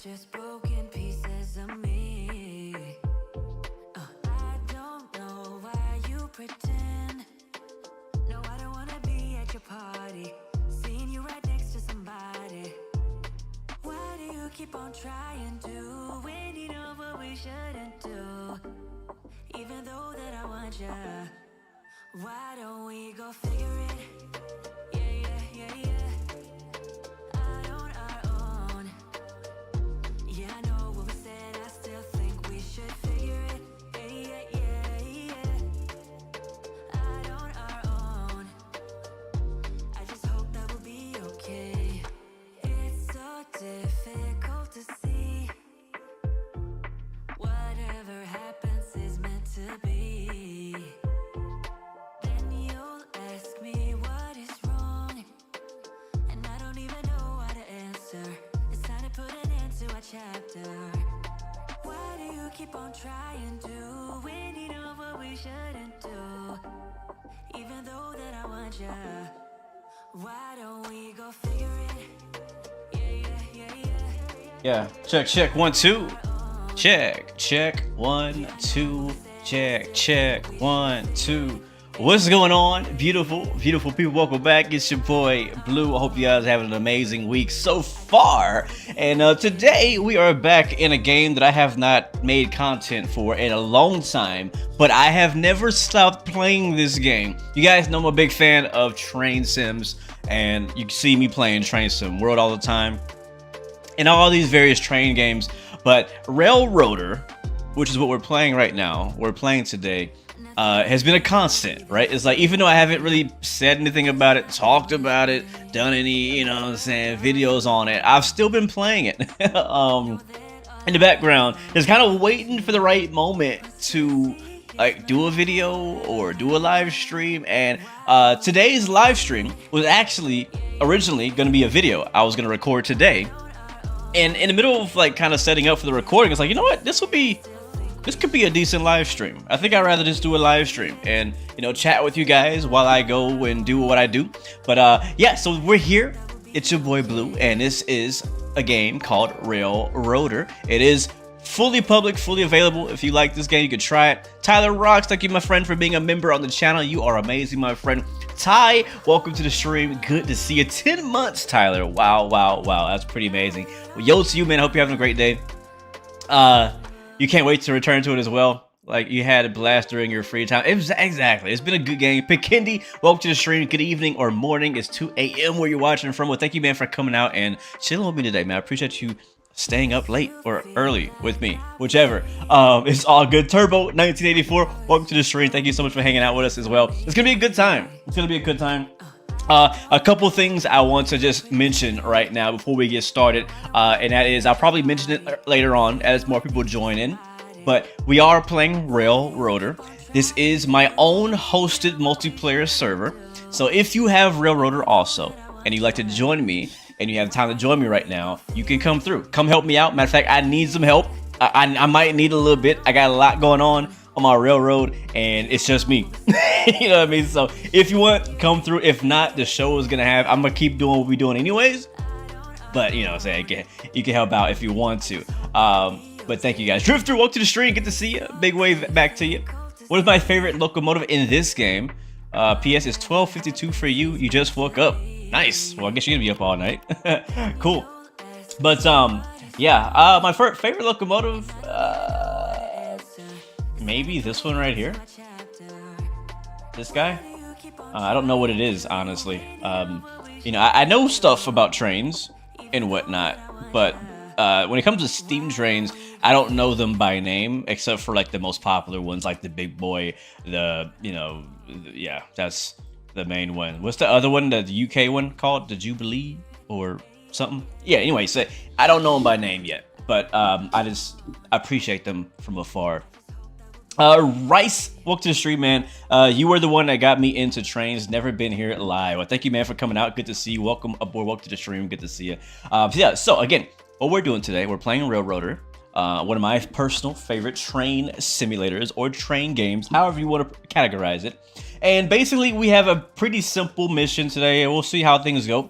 just broken pieces of me. I don't know why you pretend. No, I don't wanna be at your party, seeing you right next to somebody. Why do you keep on trying to, when you know what we shouldn't do? Even though that I want you, why don't we go figure it? Yeah, yeah, yeah, yeah. Out on our own. Yeah, I know what we said, I still think we should figure it. Yeah, yeah, yeah, yeah. Out on our own. I just hope that we'll be okay. It's so difficult to see. Whatever happens is meant to be. Then you'll ask me what is wrong, and I don't even know how to answer. It's time to put an end to our chapter. Why do you keep on trying to, when you know what we shouldn't do? Even though that I want you, why don't we go figure it? Yeah, yeah, yeah, yeah. Yeah, check 1 2. Check 1 2. Check 1 2. What's going on, beautiful people? Welcome back. It's your boy Blue. I hope you guys are having an amazing week so far. And today we are back in a game that I have not made content for in a long time, but I have never stopped playing this game. You guys know I'm a big fan of train sims, and you can see me playing Train Sim World all the time and all these various train games. But Railroader, which is what we're playing right now, today, has been a constant, right? It's like, even though I haven't really said anything about it, talked about it, done any, you know what I'm saying, videos on it, I've still been playing it in the background, just kind of waiting for the right moment to like do a video or do a live stream. And today's live stream was actually originally going to be a video I was going to record today. And in the middle of like kind of setting up for the recording, it's like, you know what, this could be a decent live stream. I think I'd rather just do a live stream and, you know, chat with you guys while I go and do what I do. But yeah, so we're here. It's your boy Blue, and this is a game called Railroader. It is fully public, fully available. If you like this game, you can try it. Tyler rocks. Thank you, my friend, for being a member on the channel. You are amazing, my friend. Ty, welcome to the stream. Good to see you. 10 months, Tyler. Wow. That's pretty amazing. Well, yo to you, man. I hope you're having a great day. You can't wait to return to it as well. Like, you had a blast during your free time. Exactly. It's been a good game. Pikendi, welcome to the stream. Good evening or morning. It's 2 a.m. where you're watching from. Well, thank you, man, for coming out and chilling with me today, man. I appreciate you staying up late or early with me, whichever. It's all good. Turbo 1984, welcome to the stream. Thank you so much for hanging out with us as well. It's gonna be a good time. A couple things I want to just mention right now before we get started, and that is, I'll probably mention it later on as more people join in, but we are playing Railroader. This is my own hosted multiplayer server, so if you have Railroader also and you'd like to join me and you have time to join me right now, you can come through. Come help me out. Matter of fact, I need some help. I might need a little bit. I got a lot going on my railroad, and it's just me. You know what I mean? So if you want, come through. If not, the show is gonna have, I'm gonna keep doing what we're doing anyways. But you know what I'm saying, you can help out if you want to. But thank you guys. Drifter, welcome to the stream. Good to see you. Big wave back to you. What is my favorite locomotive in this game? PS is 12:52 for you. You just woke up. Nice. Well, I guess you're gonna be up all night. Cool. But yeah, my favorite locomotive, maybe this one right here. This guy. I don't know what it is, honestly. You know, I know stuff about trains and whatnot, but when it comes to steam trains, I don't know them by name, except for like the most popular ones, like the Big Boy, yeah, that's the main one. What's the other one, the UK one called? The Jubilee or something? Yeah, anyway, so I don't know them by name yet, but I just appreciate them from afar. Rice, welcome to the stream, man. You were the one that got me into trains. Never been here live. Well, thank you, man, for coming out. Good to see you. Welcome aboard. Welcome to the stream. Good to see you. Yeah, so again, what we're doing today, we're playing Railroader. One of my personal favorite train simulators or train games, however you want to categorize it. And basically, we have a pretty simple mission today. We'll see how things go.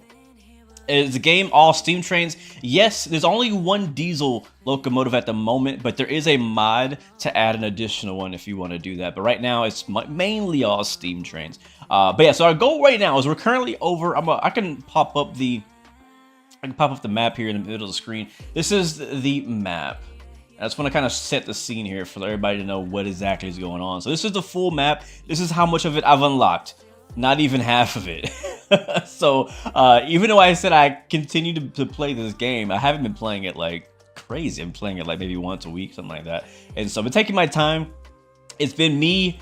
Is the game all steam trains? Yes, there's only one diesel locomotive at the moment, but there is a mod to add an additional one if you want to do that. But right now, it's mainly all steam trains. But yeah, so our goal right now is we're currently over. I can pop up the map here in the middle of the screen. This is the map. I just want to kind of set the scene here for everybody to know what exactly is going on. So this is the full map. This is how much of it I've unlocked. Not even half of it. So even though I said I continue to play this game, I haven't been playing it like crazy. I'm playing it like maybe once a week, something like that. And so I've been taking my time. It's been me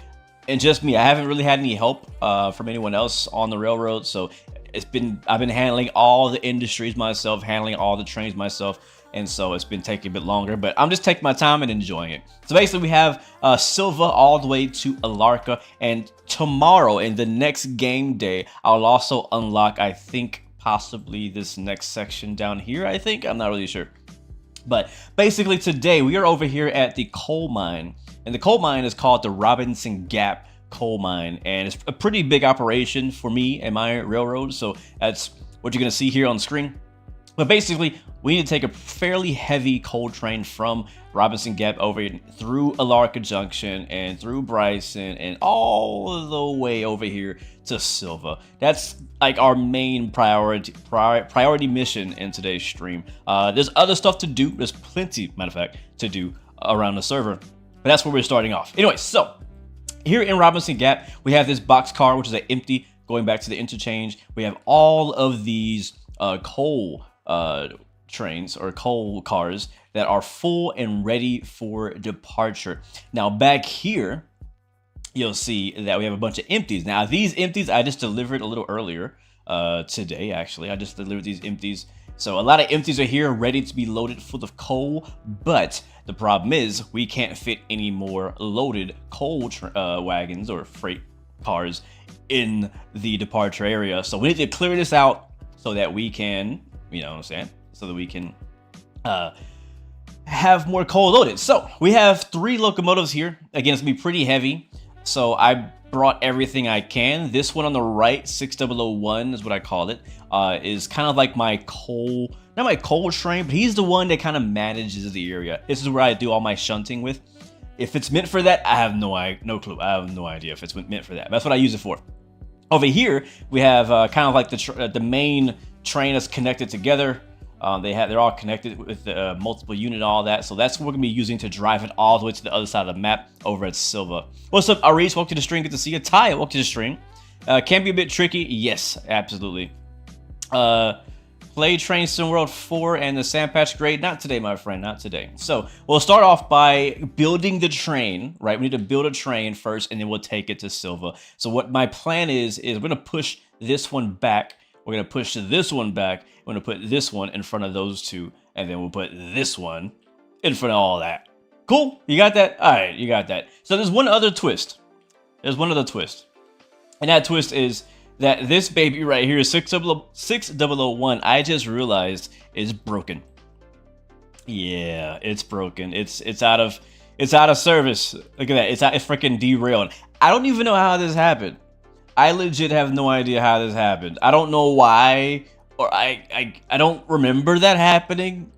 and just me. I haven't really had any help from anyone else on the railroad. So I've been handling all the industries myself, handling all the trains myself. And so it's been taking a bit longer, but I'm just taking my time and enjoying it. So basically we have Silva all the way to Alarca, and tomorrow in the next game day, I'll also unlock, I think, possibly this next section down here, I think. I'm not really sure. But basically today we are over here at the coal mine, and the coal mine is called the Robinson Gap coal mine, and it's a pretty big operation for me and my railroad. So that's what you're gonna see here on the screen. But basically, we need to take a fairly heavy coal train from Robinson Gap over through Alarca Junction and through Bryson and all the way over here to Silva. That's like our main priority mission in today's stream. There's other stuff to do. There's plenty, matter of fact, to do around the server. But that's where we're starting off. Anyway, so here in Robinson Gap, we have this box car, which is an empty, going back to the interchange. We have all of these coal trains or coal cars that are full and ready for departure. Now back here, you'll see that we have a bunch of empties. Now these empties I just delivered a little earlier today. Actually, I just delivered these empties. So a lot of empties are here ready to be loaded full of coal, but the problem is we can't fit any more loaded coal wagons or freight cars in the departure area. So we need to clear this out so that we can, you know what I'm saying, so that we can have more coal loaded. So we have 3 locomotives here. Again, it's gonna be pretty heavy. So I brought everything I can. This one on the right, 6001 is what I call it, is kind of like my coal, not my coal train, but he's the one that kind of manages the area. This is where I do all my shunting with. If it's meant for that, I have no clue. I have no idea if it's meant for that. That's what I use it for. Over here, we have kind of like the main train that's connected together. They're all connected with the multiple unit and all that. So that's what we're gonna be using to drive it all the way to the other side of the map over at Silva. What's up, Aris? Welcome to the stream. Good to see you. Ty, welcome to the stream. Can be a bit tricky. Yes, absolutely. Play Train Sim World 4 and the Sand Patch Grade. Not today, my friend. Not today. So we'll start off by building the train, right? We need to build a train first, and then we'll take it to Silva. So what my plan is we're gonna push this one back. We're gonna push this one back. We're gonna put this one in front of those two, and then we'll put this one in front of all that. Cool? You got that? All right, you got that. So there's one other twist. There's one other twist, and that twist is that this baby right here, 6001, I just realized is broken. Yeah, it's broken. It's out of service. Look at that. It's freaking derailed. I don't even know how this happened. I legit have no idea how this happened. I don't know why, or I don't remember that happening.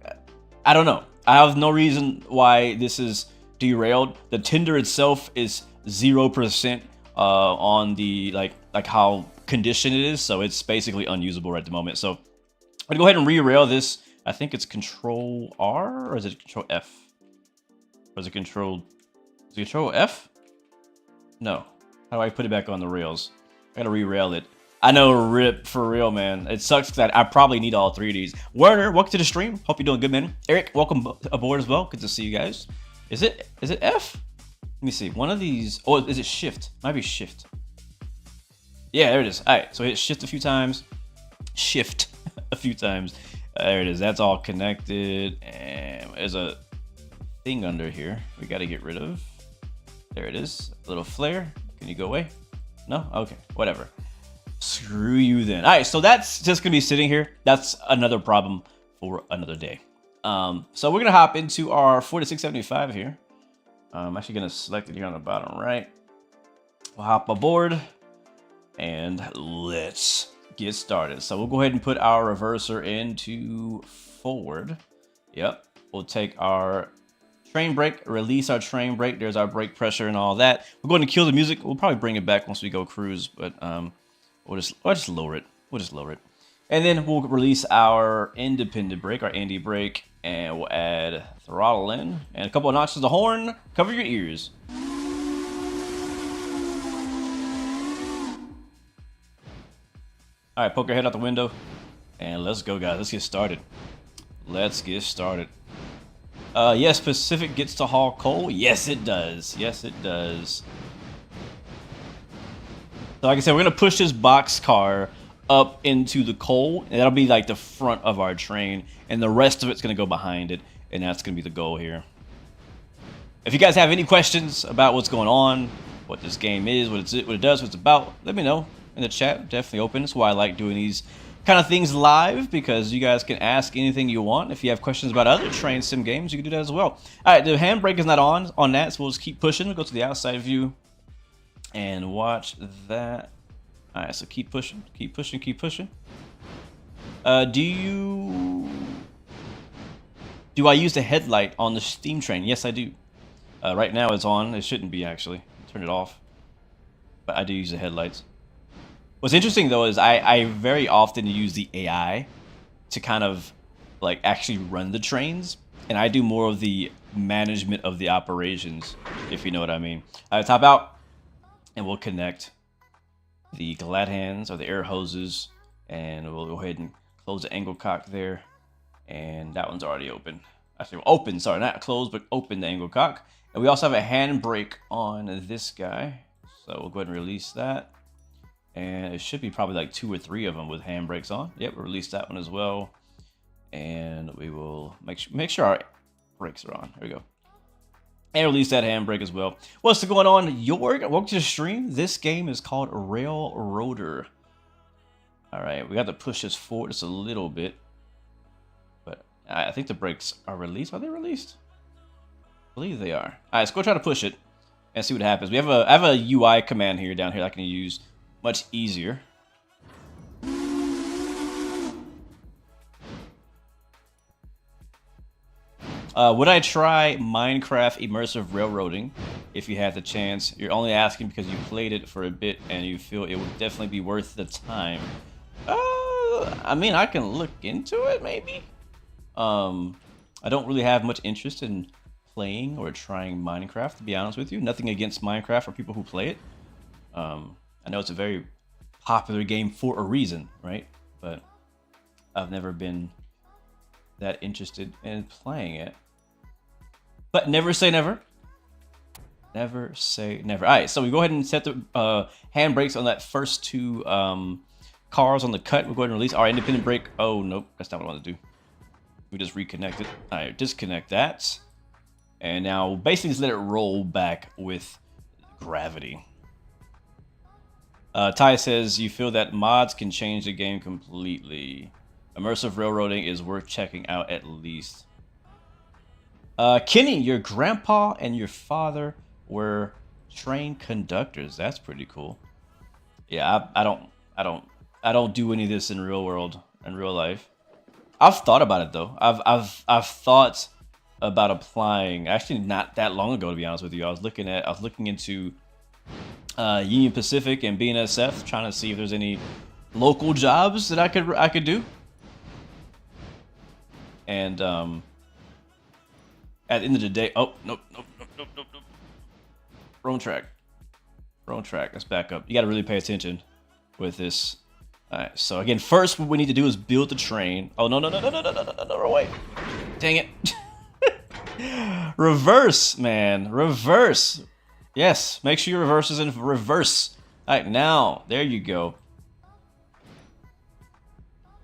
I don't know. I have no reason why this is derailed. The tender itself is 0% on the like how condition it is, so it's basically unusable right at the moment. So I'm gonna go ahead and re-rail this. I think it's Control R, or is it Control F? Or is it Control F? No. How do I put it back on the rails? I gotta re-rail it. I know, rip for real, man. It sucks that I probably need all 3 of these. Werner, welcome to the stream. Hope you're doing good, man. Eric, welcome aboard as well. Good to see you guys. Is it F? Let me see. One of these. Oh, is it Shift? Might be Shift. Yeah, there it is. All right, so hit Shift a few times. Shift a few times. There it is. That's all connected. And there's a thing under here we got to get rid of. There it is. A little flare. Can you go away? No? Okay, whatever. Screw you then. All right, so that's just going to be sitting here. That's another problem for another day. So we're going to hop into our 4675 here. I'm actually going to select it here on the bottom right. We'll hop aboard. And let's get started. So we'll go ahead and put our reverser into forward. Yep. We'll take our train brake, release our train brake. There's our brake pressure and all that. We're going to kill the music. We'll probably bring it back once we go cruise, but we'll just lower it. We'll just lower it. And then we'll release our independent brake, our Indy brake, and we'll add throttle in and a couple of notches of horn. Cover your ears. All right, poke your head out the window, and let's go, guys. Let's get started. Let's get started. Yes, Pacific gets to haul coal. Yes, it does. Yes, it does. So like I said, we're gonna push this box car up into the coal, and that'll be like the front of our train, and the rest of it's gonna go behind it, and that's gonna be the goal here. If you guys have any questions about what's going on, what this game is, what it does, what it's about, let me know in the chat. Definitely open. That's why I like doing these kind of things live, because you guys can ask anything you want. If you have questions about other train sim games, you can do that as well. All right, the handbrake is not on that, so we'll just keep pushing. We'll go to the outside view and watch that. All right, so keep pushing, keep pushing, keep pushing. Do I use the headlight on the steam train? Yes, I do. Right now it's on. It shouldn't be, actually. Turn it off. But I do use the headlights. What's interesting, though, is I very often use the AI to kind of, like, actually run the trains. And I do more of the management of the operations, if you know what I mean. Top out, and we'll connect the glad hands or the air hoses. And we'll go ahead and close the angle cock there. And that one's already open. Actually, open, sorry, not closed, but open the angle cock. And we also have a handbrake on this guy. So we'll go ahead and release that. And it should be probably like 2 or 3 of them with handbrakes on. Yep, we'll release that one as well. And we will make sure our brakes are on. There we go. And release that handbrake as well. What's going on, Jorg? Welcome to the stream. This game is called Railroader. All right, we got to push this forward just a little bit. But I think the brakes are released. Are they released? I believe they are. All right, let's go try to push it and see what happens. I have a UI command here down here that I can use much easier. Would I try Minecraft Immersive Railroading if you had the chance? You're only asking because you played it for a bit and you feel it would definitely be worth the time. I mean, I can look into it, maybe. I don't really have much interest in playing or trying Minecraft, to be honest with you. Nothing against Minecraft for people who play it. I know it's a very popular game for a reason, right? But I've never been that interested in playing it. But never say never. Never say never. All right, so we go ahead and set the handbrakes on that first 2 cars on the cut. We'll go ahead and release our independent brake. Oh, nope, that's not what I want to do. We just reconnect it. All right, disconnect that. And now basically just let it roll back with gravity. Ty says, you feel that mods can change the game completely. Immersive railroading is worth checking out at least. Kenny, your grandpa and your father were train conductors. That's pretty cool. Yeah, I don't do any of this in real world, in real life. I've thought about it though. I've thought about applying. Actually, not that long ago, to be honest with you. I was looking into Union Pacific and BNSF, trying to see if there's any local jobs that I could do. And at the end of the day, oh nope. Wrong track. Let's back up. You got to really pay attention with this. All right. So again, first what we need to do is build the train. Oh no, wait. Dang it. Reverse, man. Reverse. Yes, make sure your reverse is in reverse. All right, now, there you go.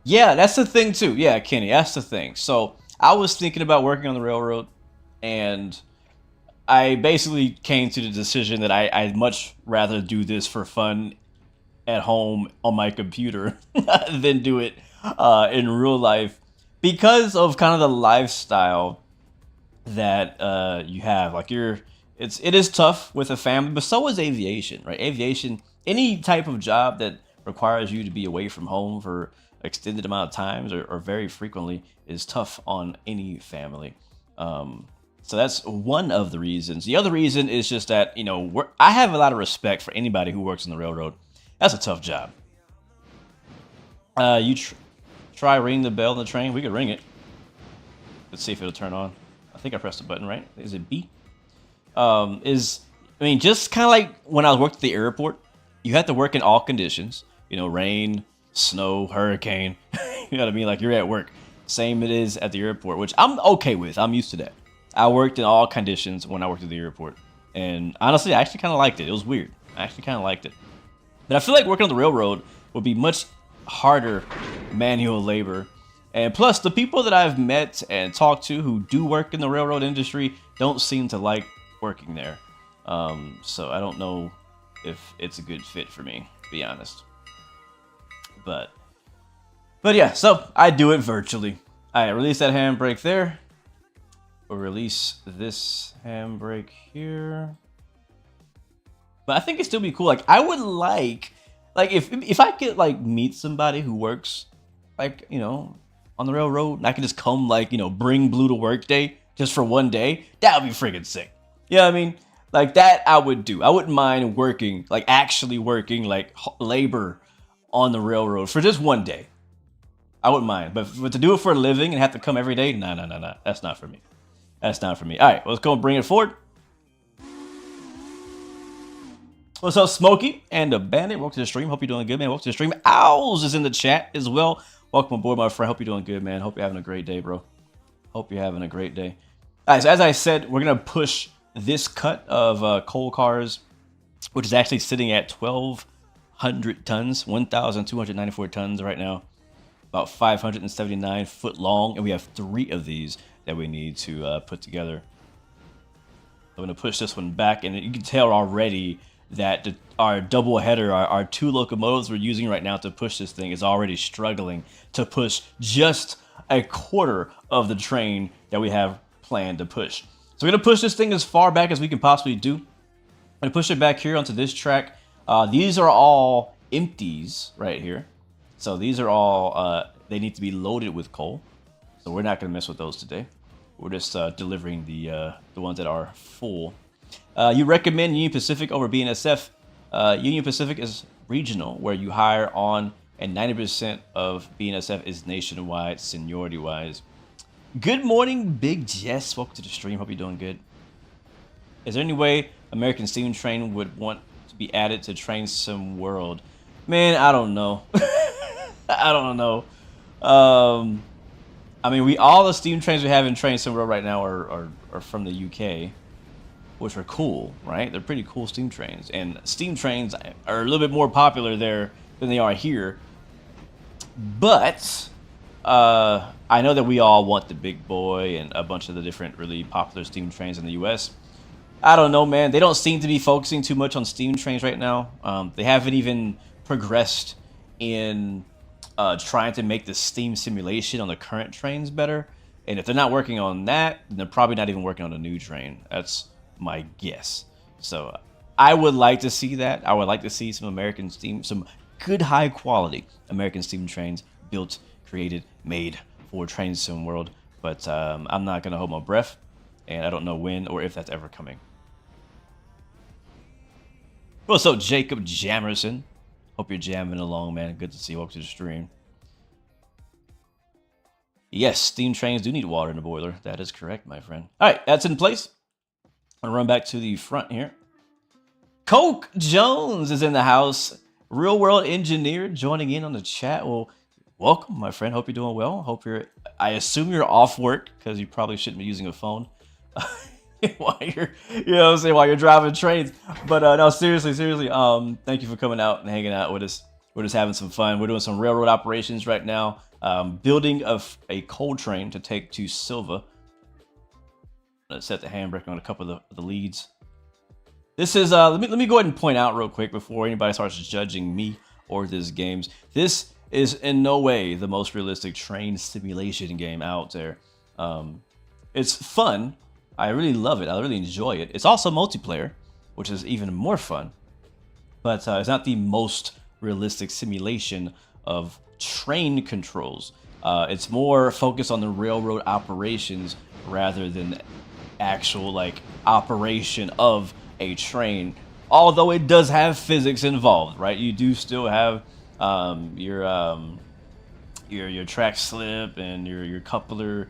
Yeah, that's the thing too. Yeah, Kenny, that's the thing. So I was thinking about working on the railroad, and I basically came to the decision that I'd much rather do this for fun at home on my computer than do it in real life, because of kind of the lifestyle that you have. Like it is tough with a family, but so is aviation, right? Aviation, any type of job that requires you to be away from home for extended amount of times or very frequently is tough on any family. So that's one of the reasons. The other reason is just that, you know, I have a lot of respect for anybody who works in the railroad. That's a tough job. You try ringing the bell on the train. We could ring it. Let's see if it'll turn on. I think I pressed the button, right? Is it B? I mean, just kind of like when I was working at the airport, you have to work in all conditions. You know, rain, snow, hurricane. You know what I mean? Like, you're at work. Same it is at the airport, which I'm okay with. I'm used to that. I worked in all conditions when I worked at the airport. And honestly, I actually kind of liked it. It was weird. I actually kind of liked it. But I feel like working on the railroad would be much harder manual labor. And plus, the people that I've met and talked to who do work in the railroad industry don't seem to like working there. So I don't know if it's a good fit for me, to be honest. But yeah, so I do it virtually. All right, release that handbrake there. We'll release this handbrake here. But I think it'd still be cool. Like, I would like if I could like meet somebody who works like, you know, on the railroad, and I could just come like, you know, bring Blue to work day just for one day, that would be freaking sick. Yeah, you know what I mean, like that I would do. I wouldn't mind working, like actually working like labor on the railroad for just one day. I wouldn't mind, but to do it for a living and have to come every day, no, that's not for me. That's not for me. All right, let's go and bring it forward. What's up, Smokey and the Bandit? Welcome to the stream. Hope you're doing good, man. Welcome to the stream. Owls is in the chat as well. Welcome aboard, my friend. Hope you're doing good, man. Hope you're having a great day, bro. Hope you're having a great day. All right, so as I said, we're going to push this cut of coal cars, which is actually sitting at 1,200 tons, 1,294 tons right now. About 579 foot long, and we have 3 of these that we need to put together. I'm going to push this one back, and you can tell already that our double header, our 2 locomotives we're using right now to push this thing is already struggling to push just a quarter of the train that we have planned to push. So we're going to push this thing as far back as we can possibly do. I'm going to push it back here onto this track. These are all empties right here. So these are all, they need to be loaded with coal. So we're not going to mess with those today. We're just delivering the ones that are full. You recommend Union Pacific over BNSF. Union Pacific is regional, where you hire on, and 90% of BNSF is nationwide, seniority-wise. Good morning, Big Jess. Welcome to the stream. Hope you're doing good. Is there any way American Steam Train would want to be added to Train Sim World? Man, I don't know. I don't know. I mean, all the steam trains we have in Train Sim World right now are from the UK, which are cool, right? They're pretty cool steam trains, and steam trains are a little bit more popular there than they are here. But I know that we all want the big boy and a bunch of the different really popular steam trains in the US. I don't know, man. They don't seem to be focusing too much on steam trains right now. They haven't even progressed in trying to make the steam simulation on the current trains better. And if they're not working on that, then they're probably not even working on a new train. That's my guess. So I would like to see that. I would like to see some good high quality American steam trains built, created, made for Train Sim World. But I'm not going to hold my breath, and I don't know when or if that's ever coming. What's up, Jacob Jamerson? Hope you're jamming along, man. Good to see you. Welcome to the stream. Yes, steam trains do need water in the boiler. That is correct, my friend. All right, that's in place. I'm going to run back to the front here. Coke Jones is in the house. Real world engineer joining in on the chat. Well, welcome, my friend. Hope you're doing well. I assume you're off work, because you probably shouldn't be using a phone while you're driving trains. But no, seriously, thank you for coming out and hanging out with us. We're just having some fun. We're doing some railroad operations right now. Building a coal train to take to Silva. Let's set the handbrake on a couple of the leads. This is let me go ahead and point out real quick before anybody starts judging me or this games. This is in no way the most realistic train simulation game out there. It's fun. I really love it. I really enjoy it. It's also multiplayer, which is even more fun. But it's not the most realistic simulation of train controls. It's more focused on the railroad operations rather than actual like operation of a train. Although it does have physics involved, right? You do still have your track slip and your coupler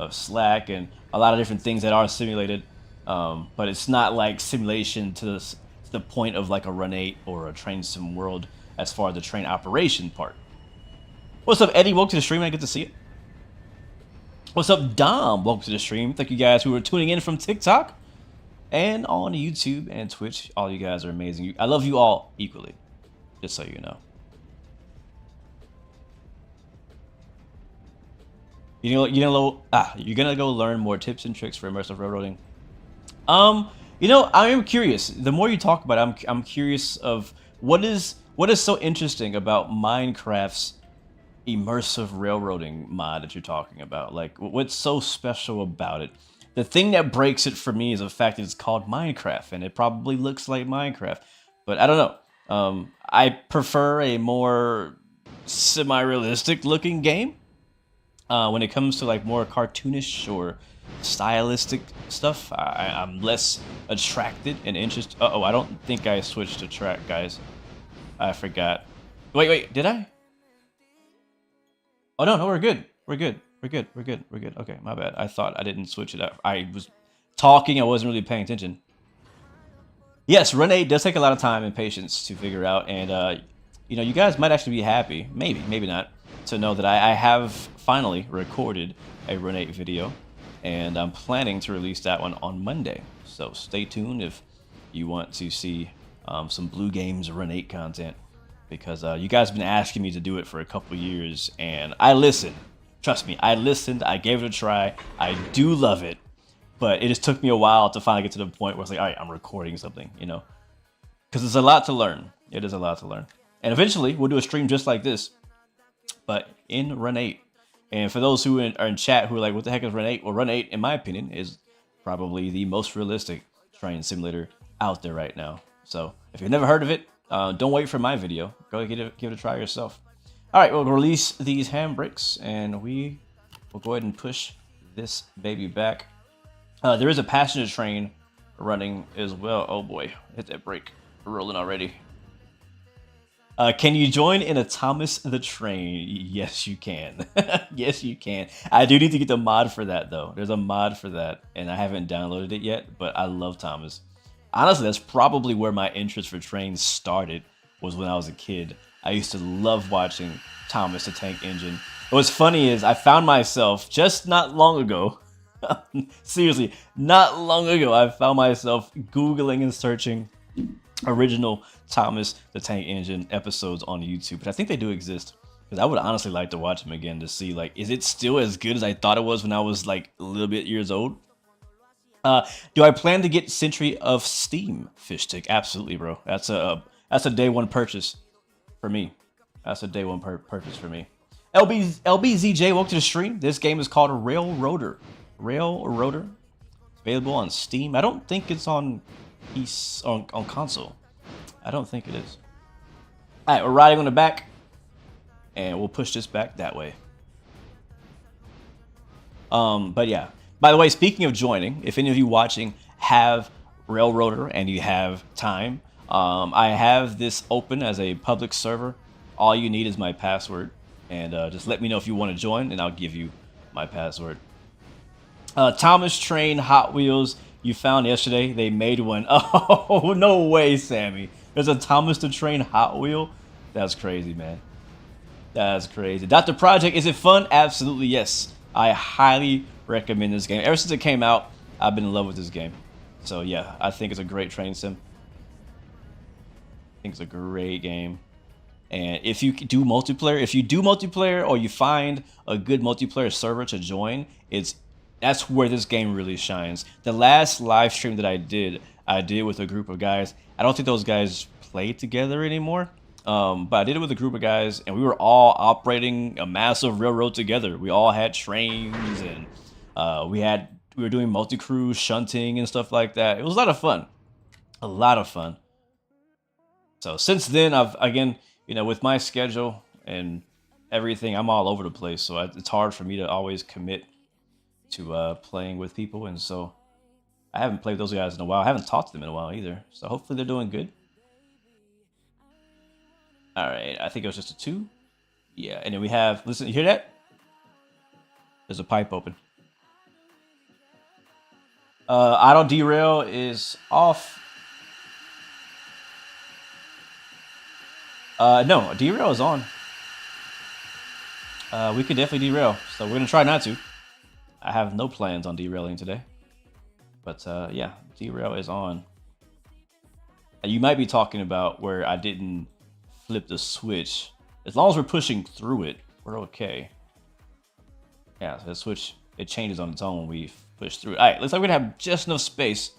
slack and a lot of different things that are simulated. But it's not like simulation to the point of like a Run 8 or a Train Sim World as far as the train operation part. What's up, Eddie? Welcome to the stream. I get to see it. What's up, Dom? Welcome to the stream. Thank you guys who are tuning in from TikTok and on YouTube and Twitch. All you guys are amazing. I love you all equally, just so you know. You're gonna go learn more tips and tricks for immersive railroading. You know, I am curious. The more you talk about it, I'm curious of what is so interesting about Minecraft's immersive railroading mod that you're talking about. Like, what's so special about it? The thing that breaks it for me is the fact that it's called Minecraft, and it probably looks like Minecraft, but I don't know. I prefer a more semi-realistic looking game when it comes to like more cartoonish or stylistic stuff. I'm less attracted and interested. I don't think I switched to track, guys. I forgot. Wait, did I? Oh no, we're good. We're good. Okay, my bad. I thought I didn't switch it up. I was talking, I wasn't really paying attention. Yes, Run 8 does take a lot of time and patience to figure out, and you know, you guys might actually be happy, maybe not, to know that I have finally recorded a Run 8 video, and I'm planning to release that one on Monday. So stay tuned if you want to see some Blue Games Run 8 content, because you guys have been asking me to do it for a couple years, and I listened. Trust me, I listened. I gave it a try. I do love it, but it just took me a while to finally get to the point where it's like, all right, I'm recording something, you know, because it's a lot to learn. It is a lot to learn, and eventually we'll do a stream just like this, but in Run 8. And for those who are in chat who are like, what the heck is Run 8? Well, Run 8, in my opinion, is probably the most realistic train simulator out there right now. So if you've never heard of it, don't wait for my video. Go give it a try yourself. All right, we'll release these handbrakes, and we will go ahead and push this baby back. There is a passenger train running as well. Oh boy, hit that brake. We're rolling already. Can you join in a Thomas the Train? Yes, you can. Yes, you can. I do need to get the mod for that, though. There's a mod for that, and I haven't downloaded it yet, but I love Thomas. Honestly, that's probably where my interest for trains started, was when I was a kid. I used to love watching Thomas the Tank Engine. What's funny is I found myself just not long ago, seriously, not long ago, I found myself Googling and searching original Thomas the Tank Engine episodes on YouTube. But I think they do exist, because I would honestly like to watch them again to see, like, is it still as good as I thought it was when I was like a little bit years old? Do I plan to get Century of Steam fish stick? Absolutely, bro. That's a day one purchase for me. That's a day one purchase for me. LBZJ, welcome to the stream. This game is called Railroader. Railroader. It's available on Steam. I don't think it's on on console. I don't think it is. All right, we're riding on the back, and we'll push this back that way. But yeah. By the way, speaking of joining, if any of you watching have Railroader and you have time, I have this open as a public server. All you need is my password, and just let me know if you want to join, and I'll give you my password. Thomas Train Hot Wheels you found yesterday. They made one. Oh, no way, Sammy. There's a Thomas the Train Hot Wheel? That's crazy, man. That's crazy. Dr. Project, is it fun? Absolutely, yes. I highly recommend this game. Ever since it came out, I've been in love with this game. So yeah, I think it's a great train sim. I think it's a great game. And if you do multiplayer, or you find a good multiplayer server to join, that's where this game really shines. The last live stream that I did with a group of guys. I don't think those guys play together anymore. But I did it with a group of guys, and we were all operating a massive railroad together. We all had trains, and we were doing multi-crew shunting and stuff like that. It was a lot of fun. A lot of fun. So since then, you know, with my schedule and everything, I'm all over the place. So it's hard for me to always commit to playing with people. And so I haven't played with those guys in a while. I haven't talked to them in a while either. So hopefully they're doing good. All right, I think it was just a 2. Yeah, and then we have, listen, you hear that? There's a pipe open. Auto derail is off. No, derail is on. We could definitely derail, so we're gonna try not to. I have no plans on derailing today. But yeah, derail is on. You might be talking about where I didn't flip the switch. As long as we're pushing through it, we're okay. Yeah, so the switch, it changes on its own when we push through it. All right, looks like we're gonna have just enough space.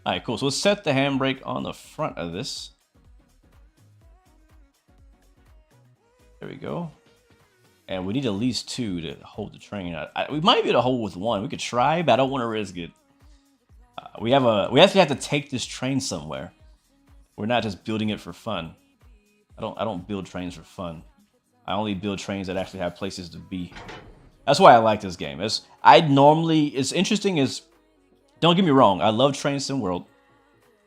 All right, cool. So let's set the handbrake on the front of this. There we go. And we need at least 2 to hold the train. We might be able to hold with 1. We could try, but I don't want to risk it. We actually have to take this train somewhere. We're not just building it for fun. I don't build trains for fun. I only build trains that actually have places to be. That's why I like this game. It's interesting is, don't get me wrong, I love Train Sim World.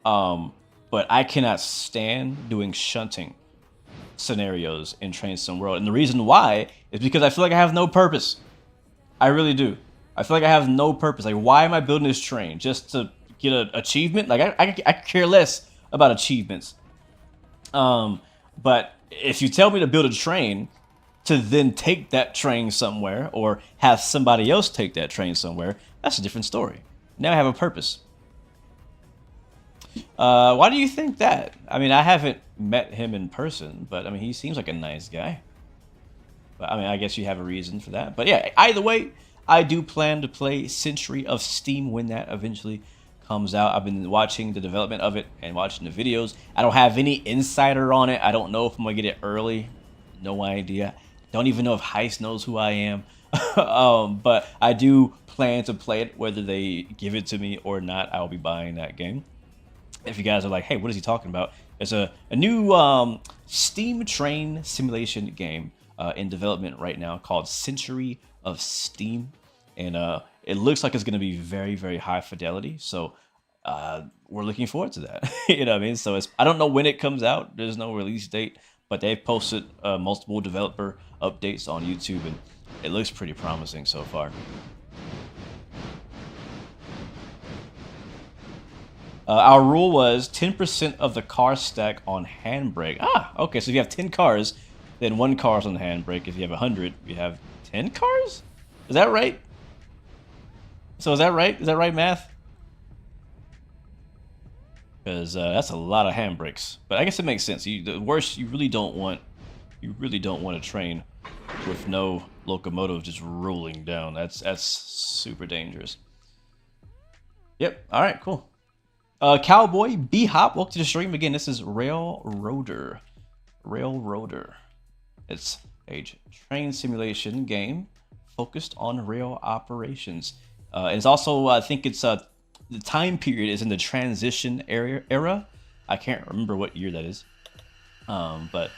But I cannot stand doing shunting scenarios in Train Sim World. And the reason why is because I feel like I have no purpose. I really do. I feel like I have no purpose. Like, why am I building this train? Just to get an achievement? Like, I care less about achievements. But if you tell me to build a train to then take that train somewhere or have somebody else take that train somewhere, that's a different story. Now I have a purpose. Why do you think that? I mean, I haven't met him in person, but I mean, he seems like a nice guy. But I mean, I guess you have a reason for that. But yeah, either way, I do plan to play Century of Steam when that eventually comes out. I've been watching the development of it and watching the videos. I don't have any insider on it. I don't know if I'm gonna get it early. No idea. Don't even know if Heist knows who I am. But I do plan to play it, whether they give it to me or not. I'll be buying that game. If you guys are like, hey, what is he talking about? It's a new Steam train simulation game in development right now called Century of Steam. And it looks like it's going to be very, very high fidelity. So we're looking forward to that. You know what I mean? So I don't know when it comes out. There's no release date. But they've posted multiple developer updates on YouTube. And it looks pretty promising so far. Our rule was 10% of the car stack on handbrake. Ah, okay. So if you have 10 cars, then 1 car is on the handbrake. If you have 100, you have 10 cars? Is that right? So is that right? Is that right math? Because that's a lot of handbrakes. But I guess it makes sense. The worst, you really don't want a train with no locomotive just rolling down. That's super dangerous. Yep. All right. Cool. Cowboy B-Hop, welcome to the stream again. This is Railroader. It's a train simulation game focused on rail operations. And it's also, I think it's the time period is in the transition era. I can't remember what year that is. But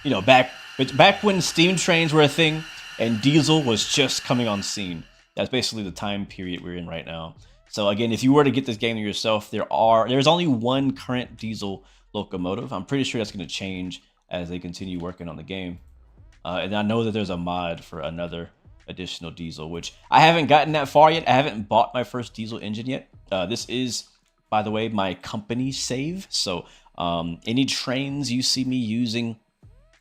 you know, back when steam trains were a thing and diesel was just coming on scene. That's basically the time period we're in right now. So again, if you were to get this game to yourself, there's only 1 current diesel locomotive. I'm pretty sure that's going to change as they continue working on the game. And I know that there's a mod for another additional diesel, which I haven't gotten that far yet. I haven't bought my first diesel engine yet. This is, by the way, my company save. So any trains you see me using,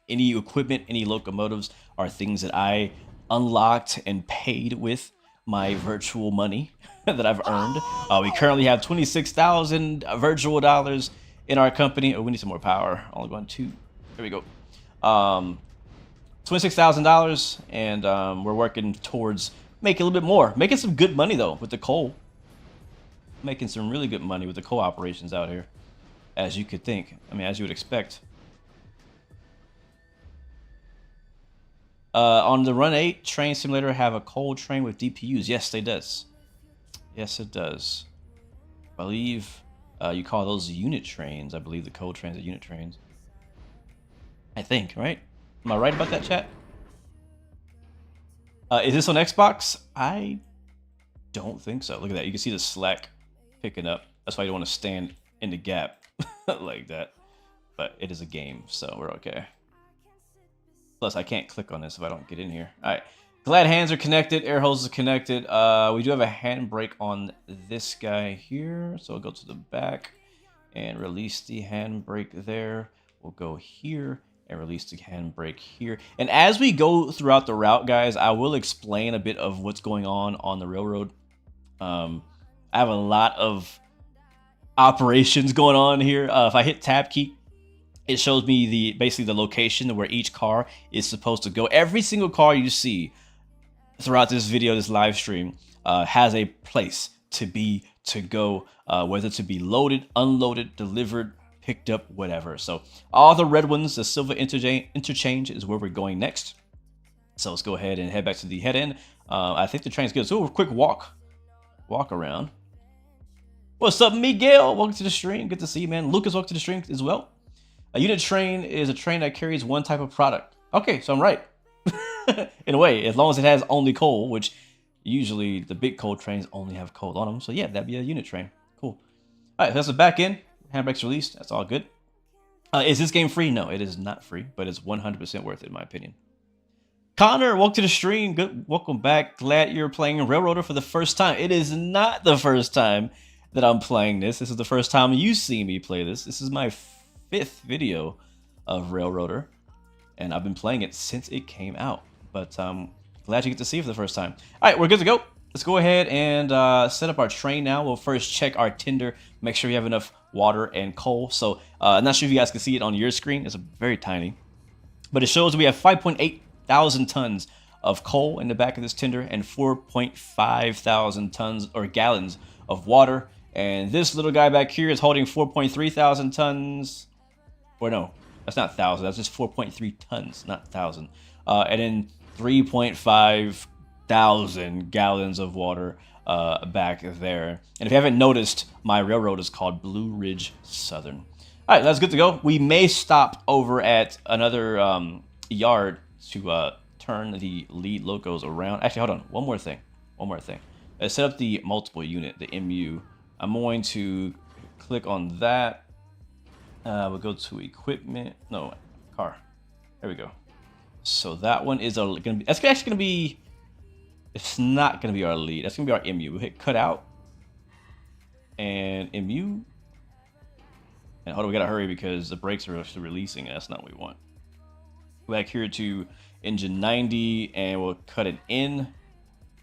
any equipment, any locomotives are things that I unlocked and paid with my virtual money that I've earned. We currently have 26,000 virtual dollars in our company. Oh, we need some more power. Only going 2. There we go. $26,000, and we're working towards making a little bit more. Making some good money though with the coal. Making some really good money with the coal operations out here, as you could think. I mean, as you would expect. On the Run 8 train simulator, have a coal train with DPUs. Yes, it does. Yes, it does. I believe you call those unit trains. I believe the coal trains are unit trains. I think, right? Am I right about that, chat? Is this on Xbox? I don't think so. Look at that. You can see the slack picking up. That's why you don't want to stand in the gap like that. But it is a game, so we're okay. Plus, I can't click on this if I don't get in here. All right. Glad hands are connected. Air hose is connected. We do have a handbrake on this guy here. So we'll go to the back and release the handbrake there. We'll go here and release the handbrake here. And as we go throughout the route, guys, I will explain a bit of what's going on the railroad. I have a lot of operations going on here. If I hit tab key, it shows me basically the location where each car is supposed to go. Every single car you see throughout this video, this live stream, has a place to go, whether to be loaded, unloaded, delivered, picked up, whatever. So all the red ones, the Silva interchange is where we're going next. So let's go ahead and head back to the head end. I think the train's good. So a quick walk around. What's up, Miguel? Welcome to the stream. Good to see you, man. Lucas, welcome to the stream as well. A unit train is a train that carries one type of product. Okay, so I'm right. In a way, as long as it has only coal, which usually the big coal trains only have coal on them. So yeah, that'd be a unit train. Cool. All right, that's the back end. Handbrake's released. That's all good. Is this game free? No, it is not free, but it's 100% worth it in my opinion. Connor, welcome to the stream. Good, welcome back. Glad you're playing Railroader for the first time. It is not the first time that I'm playing this. This is the first time you see me play this. This is my 5th video of Railroader, and I've been playing it since it came out. But glad you get to see it for the first time. All right, we're good to go. Let's go ahead and set up our train now. We'll first check our tinder, make sure we have enough water and coal. So I'm not sure if you guys can see it on your screen. It's very tiny, but it shows we have 5.8 thousand tons of coal in the back of this tinder and 4.5 thousand tons or gallons of water. And this little guy back here is holding 4.3 thousand tons. Or no, that's not thousand. That's just 4.3 tons, not thousand. And then 3.5 thousand gallons of water back there. And if you haven't noticed, my railroad is called Blue Ridge Southern. All right, that's good to go. We may stop over at another yard to turn the lead locos around. Actually, hold on. One more thing. Let's set up the multiple unit, the MU. I'm going to click on that. We'll go to equipment. No, car. There we go. So that one is going to be. That's actually going to be. It's not going to be our lead. That's going to be our MU. We'll hit cut out. And MU. And hold on, we got to hurry because the brakes are actually releasing. And that's not what we want. Go back here to engine 90 and we'll cut it in.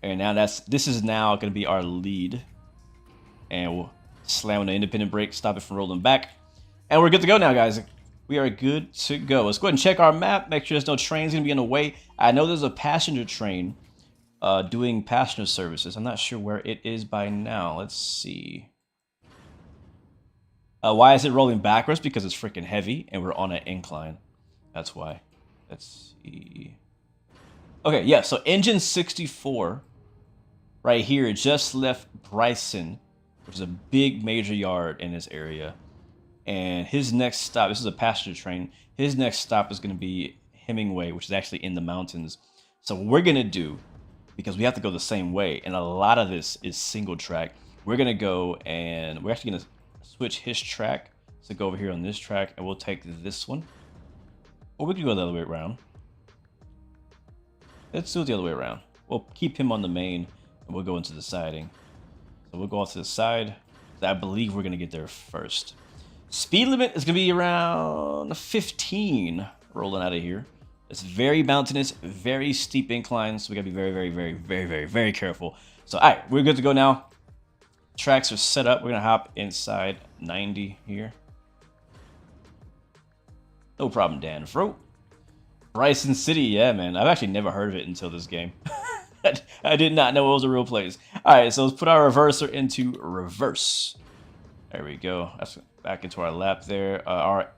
And now this is now going to be our lead. And we'll slam on the independent brake, stop it from rolling back. And we're good to go now, guys. We are good to go. Let's go ahead and check our map. Make sure there's no trains going to be in the way. I know there's a passenger train doing passenger services. I'm not sure where it is by now. Let's see. Why is it rolling backwards? Because it's freaking heavy and we're on an incline. That's why. Let's see. Okay, yeah, so engine 64 right here just left Bryson, which is a big major yard in this area. And his next stop, this is a passenger train, his next stop is going to be Hemingway, which is actually in the mountains. So what we're going to do, because we have to go the same way, and a lot of this is single track, we're going to go and we're actually going to switch his track. So go over here on this track, and we'll take this one. Or we can go the other way around. Let's do it the other way around. We'll keep him on the main, and we'll go into the siding. So we'll go off to the side. I believe we're going to get there first. Speed limit is going to be around 15 rolling out of here. It's very mountainous, very steep inclines, so we got to be very, very, very, very, very, very careful. So, all right, we're good to go now. Tracks are set up. We're going to hop inside 90 here. No problem, Dan Fro. Bryson City, yeah, man. I've actually never heard of it until this game. I did not know it was a real place. All right, so let's put our reverser into reverse. There we go. That's back into our lap there. Our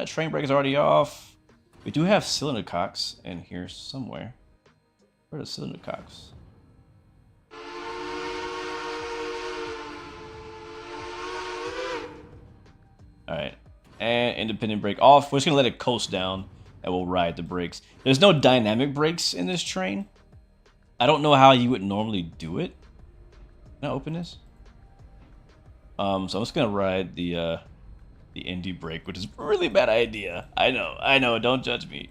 train brake is already off. We do have cylinder cocks in here somewhere. Where are the cylinder cocks? All right, and independent brake off. We're just gonna let it coast down and we'll ride the brakes. There's no dynamic brakes in this train. I don't know how you would normally do it. Can I open this? So I'm just gonna ride the indie brake, which is a really bad idea. I know. Don't judge me.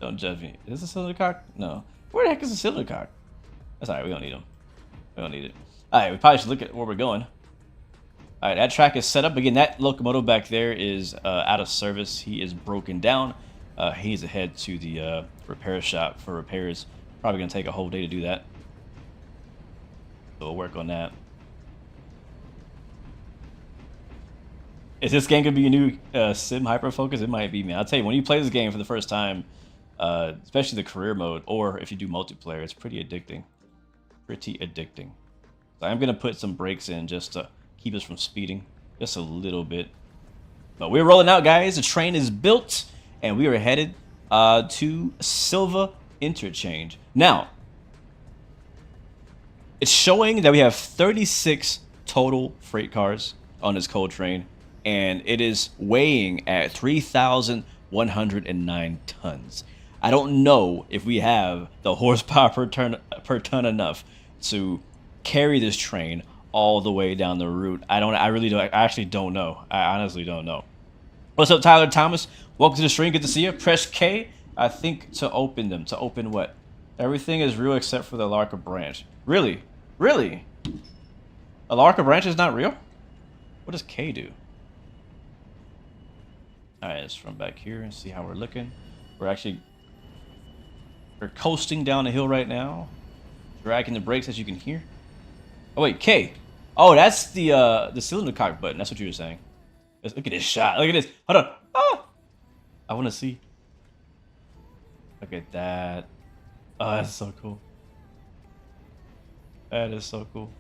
Don't judge me. Is this a cylinder cock? No. Where the heck is the cylinder cock? That's alright. We don't need them. We don't need it. Alright, we probably should look at where we're going. Alright, that track is set up. Again, that locomotive back there is out of service. He is broken down. He needs to head to the repair shop for repairs. Probably gonna take a whole day to do that. So we'll work on that. Is this game gonna be a new sim hyper focus? It might be, man. I'll tell you, when you play this game for the first time, especially the career mode, or if you do multiplayer, it's pretty addicting. Pretty addicting. So I'm gonna put some brakes in just to keep us from speeding, just a little bit. But we're rolling out, guys. The train is built, and we are headed to Silva Interchange. Now, it's showing that we have 36 total freight cars on this coal train, and it is weighing at 3,109 tons. I don't know if we have the horsepower per ton enough to carry this train all the way down the route. I actually don't know. I honestly don't know. What's up, Tyler Thomas? Welcome to the stream. Good to see you. Press K, I think, to open them. To open what? Everything is real except for the Alarka branch. Really? Really? Alarka branch is not real? What does K do? Alright, let's run back here and see how we're looking. We're coasting down the hill right now. Dragging the brakes, as you can hear. Oh wait, K. Oh, that's the cylinder cock button. That's what you were saying. Look at this shot. Look at this. Hold on. Ah! I want to see. Look at that. Oh, that's so cool. That is so cool.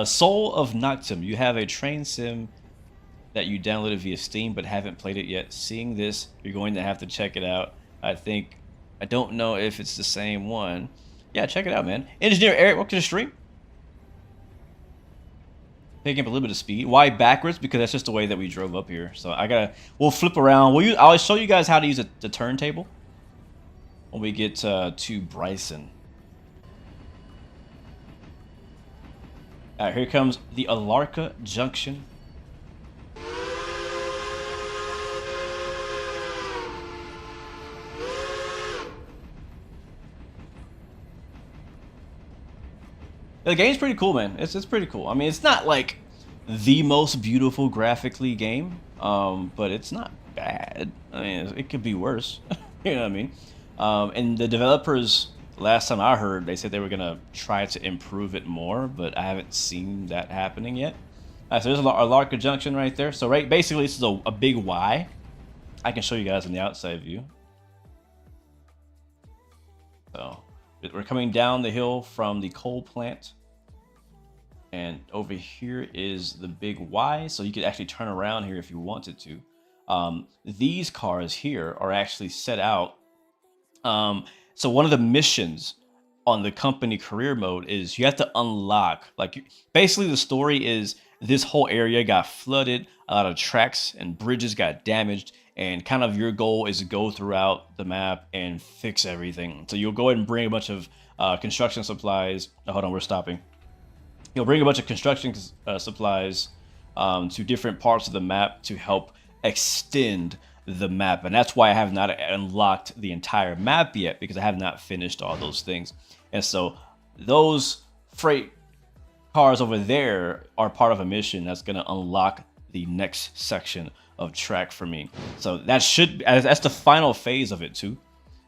Soul of Noctum. You have a train sim that you downloaded via Steam but haven't played it yet. Seeing this, you're going to have to check it out. I don't know if it's the same one. Yeah, check it out, man. Engineer Eric, welcome to the stream. Picking up a little bit of speed. Why backwards? Because that's just the way that we drove up here. So we'll flip around. I'll show you guys how to use the turntable when we get to Bryson. Alright, here comes the Alarka Junction. The game's pretty cool, man. It's pretty cool. I mean, it's not like the most beautiful graphically game, but it's not bad. I mean, it could be worse. You know what I mean? And the developers, last time I heard, they said they were gonna try to improve it more, but I haven't seen that happening yet. So there's a Alarka Junction right there. So basically, this is a big Y. I can show you guys in the outside view. So we're coming down the hill from the coal plant. And over here is the big Y, so you could actually turn around here if you wanted to. These cars here are actually set out. So one of the missions on the company career mode is you have to unlock, basically the story is this whole area got flooded, a lot of tracks and bridges got damaged, and kind of your goal is to go throughout the map and fix everything. So you'll go ahead and bring a bunch of construction supplies. Oh, hold on, we're stopping. You'll bring a bunch of construction supplies to different parts of the map to help extend the map. And that's why I have not unlocked the entire map yet, because I have not finished all those things. And so those freight cars over there are part of a mission that's going to unlock the next section of track for me. So that's the final phase of it too.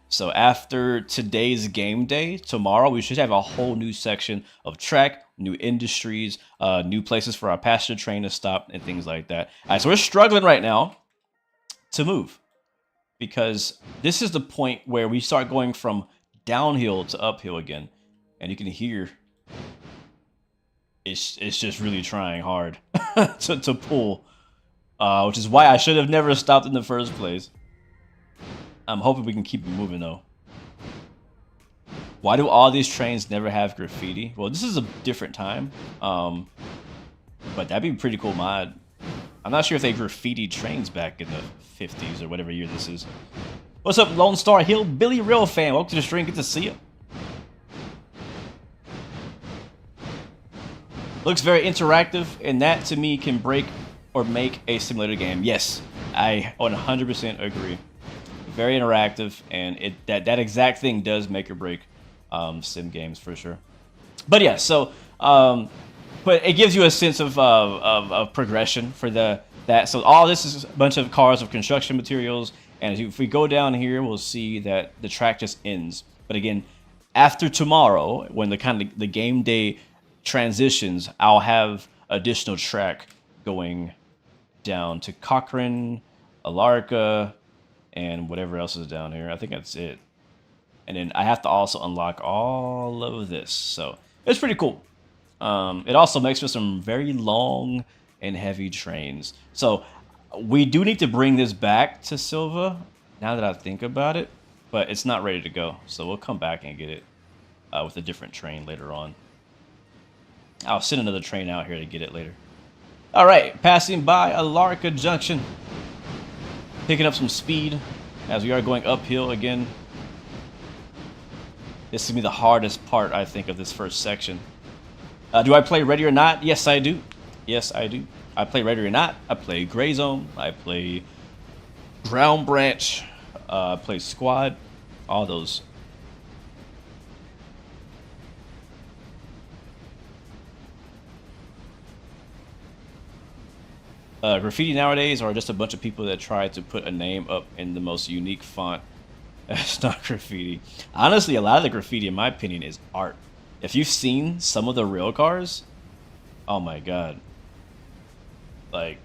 So after today's game day, tomorrow we should have a whole new section of track, new industries, new places for our passenger train to stop, and things like that. All right, so we're struggling right now to move, because this is the point where we start going from downhill to uphill again, and you can hear it's just really trying hard to pull, which is why I should have never stopped in the first place. I'm hoping we can keep it moving though. Why do all these trains never have graffiti? Well, this is a different time, but that'd be a pretty cool mod. I'm not sure if they graffiti trains back in the 50s or whatever year this is. What's up, Lone Star Hill Billy Real fan? Welcome to the stream. Good to see you. Looks very interactive, and that to me can break or make a simulator game. Yes, I 100% agree. Very interactive, and that exact thing does make or break sim games for sure. But yeah, so but it gives you a sense of progression for that. So all this is a bunch of cars of construction materials, and if we go down here, we'll see that the track just ends. But again, after tomorrow, when the game day transitions, I'll have additional track going down to Cochrane, Alarka, and whatever else is down here. I think that's it. And then I have to also unlock all of this. So it's pretty cool. It also makes for some very long and heavy trains. So we do need to bring this back to Silva, now that I think about it. But it's not ready to go. So we'll come back and get it with a different train later on. I'll send another train out here to get it later. All right, passing by Alarka Junction. Picking up some speed as we are going uphill again. This is going to be the hardest part, I think, of this first section. Do I play Ready or Not? Yes, I do. Yes, I do. I play Ready or Not. I play Gray Zone. I play Ground Branch. I play Squad. All those. Graffiti nowadays are just a bunch of people that try to put a name up in the most unique font. It's not graffiti. Honestly, a lot of the graffiti, in my opinion, is art. If you've seen some of the real cars, oh my god. Like,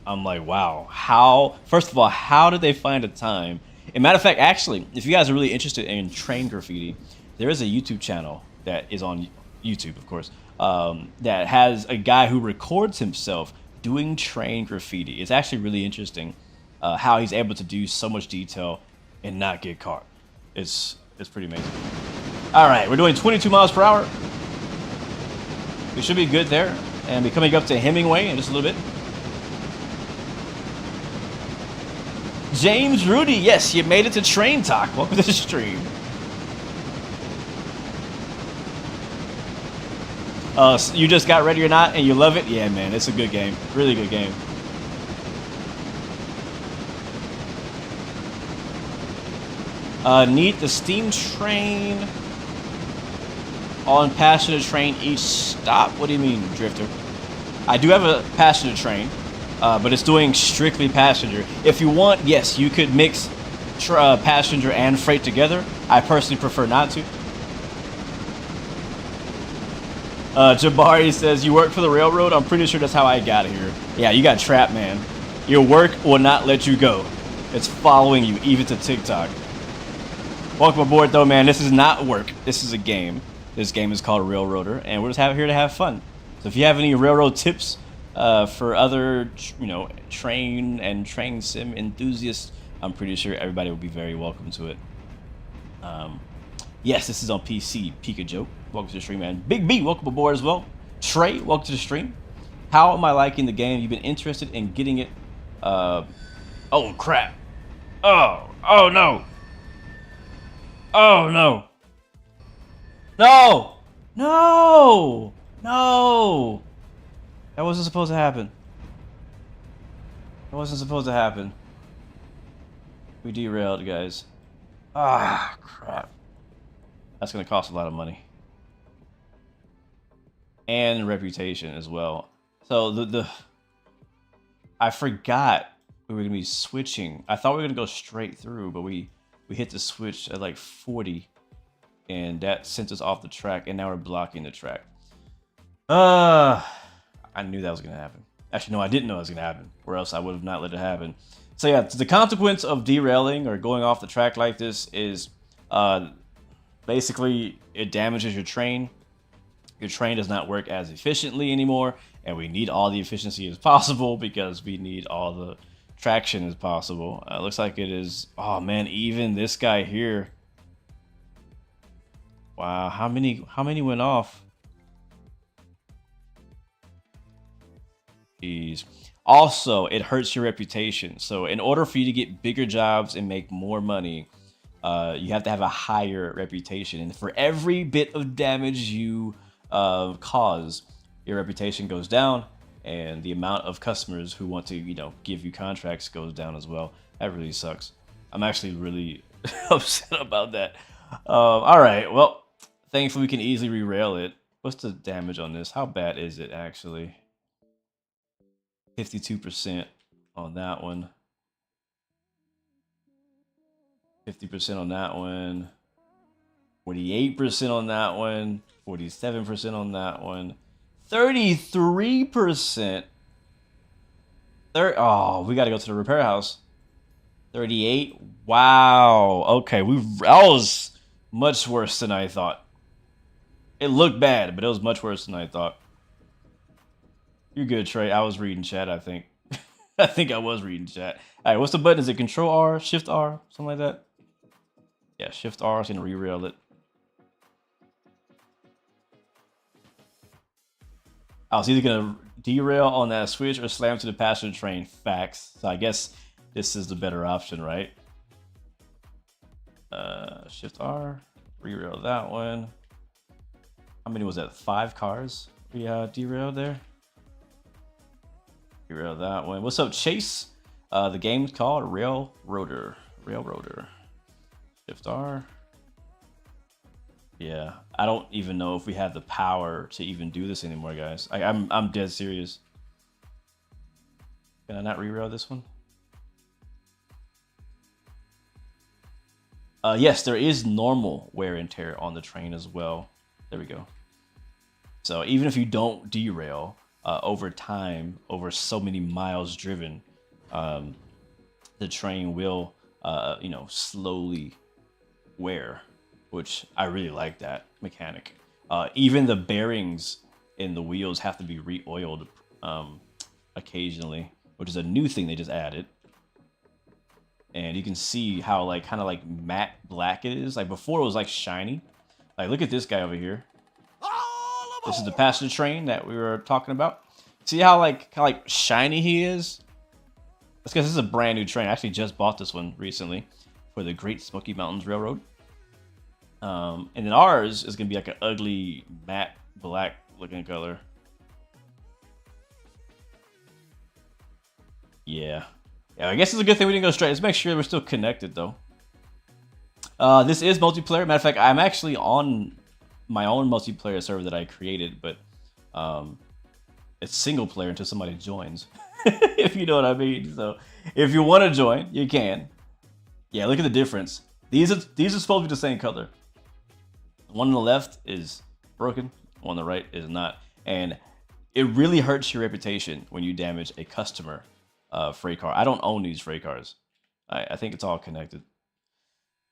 I'm like, wow. How, first of all, how did they find a time? And matter of fact, actually, if you guys are really interested in train graffiti, there is a YouTube channel that is on YouTube, of course, that has a guy who records himself doing train graffiti. It's actually really interesting how he's able to do so much detail and not get caught. It's pretty amazing. All right, we're doing 22 miles per hour. We should be good there, and be coming up to Hemingway in just a little bit. James Rudy, yes, you made it to Train Talk. Welcome to the stream. So you just got Ready or Not and you love it? Yeah, man, it's a good game. Really good game. Need the steam train on passenger train each stop? What do you mean, Drifter? I do have a passenger train, but it's doing strictly passenger. If you want, yes, you could mix passenger and freight together. I personally prefer not to. Jabari says, you work for the railroad? I'm pretty sure that's how I got here. Yeah, you got trapped, man. Your work will not let you go. It's following you, even to TikTok. Welcome aboard, though, man. This is not work. This is a game. This game is called Railroader, and we're just here to have fun. So if you have any railroad tips for other, train and train sim enthusiasts, I'm pretty sure everybody will be very welcome to it. Yes, this is on PC. Pika Joke, welcome to the stream, man. Big B, welcome aboard as well. Trey, welcome to the stream. How am I liking the game? You've been interested in getting it. Oh crap. Oh no. Oh no. No. No. No. That wasn't supposed to happen. That wasn't supposed to happen. We derailed, guys. Ah, crap. That's going to cost a lot of money. And reputation as well. So I forgot we were going to be switching. I thought we were going to go straight through, but we hit the switch at like 40. And that sent us off the track, and now we're blocking the track. I knew that was going to happen. Actually, no, I didn't know it was going to happen, or else I would have not let it happen. So yeah, the consequence of derailing or going off the track like this is basically it damages your train. Your train does not work as efficiently anymore, and we need all the efficiency as possible because we need all the traction as possible. Looks like it is. Oh man, even this guy here. Wow, how many went off? Jeez. Also, it hurts your reputation. So in order for you to get bigger jobs and make more money, you have to have a higher reputation. And for every bit of damage you cause, your reputation goes down, and the amount of customers who want to, give you contracts goes down as well. That really sucks. I'm actually really upset about that. All right, well, thankfully we can easily re-rail it. What's the damage on this? How bad is it actually? 52% on that one. 50% on that one. 48% on that one. 47% on that one. 33%. Oh, we got to go to the repair house. 38. Wow. Okay, that was much worse than I thought. It looked bad, but it was much worse than I thought. You're good, Trey. I was reading chat, I think. I think I was reading chat. All right, what's the button? Is it Control R, Shift R, something like that? Yeah, Shift R is gonna re-rail it. I was either gonna derail on that switch or slam to the passenger train. Facts. So I guess this is the better option, right? Shift R, re-rail that one. How many was that? 5 cars we derailed there. Derail that one. What's up, Chase? The game's called Railroader. Railroader. Shift R. Yeah, I don't even know if we have the power to even do this anymore, guys. I'm dead serious. Can I not re-rail this one? Yes, there is normal wear and tear on the train as well. There we go. So even if you don't derail, over time, over so many miles driven, the train will, slowly wear, which I really like that mechanic. Even the bearings in the wheels have to be re-oiled occasionally, which is a new thing they just added. And you can see how kind of matte black it is. Like before it was like shiny. Like look at this guy over here. This is the passenger train that we were talking about. See how like shiny he is? That's because this is a brand new train. I actually just bought this one recently for the Great Smoky Mountains Railroad. And then ours is gonna be like an ugly matte black looking color. Yeah, I guess it's a good thing we didn't go straight. Let's make sure we're still connected though. This is multiplayer. Matter of fact, I'm actually on my own multiplayer server that I created, but it's single player until somebody joins. If you know what I mean. So if you want to join, you can. Yeah, look at the difference. These are supposed to be the same color. The one on the left is broken, one on the right is not. And it really hurts your reputation when you damage a customer freight car. I don't own these freight cars. I think it's all connected.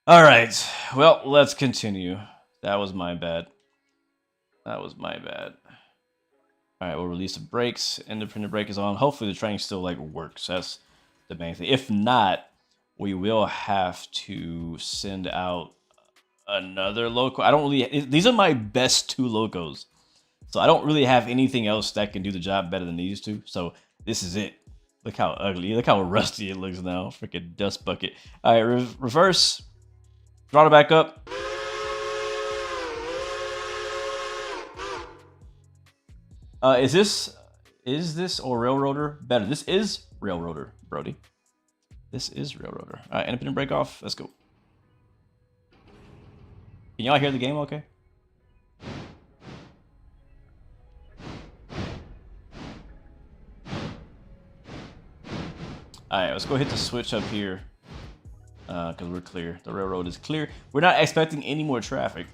All right, well, let's continue. That was my bad. That was my bad. All right, we'll release the brakes. Independent brake is on. Hopefully the train still works. That's the main thing. If not, we will have to send out another loco. I don't really. These are my best 2 locos, so I don't really have anything else that can do the job better than these 2. So this is it. Look how ugly. Look how rusty it looks now. Freaking dust bucket. All right, reverse. Throttle back up. Is this or Railroader better? This is Railroader, Brody. This is Railroader. All right, independent brake off. Let's go. Can y'all hear the game okay? All right, let's go hit the switch up here because we're clear. The railroad is clear. We're not expecting any more traffic.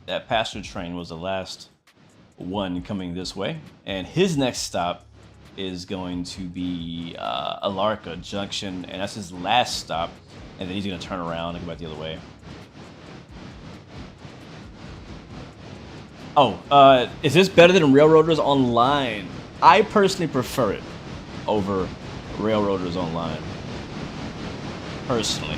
That passenger train was the last one coming this way, and his next stop is going to be Alarka Junction, and that's his last stop, and then he's going to turn around and go back the other way. Oh, is this better than Railroaders Online? I personally prefer it over Railroaders Online. Personally.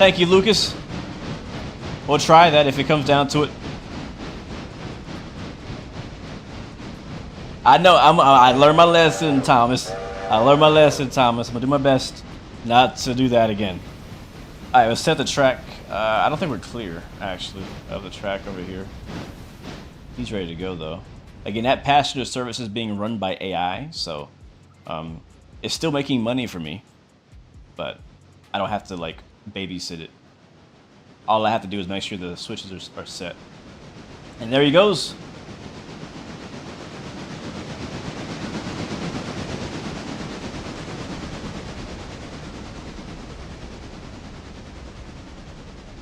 Thank you, Lucas. We'll try that if it comes down to it. I know. I learned my lesson, Thomas. I learned my lesson, Thomas. I'm gonna do my best not to do that again. All right, let's set the track. I don't think we're clear, actually, of the track over here. He's ready to go, though. Again, that passenger service is being run by AI, so it's still making money for me, but I don't have to like babysit it. All I have to do is make sure the switches are set. And there he goes.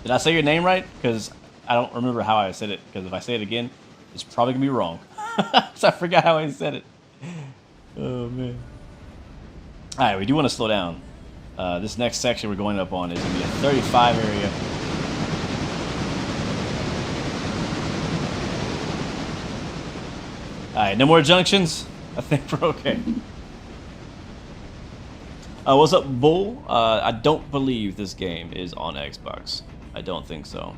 Did I say your name right? Because I don't remember how I said it. Because if I say it again, it's probably going to be wrong. So I forgot how I said it. Oh, man. All right, we do want to slow down. This next section we're going up on is going to be a 35 area. All right, no more junctions. I think we're okay. What's up, Bull? I don't believe this game is on Xbox. I don't think so.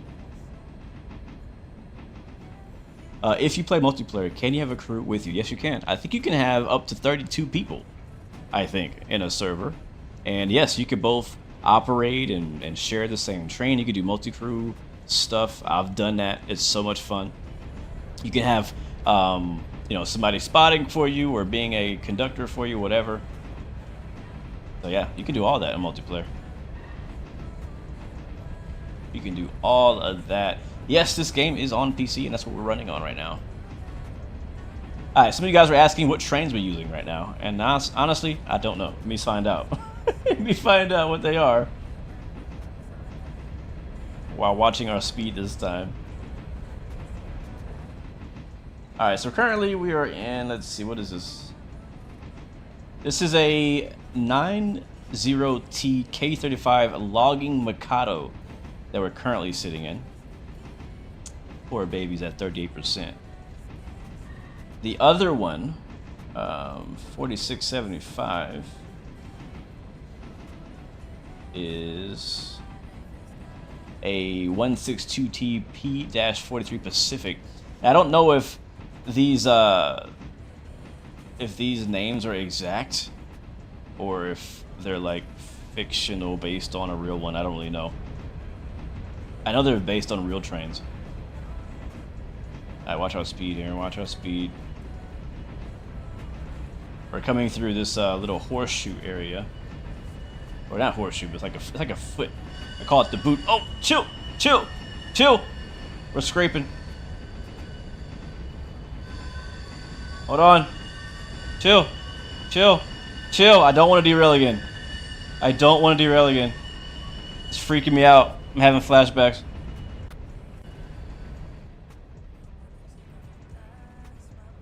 If you play multiplayer, can you have a crew with you? Yes, you can. I think you can have up to 32 people, I think, in a server. And yes, you could both operate and share the same train. You could do multi-crew stuff. I've done that. It's so much fun. You can have, you know, somebody spotting for you or being a conductor for you, whatever. So yeah, you can do all that in multiplayer. You can do all of that. Yes, this game is on PC, and that's what we're running on right now. Alright, some of you guys are asking what trains we're using right now. And honestly, I don't know. Let me find out. Let me find out what they are. While watching our speed this time. Alright, so currently we are in, let's see, what is this? This is a 90T K35 logging Mikado that we're currently sitting in. Poor baby's at 38%. The other one, 4675, is a 162T P-43 Pacific. I don't know if these names are exact or if they're like fictional based on a real one. I don't really know. I know they're based on real trains. Alright, watch our speed here. Watch our speed. We're coming through this little horseshoe area. Or not horseshoe, but it's like a foot. I call it the boot. Oh, chill, chill, chill. We're scraping. Hold on. Chill, chill, chill. I don't want to derail again. I don't want to derail again. It's freaking me out. I'm having flashbacks.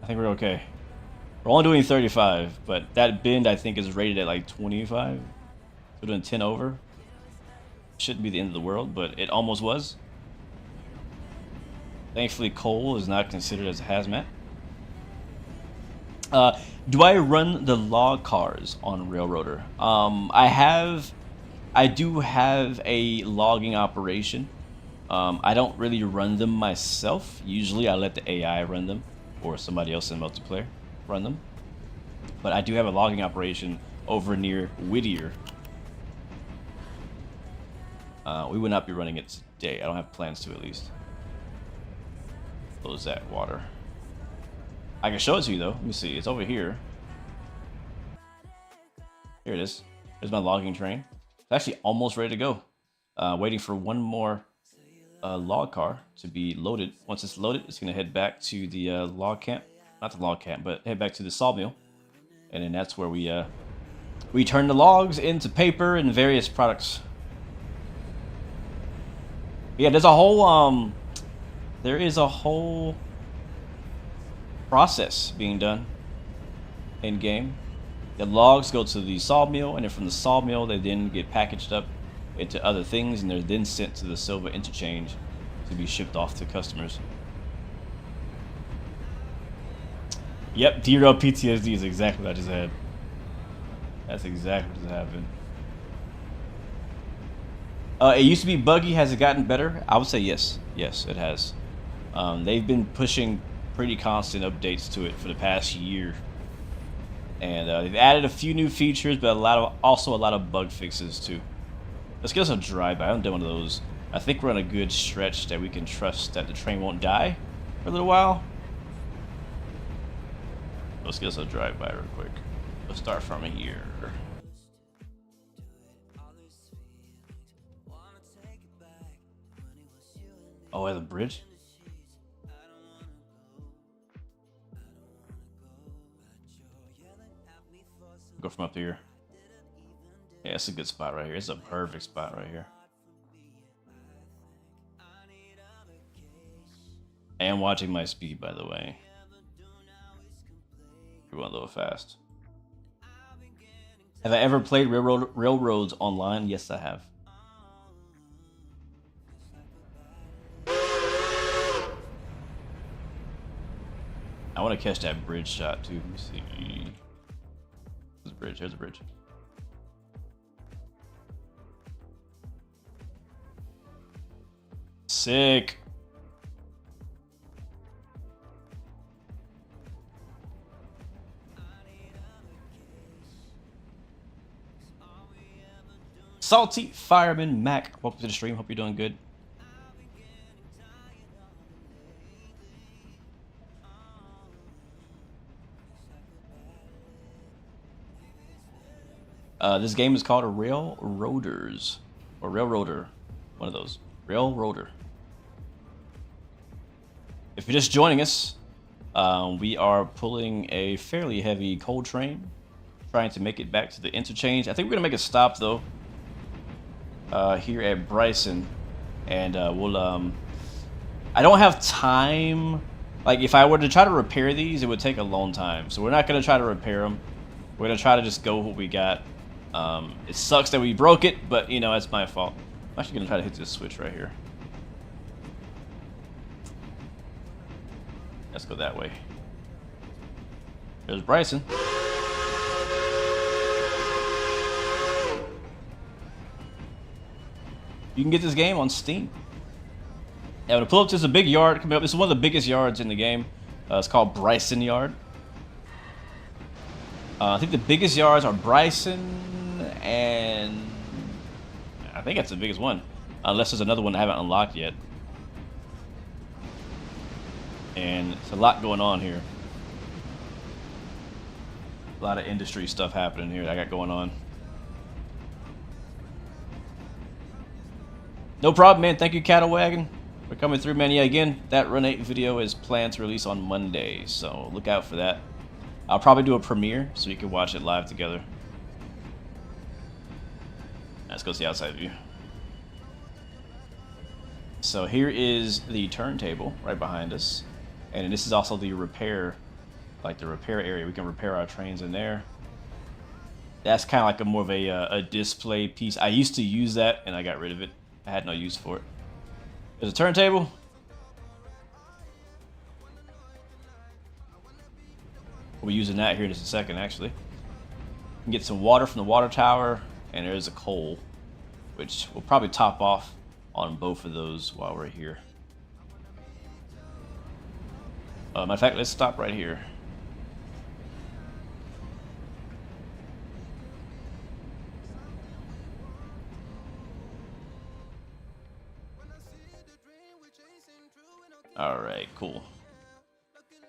I think we're okay. We're only doing 35, but that bend I think is rated at like 25. We're doing 10 over. Shouldn't be the end of the world, but it almost was. Thankfully, coal is not considered as a hazmat. Do I run the log cars on Railroader? I do have a logging operation. I don't really run them myself. Usually I let the AI run them or somebody else in multiplayer run them. But I do have a logging operation over near Whittier. We would not be running it today. I don't have plans to, at least. Close that water. I can show it to you though. Let me see. It's over here. Here it is. There's my logging train. It's actually almost ready to go. Waiting for one more log car to be loaded. Once it's loaded, it's going to head back to the log camp. Not the log camp, but head back to the sawmill. And then that's where we turn the logs into paper and various products. Yeah, there's a whole there is a whole process being done in game. The logs go to the sawmill, and then from the sawmill they then get packaged up into other things, and they're then sent to the Silva interchange to be shipped off to customers. Yep, derail PTSD is exactly what I just had. That's exactly what just happened. It used to be buggy. Has it gotten better? I would say yes. Yes, it has. They've been pushing pretty constant updates to it for the past year. And they've added a few new features, but also a lot of bug fixes too. Let's get us a drive-by. I haven't done one of those. I think we're on a good stretch that we can trust that the train won't die for a little while. Let's get us a drive-by real quick. Let's start from here. Oh, at the bridge? Go from up here. Yeah, it's a good spot right here. It's a perfect spot right here. I am watching my speed, by the way. You're going a little fast. Have I ever played Railroads online? Yes, I have. I want to catch that bridge shot too. Let me see. There's a bridge. There's a bridge. Sick. Salty Fireman Mac, welcome to the stream. Hope you're doing good. This game is called a Railroaders or Railroader, one of those. Railroader. If you're just joining us, we are pulling a fairly heavy coal train, trying to make it back to the interchange. I think we're gonna make a stop though. Here at Bryson, and we'll I don't have time. Like, if I were to try to repair these, it would take a long time, so we're not gonna try to repair them. We're gonna try to just go with what we got. It sucks that we broke it, but you know, that's my fault. I'm actually gonna try to hit this switch right here. Let's go that way. There's Bryson. You can get this game on Steam. Yeah, I'm gonna pull up to this big yard coming up. This is one of the biggest yards in the game. It's called Bryson Yard. I think the biggest yards are Bryson, and I think that's the biggest one. Unless there's another one I haven't unlocked yet. And it's a lot going on here. A lot of industry stuff happening here that I got going on. No problem, man. Thank you, Cattle Wagon, for coming through, man. Yeah, again, that Run 8 video is planned to release on Monday, so look out for that. I'll probably do a premiere so you can watch it live together. Let's go see outside view. So here is the turntable right behind us, and this is also the repair, like the repair area. We can repair our trains in there. That's kind of like more of a display piece. I used to use that, and I got rid of it. I had no use for it. There's a turntable. We'll be using that here in just a second, actually. We can get some water from the water tower, and there's a coal, which we'll probably top off on both of those while we're here. Matter of fact, let's stop right here. All right, cool. All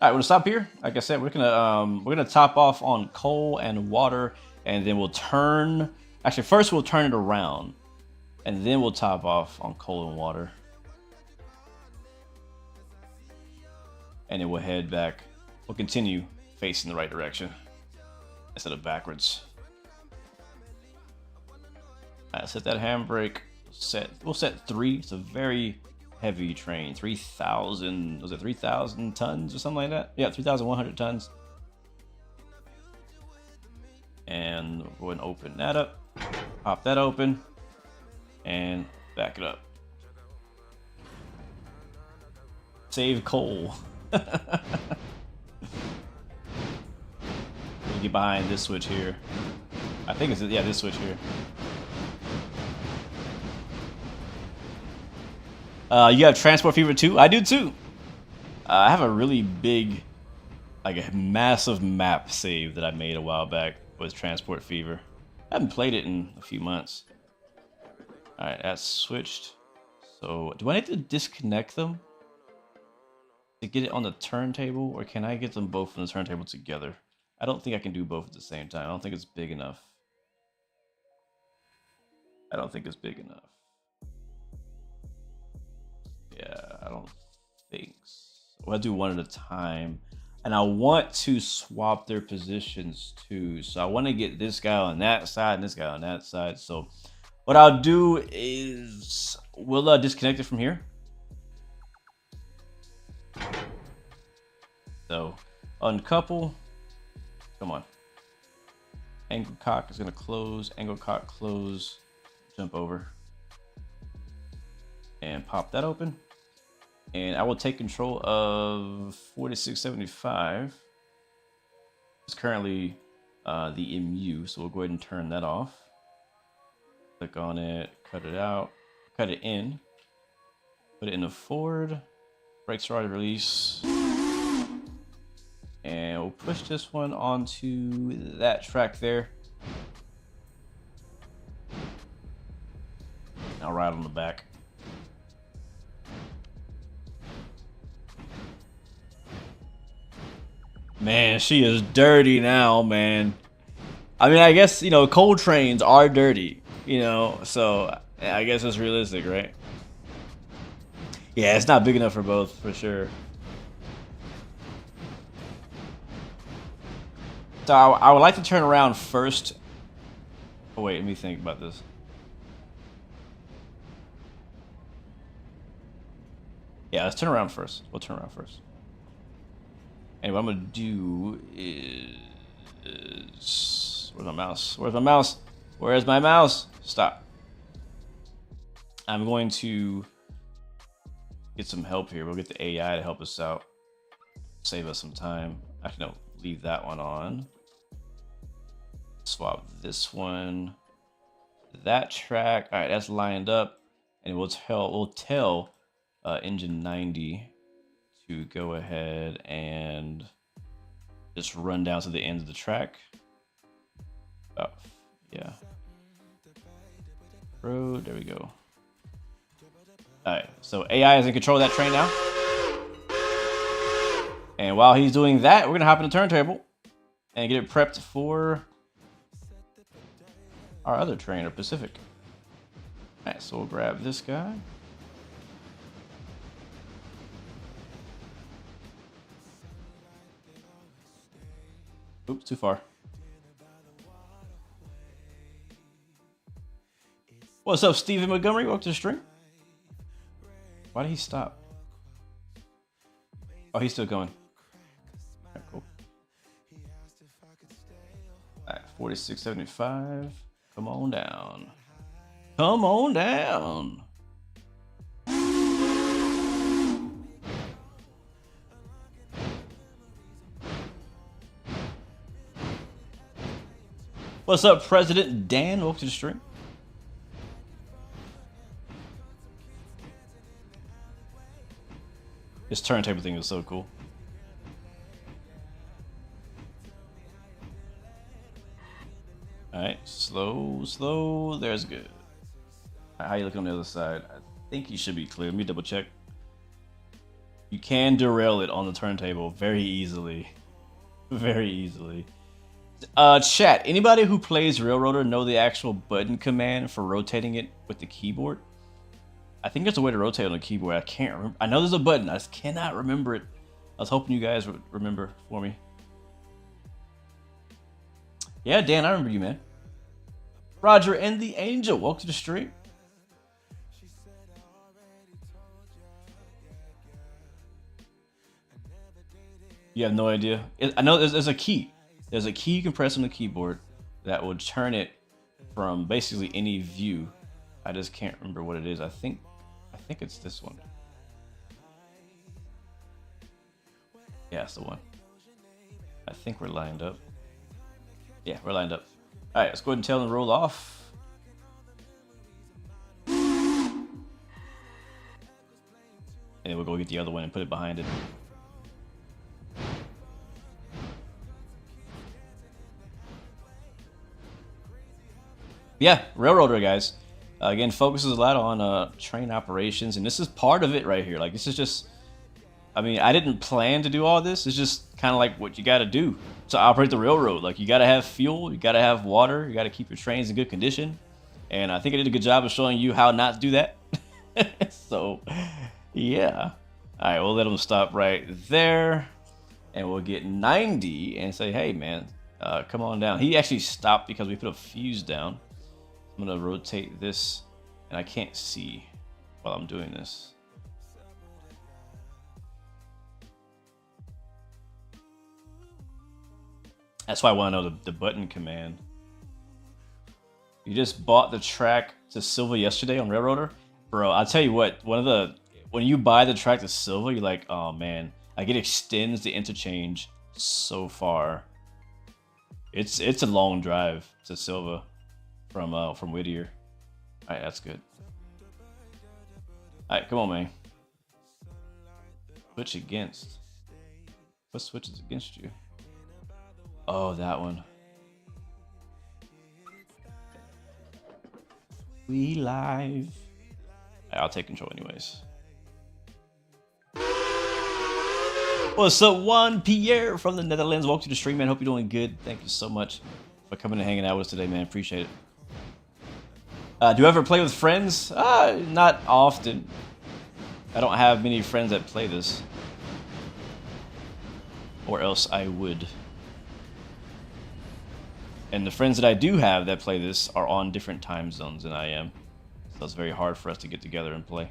right, we're gonna stop here. Like I said, we're gonna top off on coal and water, and then we'll turn. Actually, first we'll turn it around, and then we'll top off on coal and water, and then we'll head back. We'll continue facing the right direction instead of backwards. All right, set that handbrake. We'll set 3. It's a very heavy train. 3,000, was it 3,000 tons or something like that? Yeah, 3,100 tons. And we'll go ahead and open that up, pop that open, and back it up. Save coal. We'll get behind this switch here. I think it's, yeah, this switch here. You have Transport Fever too? I do too. I have a really big, like a massive map save that I made a while back with Transport Fever. I haven't played it in a few months. Alright, that's switched. So, do I need to disconnect them to get it on the turntable, or can I get them both on the turntable together? I don't think I can do both at the same time. I don't think it's big enough. I don't think it's big enough. Yeah, I don't think so. I'll do one at a time. And I want to swap their positions too. So I want to get this guy on that side and this guy on that side. So what I'll do is we'll disconnect it from here. So uncouple. Come on. Angle cock is going to close. Angle cock close. Jump over. And pop that open. And I will take control of 4675. It's currently the MU, so we'll go ahead and turn that off. Click on it, cut it out, cut it in, put it in the forward, brakes already release. And we'll push this one onto that track there. Now right on the back. Man, she is dirty now, man. I mean, I guess, you know, coal trains are dirty, you know, so I guess it's realistic, right? Yeah, it's not big enough for both, for sure. So I would like to turn around first. Oh, wait, let me think about this. Yeah, let's turn around first. We'll turn around first. And what I'm gonna do is where's my mouse? Where's my mouse? Where's my mouse? Stop. I'm going to get some help here. We'll get the AI to help us out. Save us some time. Actually, no, leave that one on. Swap this one. That track. All right, that's lined up. And we'll tell engine 90 to go ahead and just run down to the end of the track. Oh, yeah. Road, there we go. Alright, so AI is in control of that train now. And while he's doing that, we're gonna hop in the turntable and get it prepped for our other train, or Pacific. Alright, so we'll grab this guy. Oops, too far. What's up, Stephen Montgomery? Welcome to the stream. Why did he stop? Oh, he's still going. Okay, cool. Alright, 4675. Come on down. Come on down. What's up, President Dan? Welcome to the stream. This turntable thing is so cool. Alright, slow, slow. There's good. How you look on the other side? I think you should be clear. Let me double check. You can derail it on the turntable very easily. Very easily. Chat, anybody who plays Railroader know the actual button command for rotating it with the keyboard? I think there's a way to rotate on the keyboard. I can't remember. I know there's a button. I just cannot remember it. I was hoping you guys would remember for me. Yeah, Dan, I remember you, man. Roger and the Angel, welcome to the stream. You have no idea. I know there's a key. There's a key you can press on the keyboard that will turn it from basically any view. I just can't remember what it is. I think it's this one. Yeah, it's the one. I think we're lined up. Yeah, we're lined up. All right, let's go ahead and tell them to roll off. and then we'll go get the other one and put it behind it. Yeah, railroader, guys. Again, focuses a lot on train operations, and this is part of it right here. Like, this is just, I mean, I didn't plan to do all this. It's just kind of like what you got to do to operate the railroad. Like, you got to have fuel, you got to have water, you got to keep your trains in good condition. And I think I did a good job of showing you how not to do that. So, yeah. All right, we'll let them stop right there, and we'll get 90 and say, hey, man, come on down. He actually stopped because we put a fuse down. I'm gonna rotate this, and I can't see while I'm doing this. That's why I want to know the button command. You just bought the track to Silva yesterday on Railroader? Bro, I'll tell you what, when you buy the track to Silva, you're like, oh man, like it extends the interchange so far. It's a long drive to Silva from Whittier. All right, that's good. All right, come on, man. Switch against. What switches against you? Oh, that one. We live. I'll take control anyways. What's up, Juan Pierre from the Netherlands? Welcome to the stream, man. Hope you're doing good. Thank you so much for coming and hanging out with us today, man. Appreciate it. Do you ever play with friends? Not often. I don't have many friends that play this. Or else I would. And the friends that I do have that play this are on different time zones than I am. So it's very hard for us to get together and play.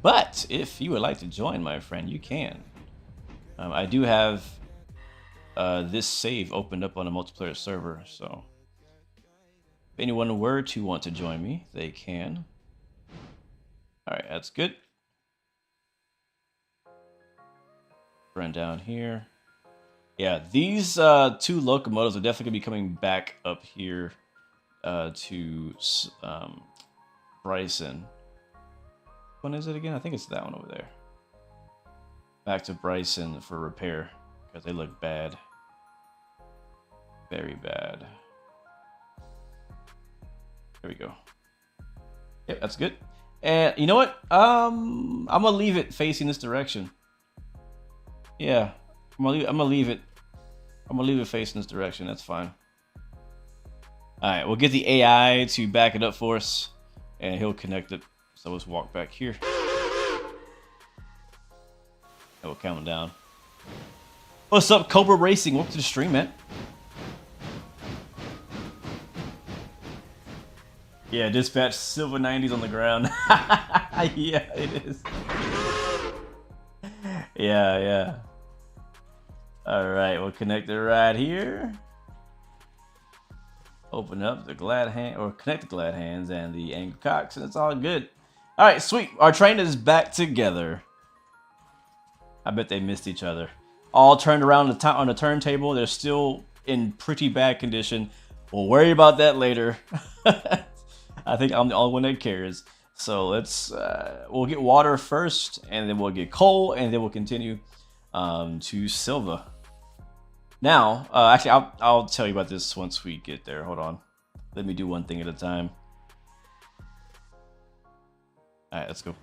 But if you would like to join, my friend, you can. I do have this save opened up on a multiplayer server, so if anyone were to want to join me, they can. All right, that's good. Run down here. Yeah, these two locomotives are definitely gonna be coming back up here to Bryson. Which one is it again? I think it's that one over there. Back to Bryson for repair because they look bad. Very bad. There we go. Yep, that's good. And you know what? I'm gonna leave it facing this direction. Yeah, I'm gonna leave it facing this direction. That's fine. All right, we'll get the AI to back it up for us, and he'll connect it. So let's walk back here. And we'll count down. What's up, Cobra Racing? Welcome to the stream, man. Yeah, dispatch Silva 90s on the ground. Yeah, it is. Yeah. All right, we'll connect it right here. Open up the glad hand, or connect the glad hands and the angle cocks, and it's all good. All right, sweet. Our train is back together. I bet they missed each other. All turned around on the turntable. They're still in pretty bad condition. We'll worry about that later. I think I'm the only one that cares. So we'll get water first, and then we'll get coal, and then we'll continue to Silva. Now, actually, I'll tell you about this once we get there. Hold on. Let me do one thing at a time. All right, let's go.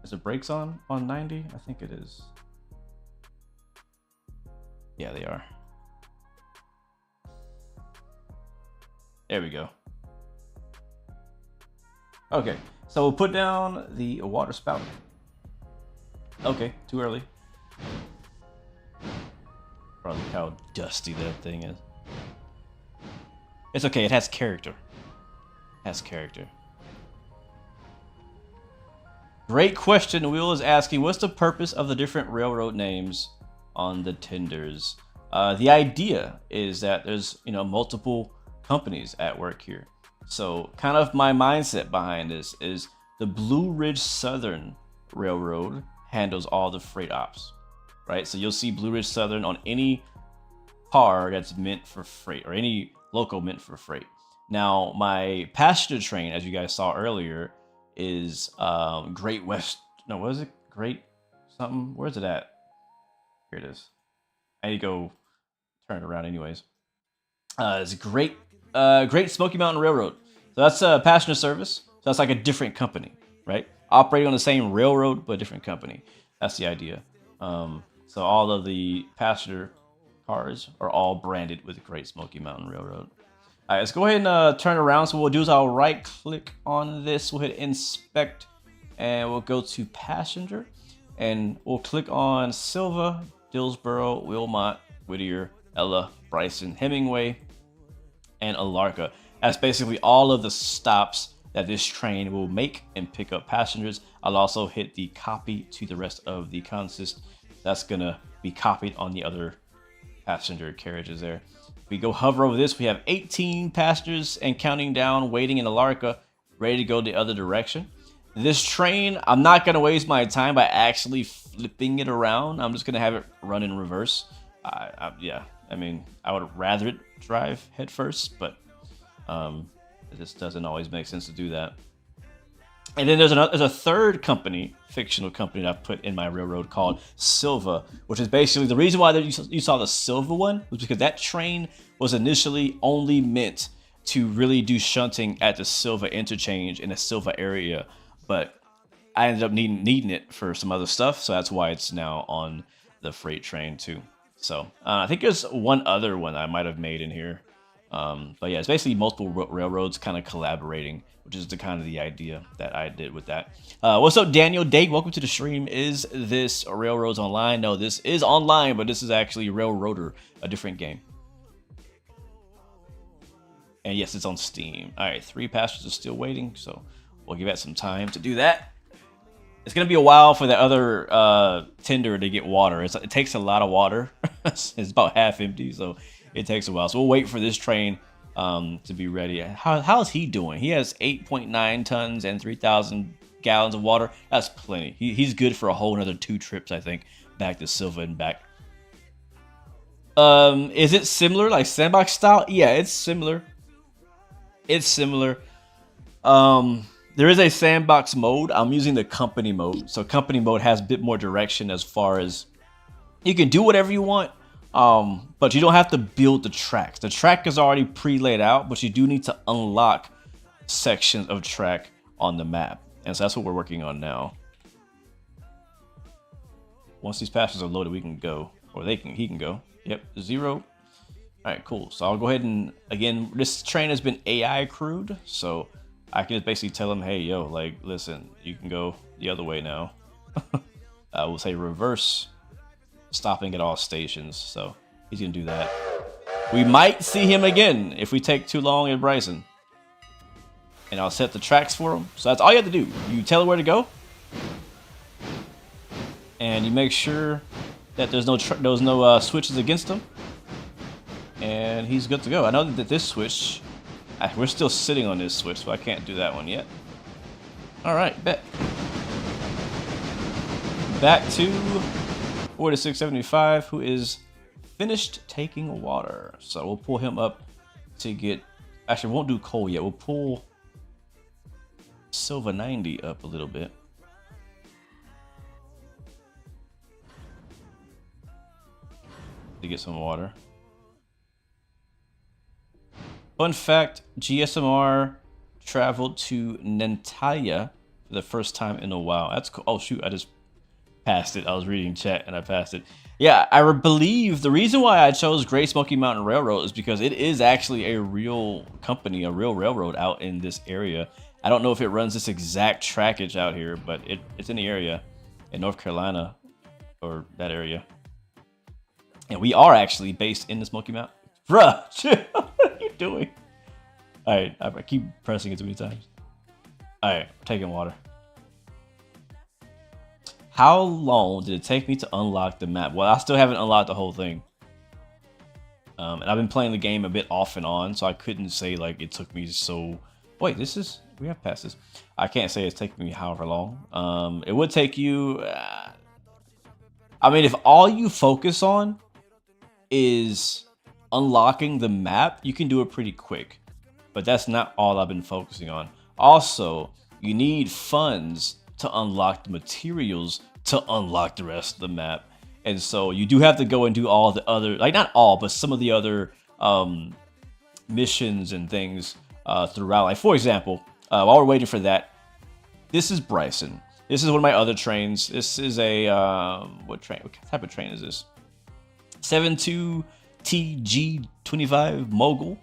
Is the brakes on 90? I think it is. Yeah, they are. There we go. Okay, so we'll put down the water spout. Okay, too early. Bro, look how dusty that thing is. It's okay, it has character. It has character. Great question. Will is asking, what's the purpose of the different railroad names on the tenders? The idea is that there's multiple companies at work here. So kind of my mindset behind this is the Blue Ridge Southern Railroad handles all the freight ops, right? So you'll see Blue Ridge Southern on any car that's meant for freight or any loco meant for freight. Now, my passenger train, as you guys saw earlier, is Great West. No, what is it? Great something? Where's it at? Here it is. I need to go turn it around anyways. It's Great Smoky Mountain Railroad. So that's a passenger service. So that's like a different company, right? Operating on the same railroad, but a different company. That's the idea. So all of the passenger cars are all branded with Great Smoky Mountain Railroad. All right, let's go ahead and turn around. So what we'll do is I'll right click on this. We'll hit inspect and we'll go to passenger and we'll click on Silva, Dillsboro, Wilmot, Whittier, Ella, Bryson, Hemingway, and Alarka. That's basically all of the stops that this train will make and pick up passengers. I'll also hit the copy to the rest of the consist. That's gonna be copied on the other passenger carriages there. If we go hover over this, we have 18 passengers and counting down, waiting in Alarka, ready to go the other direction. This train, I'm not gonna waste my time by actually flipping it around. I'm just gonna have it run in reverse. Yeah, I mean, I would rather it drive head first, but it just doesn't always make sense to do that. And then there's a third company, fictional company that I've put in my railroad called Silva, which is basically the reason why you saw the Silva one was because that train was initially only meant to really do shunting at the Silva interchange in the Silva area, but I ended up needing it for some other stuff, so that's why it's now on the freight train too. So I think there's one other one I might have made in here. But yeah, it's basically multiple railroads kind of collaborating, which is the kind of the idea that I did with that. What's up, Daniel Date? Welcome to the stream. Is this Railroads Online? No, this is online, but this is actually Railroader, a different game. And yes, it's on Steam. All right, 3 passengers are still waiting, so we'll give that some time to do that. It's gonna be a while for the other tender to get water. It takes a lot of water. It's about half empty, so it takes a while. So we'll wait for this train to be ready. How's he doing? He has 8.9 tons and 3,000 gallons of water. That's plenty. He's good for a whole another 2 trips, I think, back to Silva and back. Is it similar, like sandbox style? Yeah, it's similar. It's similar. There is a sandbox mode. I'm using the company mode. So company mode has a bit more direction as far as you can do whatever you want. But you don't have to build the tracks. The track is already pre-laid out, but you do need to unlock sections of track on the map. And so that's what we're working on now. Once these passengers are loaded, we can go, or he can go. Yep, 0. All right, cool. So I'll go ahead and, again, this train has been AI crewed, so I can just basically tell him, hey, yo, like, listen, you can go the other way now. We'll say reverse, stopping at all stations. So he's gonna do that. We might see him again if we take too long in Bryson. And I'll set the tracks for him. So that's all you have to do. You tell him where to go. And you make sure that there's no switches against him. And he's good to go. I know that this switch, we're still sitting on this switch, so I can't do that one yet. All right, bet. Back to 4675, who is finished taking water. So we'll pull him up to get, actually we won't do coal yet. We'll pull Silva 90 up a little bit. To get some water. Fun fact, GSMR traveled to Nantaya for the first time in a while. That's cool. Oh shoot, I just passed it. I was reading chat and I passed it. Yeah, I believe the reason why I chose Great Smoky Mountain Railroad is because it is actually a real company, a real railroad out in this area. I don't know if it runs this exact trackage out here, but it's in the area in North Carolina or that area. And we are actually based in the Smoky Mountain. Bruh, what are you doing? All right, I keep pressing it too many times. All right, taking water. How long did it take me to unlock the map? Well, I still haven't unlocked the whole thing. And I've been playing the game a bit off and on, so I couldn't say like it took me so... Wait, we have passed this. I can't say it's taking me however long. It would take you... I mean, if all you focus on is unlocking the map, you can do it pretty quick. but that's not all I've been focusing on. Also, you need funds to unlock the materials to unlock the rest of the map. And so you do have to go and do all the other, like not all, but some of the other missions and things throughout. Like for example, while we're waiting for that, this is Bryson. This is one of my other trains. This is a, what type of train is this? 72TG25 Mogul.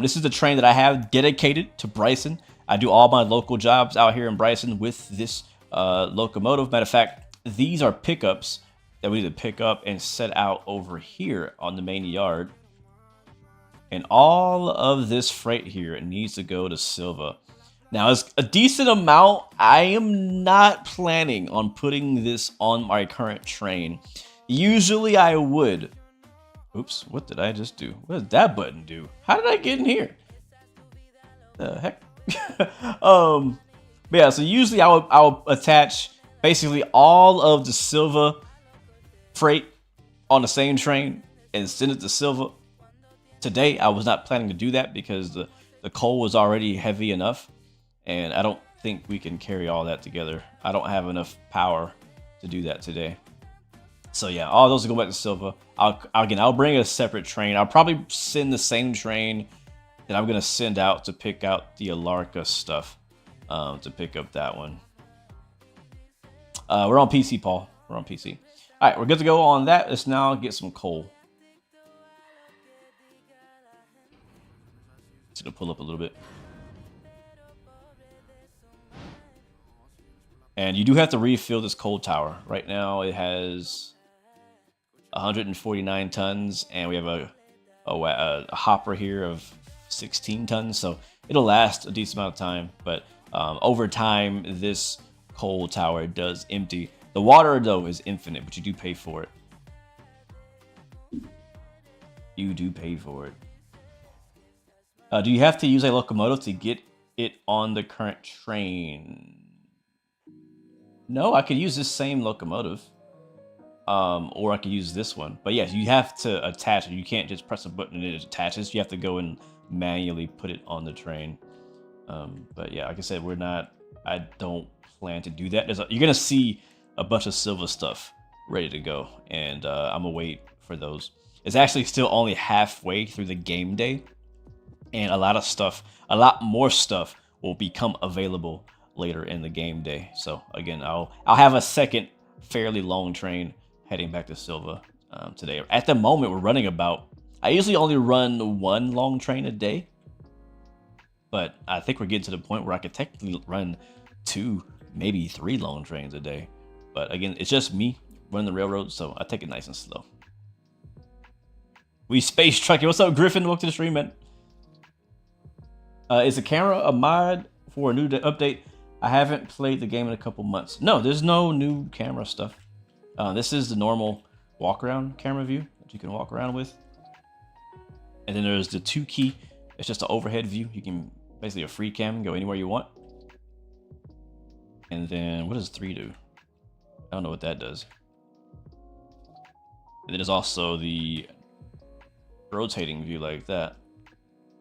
This is the train that I have dedicated to Bryson. I do all my local jobs out here in Bryson with this locomotive. Matter of fact, these are pickups that we need to pick up and set out over here on the main yard. And all of this freight here needs to go to Silva. Now, it's a decent amount. I am not planning on putting this on my current train. Usually I would. Oops, what did I just do? What did that button do? How did I get in here? The heck? But yeah, so usually I'll attach basically all of the Silva freight on the same train and send it to Silva. Today, I was not planning to do that because the coal was already heavy enough, and I don't think we can carry all that together. I don't have enough power to do that today. So yeah, all those will go back to Silva. I'll bring a separate train. I'll probably send the same train that I'm gonna send out to pick out the Alarka stuff, to pick up that one. We're on PC, Paul. We're on PC. All right, we're good to go on that. Let's now get some coal. It's gonna pull up a little bit. And you do have to refill this coal tower. Right now it has 149 tons, and we have a hopper here of 16 tons, so it'll last a decent amount of time. But over time, this coal tower does empty. The water, though, is infinite, but you do pay for it. You do pay for it. Do you have to use a locomotive to get it on the current train? No, I could use this same locomotive. Or I could use this one. But yes, you have to attach it. You can't just press a button and it attaches. You have to go and manually put it on the train. But yeah, like I said, I don't plan to do that. You're going to see a bunch of Silva stuff ready to go. And I'm going to wait for those. It's actually still only halfway through the game day. And a lot more stuff will become available later in the game day. So again, I'll have a second fairly long train heading back to Silva today. At the moment, we're running I usually only run one long train a day, but I think we're getting to the point where I could technically run 2, maybe 3 long trains a day. But again, it's just me running the railroad, so I take it nice and slow. We space trucking. What's up, Griffin? Welcome to the stream, man. Is the camera a mod for a new update? I haven't played the game in a couple months. No, there's no new camera stuff. This is the normal walk around camera view that you can walk around with. And then there's the 2 key. It's just an overhead view. You can basically a free cam, go anywhere you want. And then what does 3 do? I don't know what that does. And then there's also the rotating view like that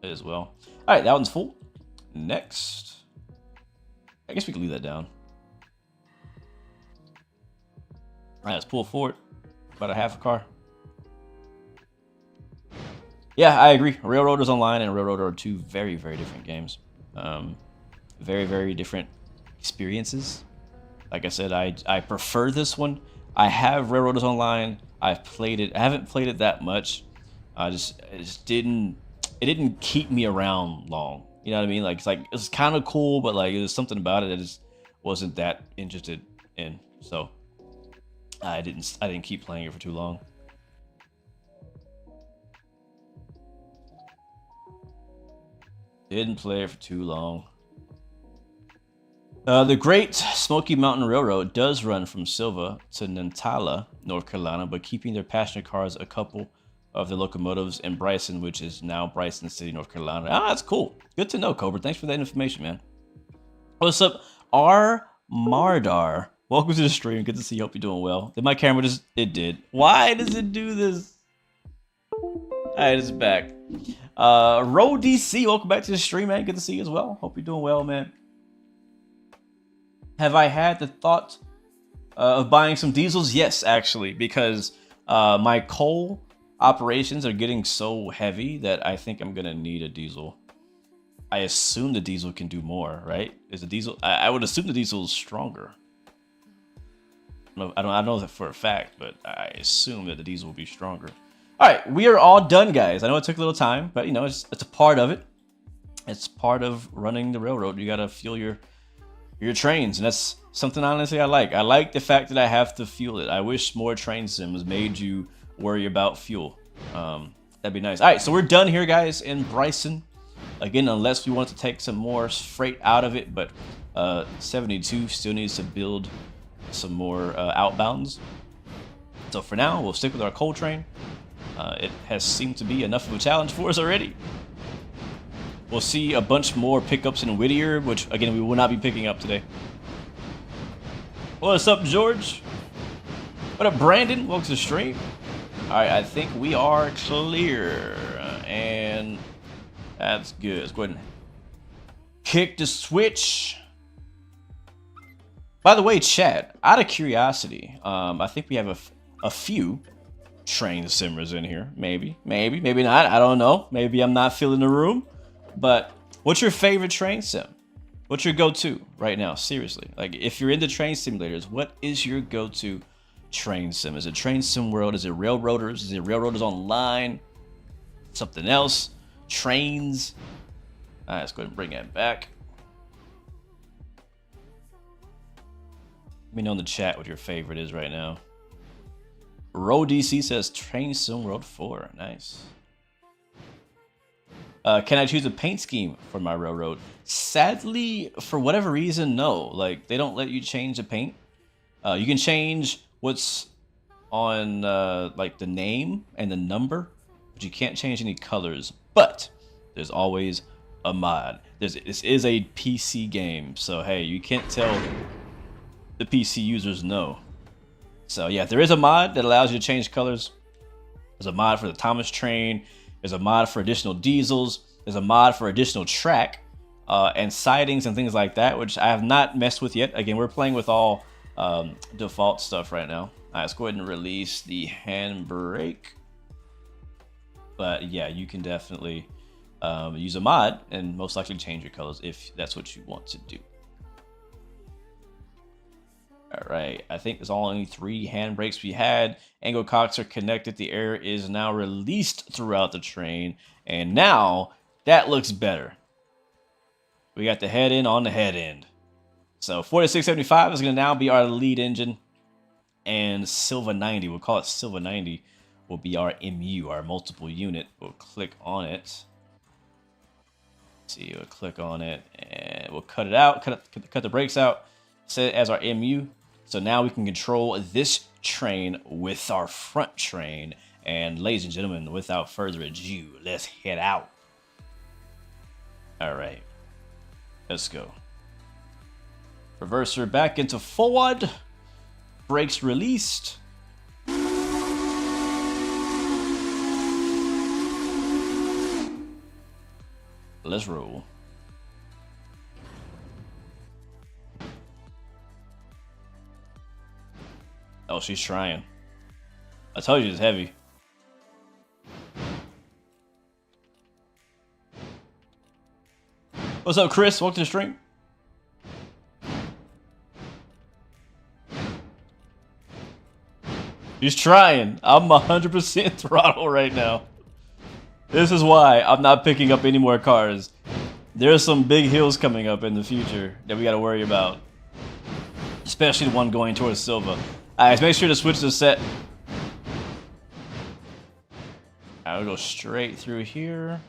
as well. All right, that one's full. Next. I guess we can leave that down. All right, let's pull forward. About a half a car. Yeah, I agree. Railroaders Online and Railroader are 2 very, very different games. Very, very different experiences. Like I said, I prefer this one. I have Railroaders Online. I've played it. I haven't played it that much. It just didn't keep me around long. You know what I mean? Like it's kind of cool, but like there's something about it that just wasn't that interested in. So I didn't keep playing it for too long. Didn't play it for too long. The Great Smoky Mountain Railroad does run from Silva to Nantala, North Carolina, but keeping their passenger cars a couple of the locomotives in Bryson, which is now Bryson City, North Carolina. Ah, that's cool. Good to know, Cobra. Thanks for that information, man. What's up, R. Mardar? Welcome to the stream. Good to see you. Hope you're doing well. Did my camera it did. Why does it do this? All right, it's back. Roll DC, welcome back to the stream, man. Good to see you as well. Hope you're doing well, man. Have I had the thought of buying some diesels? Yes, actually, because my coal operations are getting so heavy that I think I'm gonna need a diesel. I assume the diesel can do more, right? Is the diesel? I would assume the diesel is stronger. I don't know that for a fact, but I assume that the diesel will be stronger. All right, we are all done, guys. I know it took a little time, but you know it's a part of it. It's part of running the railroad. You gotta fuel your trains, and that's something honestly I like. I like the fact that I have to fuel it. I wish more train sims made you worry about fuel. That'd be nice. All right, so we're done here, guys, in Bryson. Again, unless we want to take some more freight out of it, but 72 still needs to build some more outbounds. So for now, we'll stick with our coal train. It has seemed to be enough of a challenge for us already. We'll see a bunch more pickups in Whittier, which again we will not be picking up today. What's up, George? What up, Brandon? Welcome to the stream. All right, I think we are clear, and that's good. Let's go ahead and kick the switch. By the way, chat, out of curiosity, I think we have a few train simmers in here. Maybe not. I don't know. Maybe I'm not feeling the room. But what's your favorite train sim? What's your go-to right now? Seriously, like if you're into train simulators, what is your go-to train sim? Is it Train Sim World? Is it Railroaders? Is it Railroaders Online? Something else? Trains? All right, let's go ahead and bring that back. Let me know in the chat what your favorite is right now. Row DC says Train Sim World 4. Nice. Can I choose a paint scheme for my railroad? Sadly, for whatever reason, no. Like, they don't let you change the paint. You can change what's on, like, the name and the number, but you can't change any colors. But there's always a mod. This is a PC game, so hey, you can't tell the PC users no. So yeah, there is a mod that allows you to change colors. There's a mod for the Thomas train. There's a mod for additional diesels. There's a mod for additional track and sidings and things like that, which I have not messed with yet. Again, we're playing with all default stuff right now. All right, let's go ahead and release the handbrake. But yeah, you can definitely use a mod and most likely change your colors if that's what you want to do. All right, I think there's only 3 handbrakes we had. Angle cocks are connected. The air is now released throughout the train. And now that looks better. We got the head in on the head end. So 4675 is going to now be our lead engine. And Silva 90, we'll call it Silva 90, will be our MU, our multiple unit. We'll click on it. Let's see, we'll click on it and we'll cut it out, cut the brakes out, set it as our MU. So now we can control this train with our front train. And ladies and gentlemen, without further ado, let's head out. All right, let's go. Reverser back into forward. Brakes released. Let's roll. Oh, she's trying. I told you it's heavy. What's up, Chris? Welcome to the stream. She's trying. I'm 100% throttle right now. This is why I'm not picking up any more cars. There's some big hills coming up in the future that we got to worry about. Especially the one going towards Silva. Alright, make sure to switch the set. I'll go straight through here.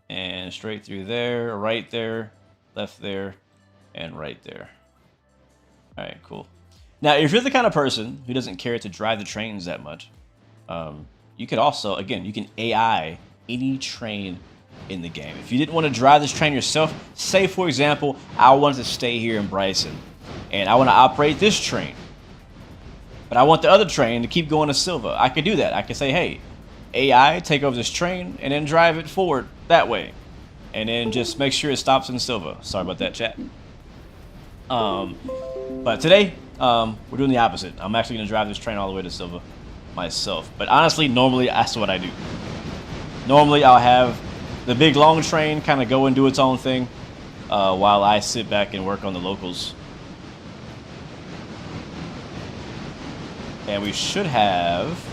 And straight through there, right there, left there, and right there. Alright, cool. Now, if you're the kind of person who doesn't care to drive the trains that much, you could also, again, you can AI any train in the game. If you didn't want to drive this train yourself, say, for example, I wanted to stay here in Bryson, and I want to operate this train, but I want the other train to keep going to Silva. I could do that. I could say, hey, AI take over this train and then drive it forward that way. And then just make sure it stops in Silva. Sorry about that, chat. But today, we're doing the opposite. I'm actually going to drive this train all the way to Silva myself. But honestly, normally, that's what I do. Normally, I'll have the big long train kind of go and do its own thing while I sit back and work on the locals. And we should have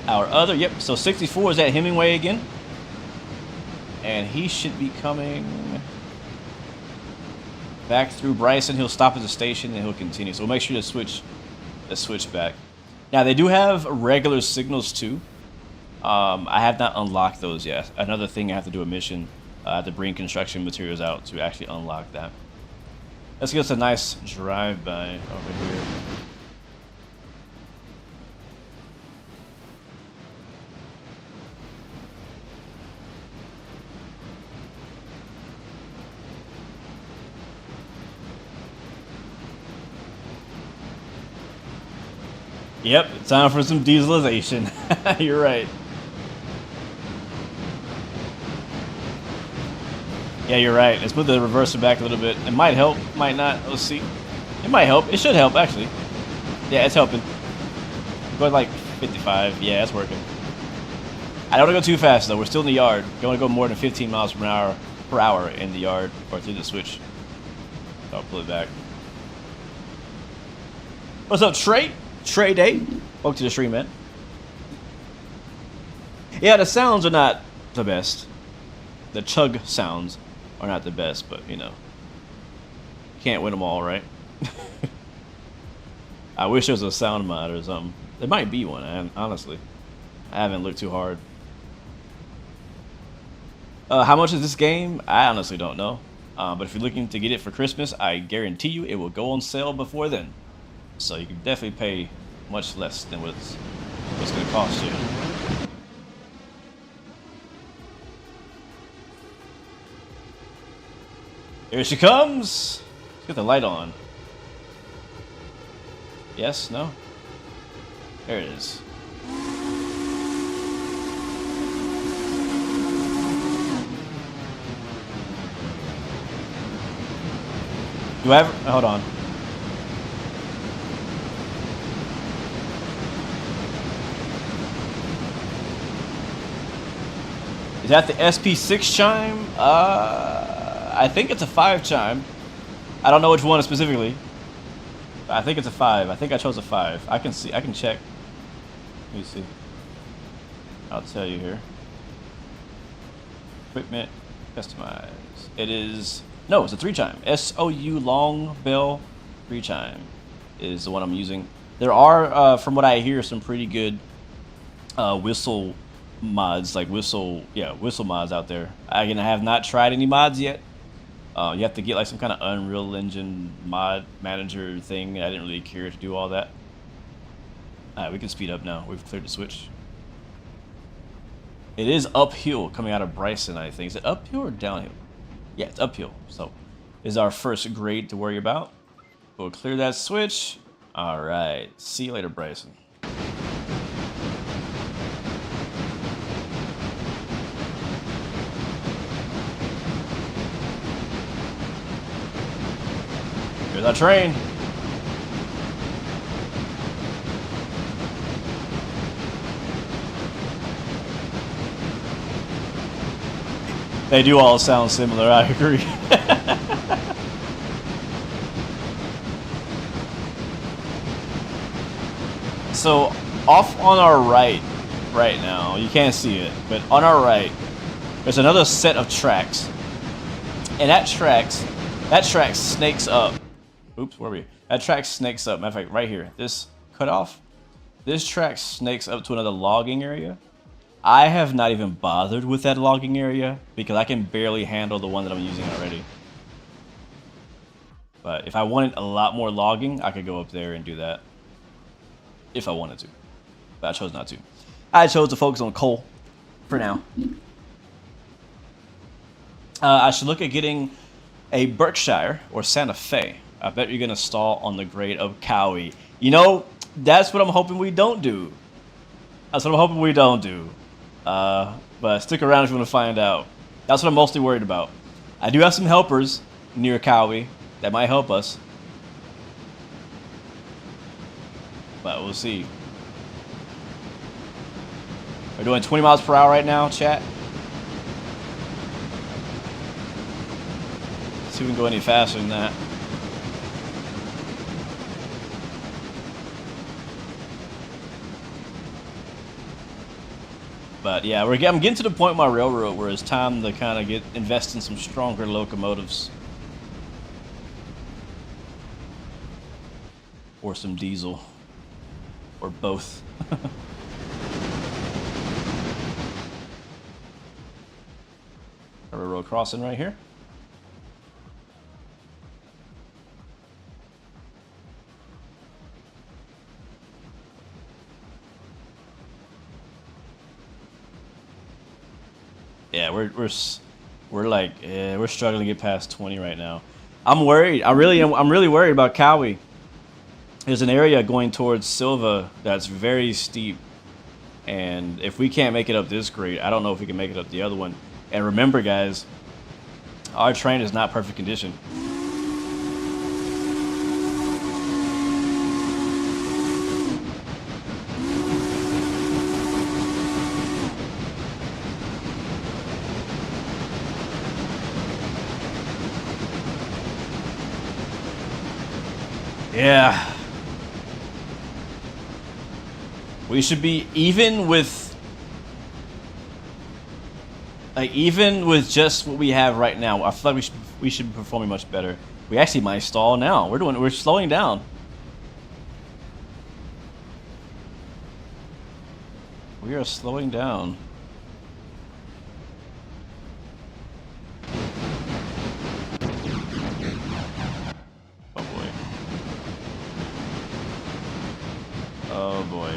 our other, yep, so 64 is at Hemingway again. And he should be coming back through Bryson. He'll stop at the station and he'll continue. So we'll make sure to switch back. Now they do have regular signals too. I have not unlocked those yet. Another thing I have to do a mission. I have to bring construction materials out to actually unlock that. Let's get us a nice drive-by over here. Yep, time for some dieselization. You're right. Yeah, you're right. Let's put the reverser back a little bit. It might help, might not. Let's see. It might help. It should help, actually. Yeah, it's helping. Go like 55. Yeah, it's working. I don't want to go too fast, though. We're still in the yard. Don't want to go more than 15 miles per hour in the yard or through the switch. So I'll pull it back. What's up, Trey? Trey Day. Welcome to the stream, man. Yeah, the sounds are not the best. The chug sounds are not the best, but you know, can't win them all, right? I wish there was a sound mod or something. There might be one. Honestly, I haven't looked too hard. How much is this game? I honestly don't know. But if you're looking to get it for Christmas, I guarantee you it will go on sale before then. So you can definitely pay much less than what's going to cost you. Here she comes. Let's get the light on. Yes? No? There it is. Do I ever... Hold on. Is that the SP6 chime? I think it's a 5 chime. I don't know which one specifically. I think it's a 5. I think I chose a 5. I can see. I can check. Let me see. I'll tell you here. Equipment. Customize. It is... No, it's a 3 chime. SOU long bell 3 chime is the one I'm using. There are, from what I hear, some pretty good whistle mods, like whistle mods out there. I have not tried any mods yet. You have to get like some kind of Unreal Engine mod manager thing. I didn't really care to do all that. Alright, we can speed up now. We've cleared the switch. It is uphill coming out of Bryson, I think. Is it uphill or downhill? Yeah, it's uphill. So, this is our first grade to worry about. We'll clear that switch. Alright, see you later, Bryson. Here's our train. They do all sound similar, I agree. So, off on our right now, you can't see it, but on our right, there's another set of tracks. And that track snakes up. Oops, where are we? That track snakes up. Matter of fact, right here, this cutoff, this track snakes up to another logging area. I have not even bothered with that logging area because I can barely handle the one that I'm using already. But if I wanted a lot more logging, I could go up there and do that. If I wanted to. But I chose not to. I chose to focus on coal for now. I should look at getting a Berkshire or Santa Fe. I bet you're going to stall on the grade of Cowie. You know, that's what I'm hoping we don't do. That's what I'm hoping we don't do. But stick around if you want to find out. That's what I'm mostly worried about. I do have some helpers near Cowie that might help us. But we'll see. We're doing 20 miles per hour right now, chat. See if we can go any faster than that. But yeah, I'm getting to the point in my railroad where it's time to kind of invest in some stronger locomotives. Or some diesel. Or both. A railroad crossing right here. Yeah, we're struggling to get past 20 right now. I'm worried. I'm really worried about Cowie. There's an area going towards Silva that's very steep, and if we can't make it up this grade, I don't know if we can make it up the other one. And remember, guys, our train is not perfect condition. Yeah. We should be even with just what we have right now. I feel like we should be performing much better. We actually might stall now. We're slowing down. We are slowing down. Oh boy. Oh boy.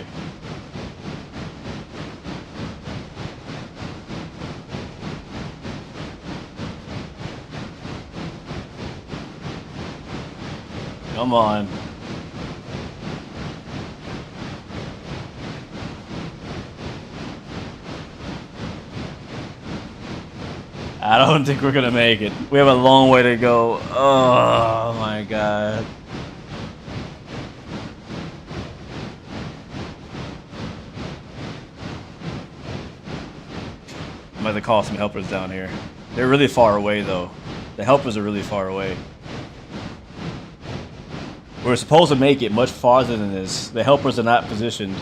Come on. I don't think we're gonna make it. We have a long way to go. Oh my god. I'm gonna have to call some helpers down here. They're really far away though. The helpers are really far away. We're supposed to make it much farther than this. The helpers are not positioned.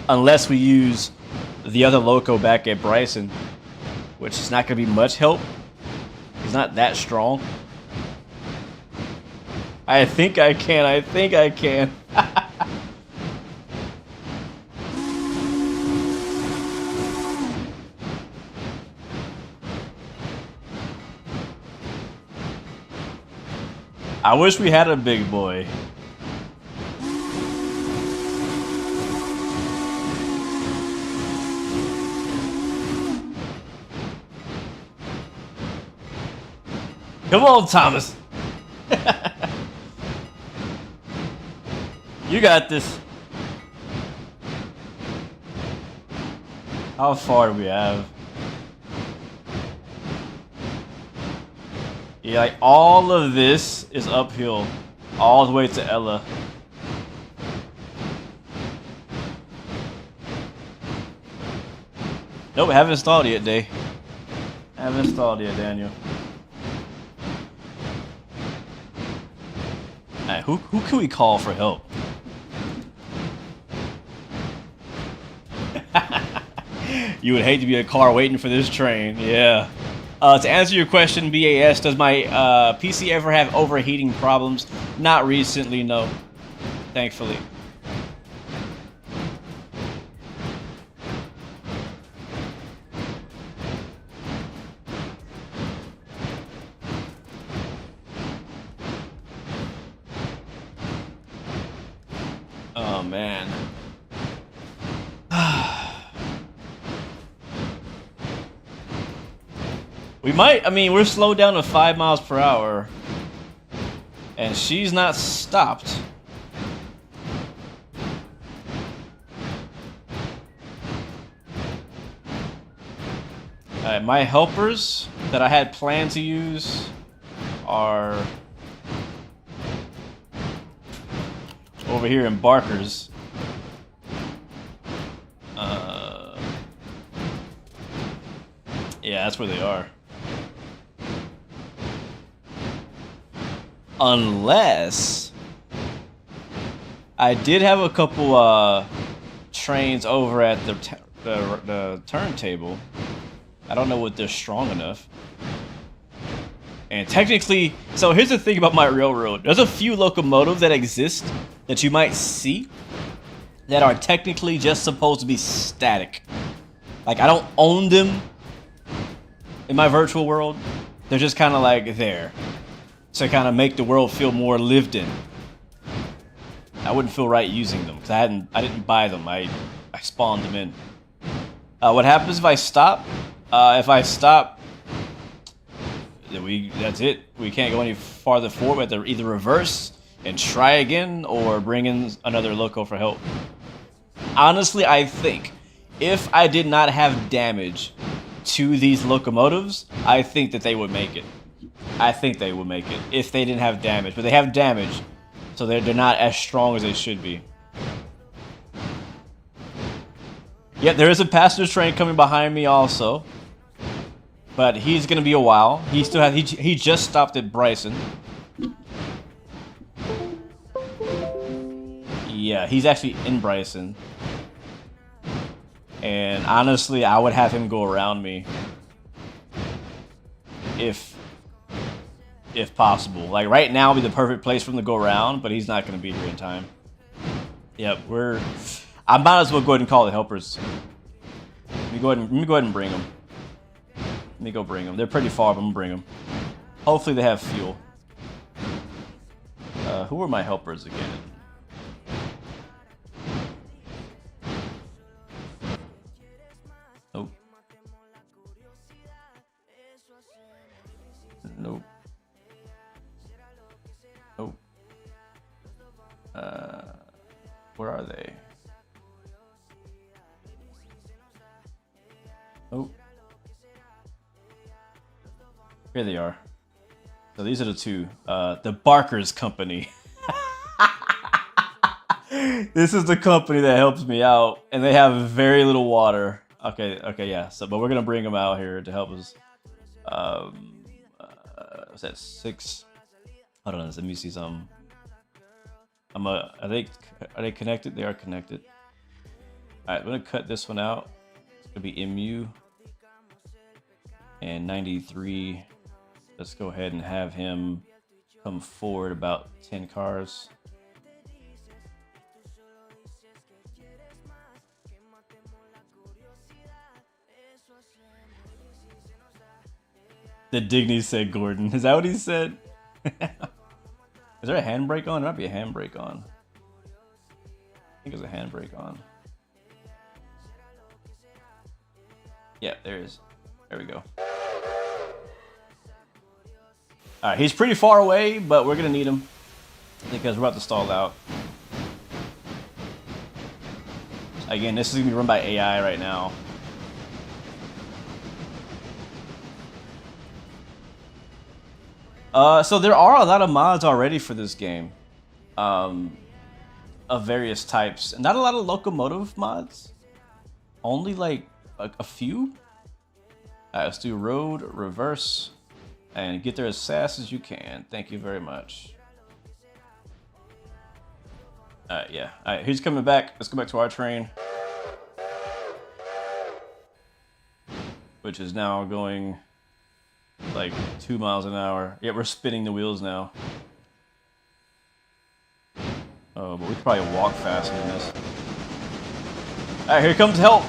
Unless we use the other loco back at Bryson, which is not going to be much help. He's not that strong. I think I can. I wish we had a big boy. Come on, Thomas. You got this. How far do we have? Yeah, like all of this is uphill, all the way to Ella. Nope, haven't installed yet, Day. Haven't installed yet, Daniel. Alright, who can we call for help? You would hate to be a car waiting for this train, yeah. To answer your question, BAS, does my PC ever have overheating problems? Not recently, no. Thankfully. Oh, man. We might, I mean, we're slowed down to 5 miles per hour. And she's not stopped. Alright, my helpers that I had planned to use are over here in Barker's. Yeah, that's where they are. Unless I did have a couple trains over at the turntable. I don't know what they're strong enough. And technically, so here's the thing about my railroad. There's a few locomotives that exist that you might see that are technically just supposed to be static. Like, I don't own them in my virtual world. They're just kind of like there to kind of make the world feel more lived in. I wouldn't feel right using them because I didn't buy them. I spawned them in. What happens if I stop? If I stop, that's it. We can't go any farther forward. We have to either reverse and try again or bring in another loco for help. Honestly, I think if I did not have damage to these locomotives, I think that they would make it. I think they would make it if they didn't have damage. But they have damage, so they're not as strong as they should be. Yeah, there is a passenger train coming behind me also. But he's gonna be a while. He still has he just stopped at Bryson. Yeah, he's actually in Bryson. And honestly, I would have him go around me if possible. Like right now would be the perfect place for him to go around, but he's not gonna be here in time. Yep, I might as well go ahead and call the helpers. Let me go ahead and bring them. Let me go bring them. They're pretty far, but I'm gonna bring them. Hopefully they have fuel. Who are my helpers again? Nope. Nope. Nope. Where are they? Oh. Here they are. So these are the two. The Barker's company. This is the company that helps me out. And they have very little water. Okay, yeah. So, but we're going to bring them out here to help us. What's that? 6. Hold on, let me see something. Are they connected? They are connected. Alright, I'm going to cut this one out. It's going to be MU. And 93. Let's go ahead and have him come forward about 10 cars. The Digny said Gordon. Is that what he said? Is there a handbrake on? There might be a handbrake on. I think there's a handbrake on. Yeah, there is. There we go. Alright, he's pretty far away, but we're gonna need him because we're about to stall out. Again, this is gonna be run by AI right now. So there are a lot of mods already for this game, of various types. Not a lot of locomotive mods, only like a few. Alright, let's do road, reverse, and get there as fast as you can. Thank you very much. Alright, yeah. Alright, he's coming back. Let's go back to our train, which is now going like 2 miles an hour. Yeah, we're spinning the wheels now. Oh, but we could probably walk faster than this. Alright, here comes help.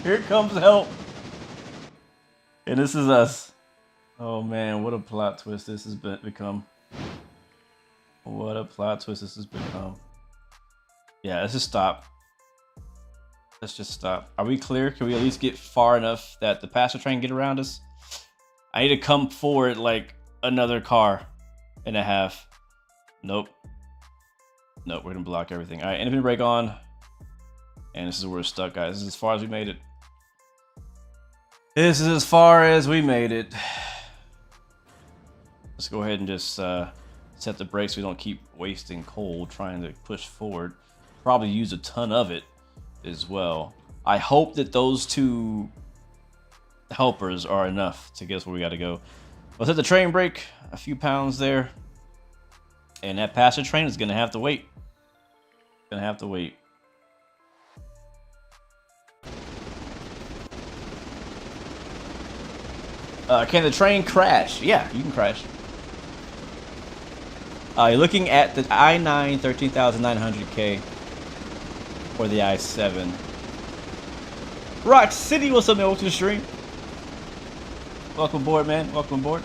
Here comes help. And this is us. Oh man, what a plot twist this has become. What a plot twist this has become. Yeah, let's just stop. Let's just stop. Are we clear? Can we at least get far enough that the passenger train can get around us? I need to come forward like another car and a half. Nope. Nope, we're gonna block everything. Alright, engine brake on. And this is where we're stuck, guys. This is as far as we made it. This is as far as we made it. Let's go ahead and just set the brakes so we don't keep wasting coal trying to push forward. Probably use a ton of it as well. I hope that those two helpers are enough to get us where we got to go. Let's hit the train brake. A few pounds there. And that passenger train is going to have to wait. Gonna have to wait. Can the train crash? Yeah, you can crash. You're looking at the i9 13,900K or the i7. Rock City, what's up, man? Welcome to the stream. Welcome aboard, man. Welcome aboard.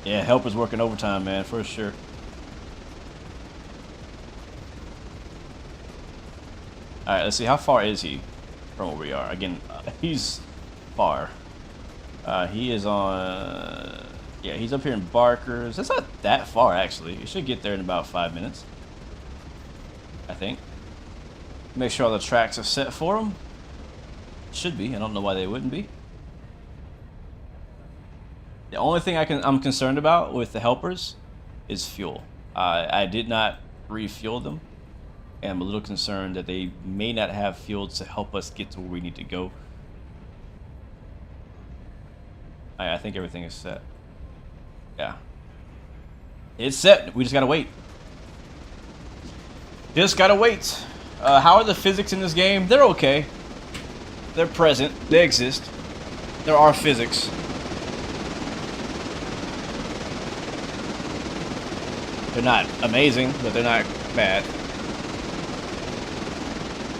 Yeah, helper's working overtime, man, for sure. Alright, let's see. How far is he from where we are? Again, he's far. He is on... yeah, he's up here in Barkers. That's not that far, actually. You should get there in about 5 minutes. I think. Make sure all the tracks are set for him. Should be. I don't know why they wouldn't be. The only thing I'm concerned about with the helpers is fuel. I did not refuel them. And I'm a little concerned that they may not have fuel to help us get to where we need to go. I think everything is set. Yeah. It's set. We just gotta wait. Just gotta wait. How are the physics in this game? They're okay. They're present. They exist. There are physics. They're not amazing, but they're not bad.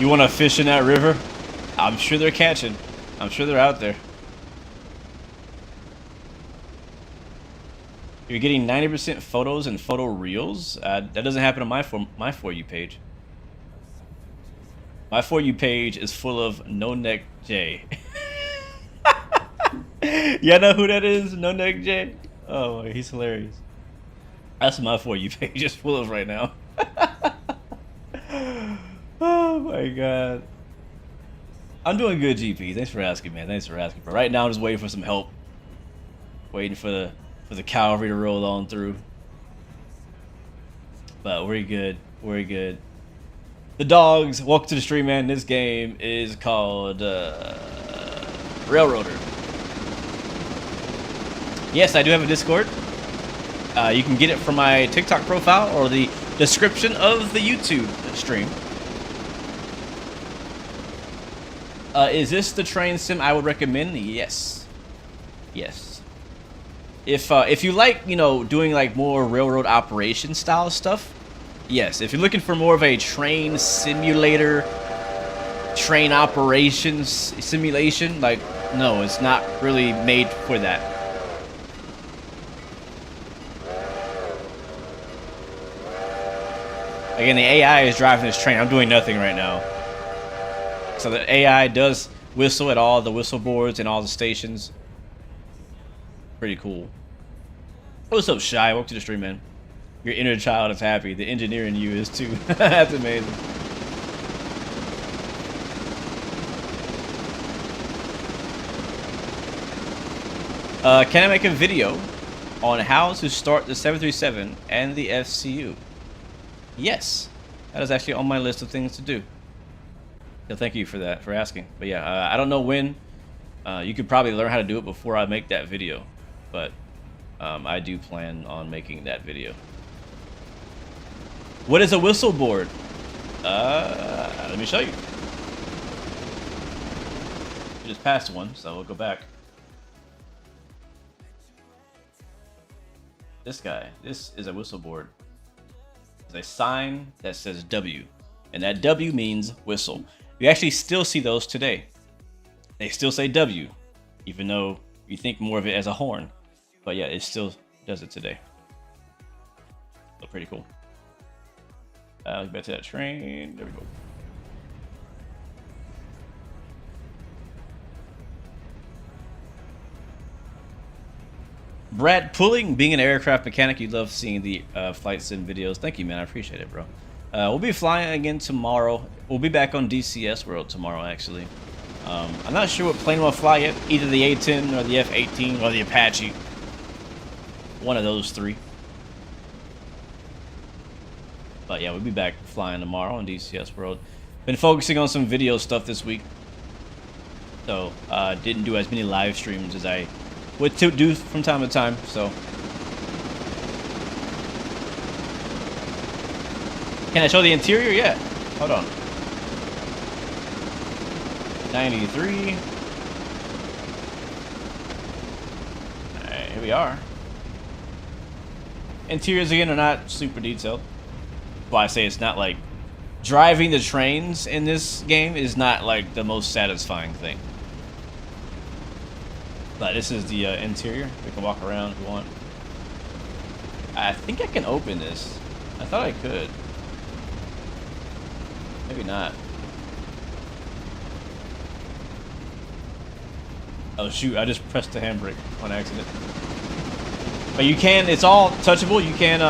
You want to fish in that river? I'm sure they're catching. I'm sure they're out there. You're getting 90% photos and photo reels? That doesn't happen on my For You page. My For You page is full of No Neck J. Y'all know who that is? No Neck J? Oh, he's hilarious. That's what my For You page is full of right now. Oh my god. I'm doing good, GP. Thanks for asking, man. Thanks for asking. But right now I'm just waiting for some help. Waiting for the cavalry to roll on through. But we're good. We're good. The dogs, welcome to the stream, man. This game is called Railroader. Yes, I do have a Discord. You can get it from my TikTok profile or the description of the YouTube stream. Is this the train sim I would recommend? Yes. Yes. If you like, you know, doing like more railroad operation style stuff, yes. If you're looking for more of a train simulator, train operations simulation, like, no, it's not really made for that. Again, the AI is driving this train. I'm doing nothing right now. So the AI does whistle at all the whistle boards and all the stations. Pretty cool. What's up, Shy? Welcome to the stream, man. Your inner child is happy. The engineer in you is too. That's amazing. Can I make a video on how to start the 737 and the FCU? Yes. That is actually on my list of things to do. So thank you for that, for asking. But yeah, I don't know when. You could probably learn how to do it before I make that video. But I do plan on making that video. What is a whistle board? Let me show you. We just passed one, so we'll go back. This guy, this is a whistle board. There's a sign that says W, and that W means whistle. You actually still see those today. They still say W, even though you think more of it as a horn. But yeah, it still does it today. So pretty cool. Get back to that train. There we go. Brad Pulling, being an aircraft mechanic, you love seeing the flight sim videos. Thank you, man. I appreciate it, bro. We'll be flying again tomorrow. We'll be back on DCS World tomorrow, actually. I'm not sure what plane will fly yet. Either the A-10 or the F-18 or the Apache. One of those three. But yeah, we'll be back flying tomorrow on DCS World. Been focusing on some video stuff this week. So, didn't do as many live streams as I would do from time to time, so. Can I show the interior? Yeah. Hold on. 93. Alright, here we are. Interiors again are not super detailed. Why I say it's not like driving the trains in this game is not like the most satisfying thing. But this is the interior. We can walk around if we want. I think I can open this. I thought I could. Maybe not. Oh shoot, I just pressed the handbrake on accident. But you can, it's all touchable. You can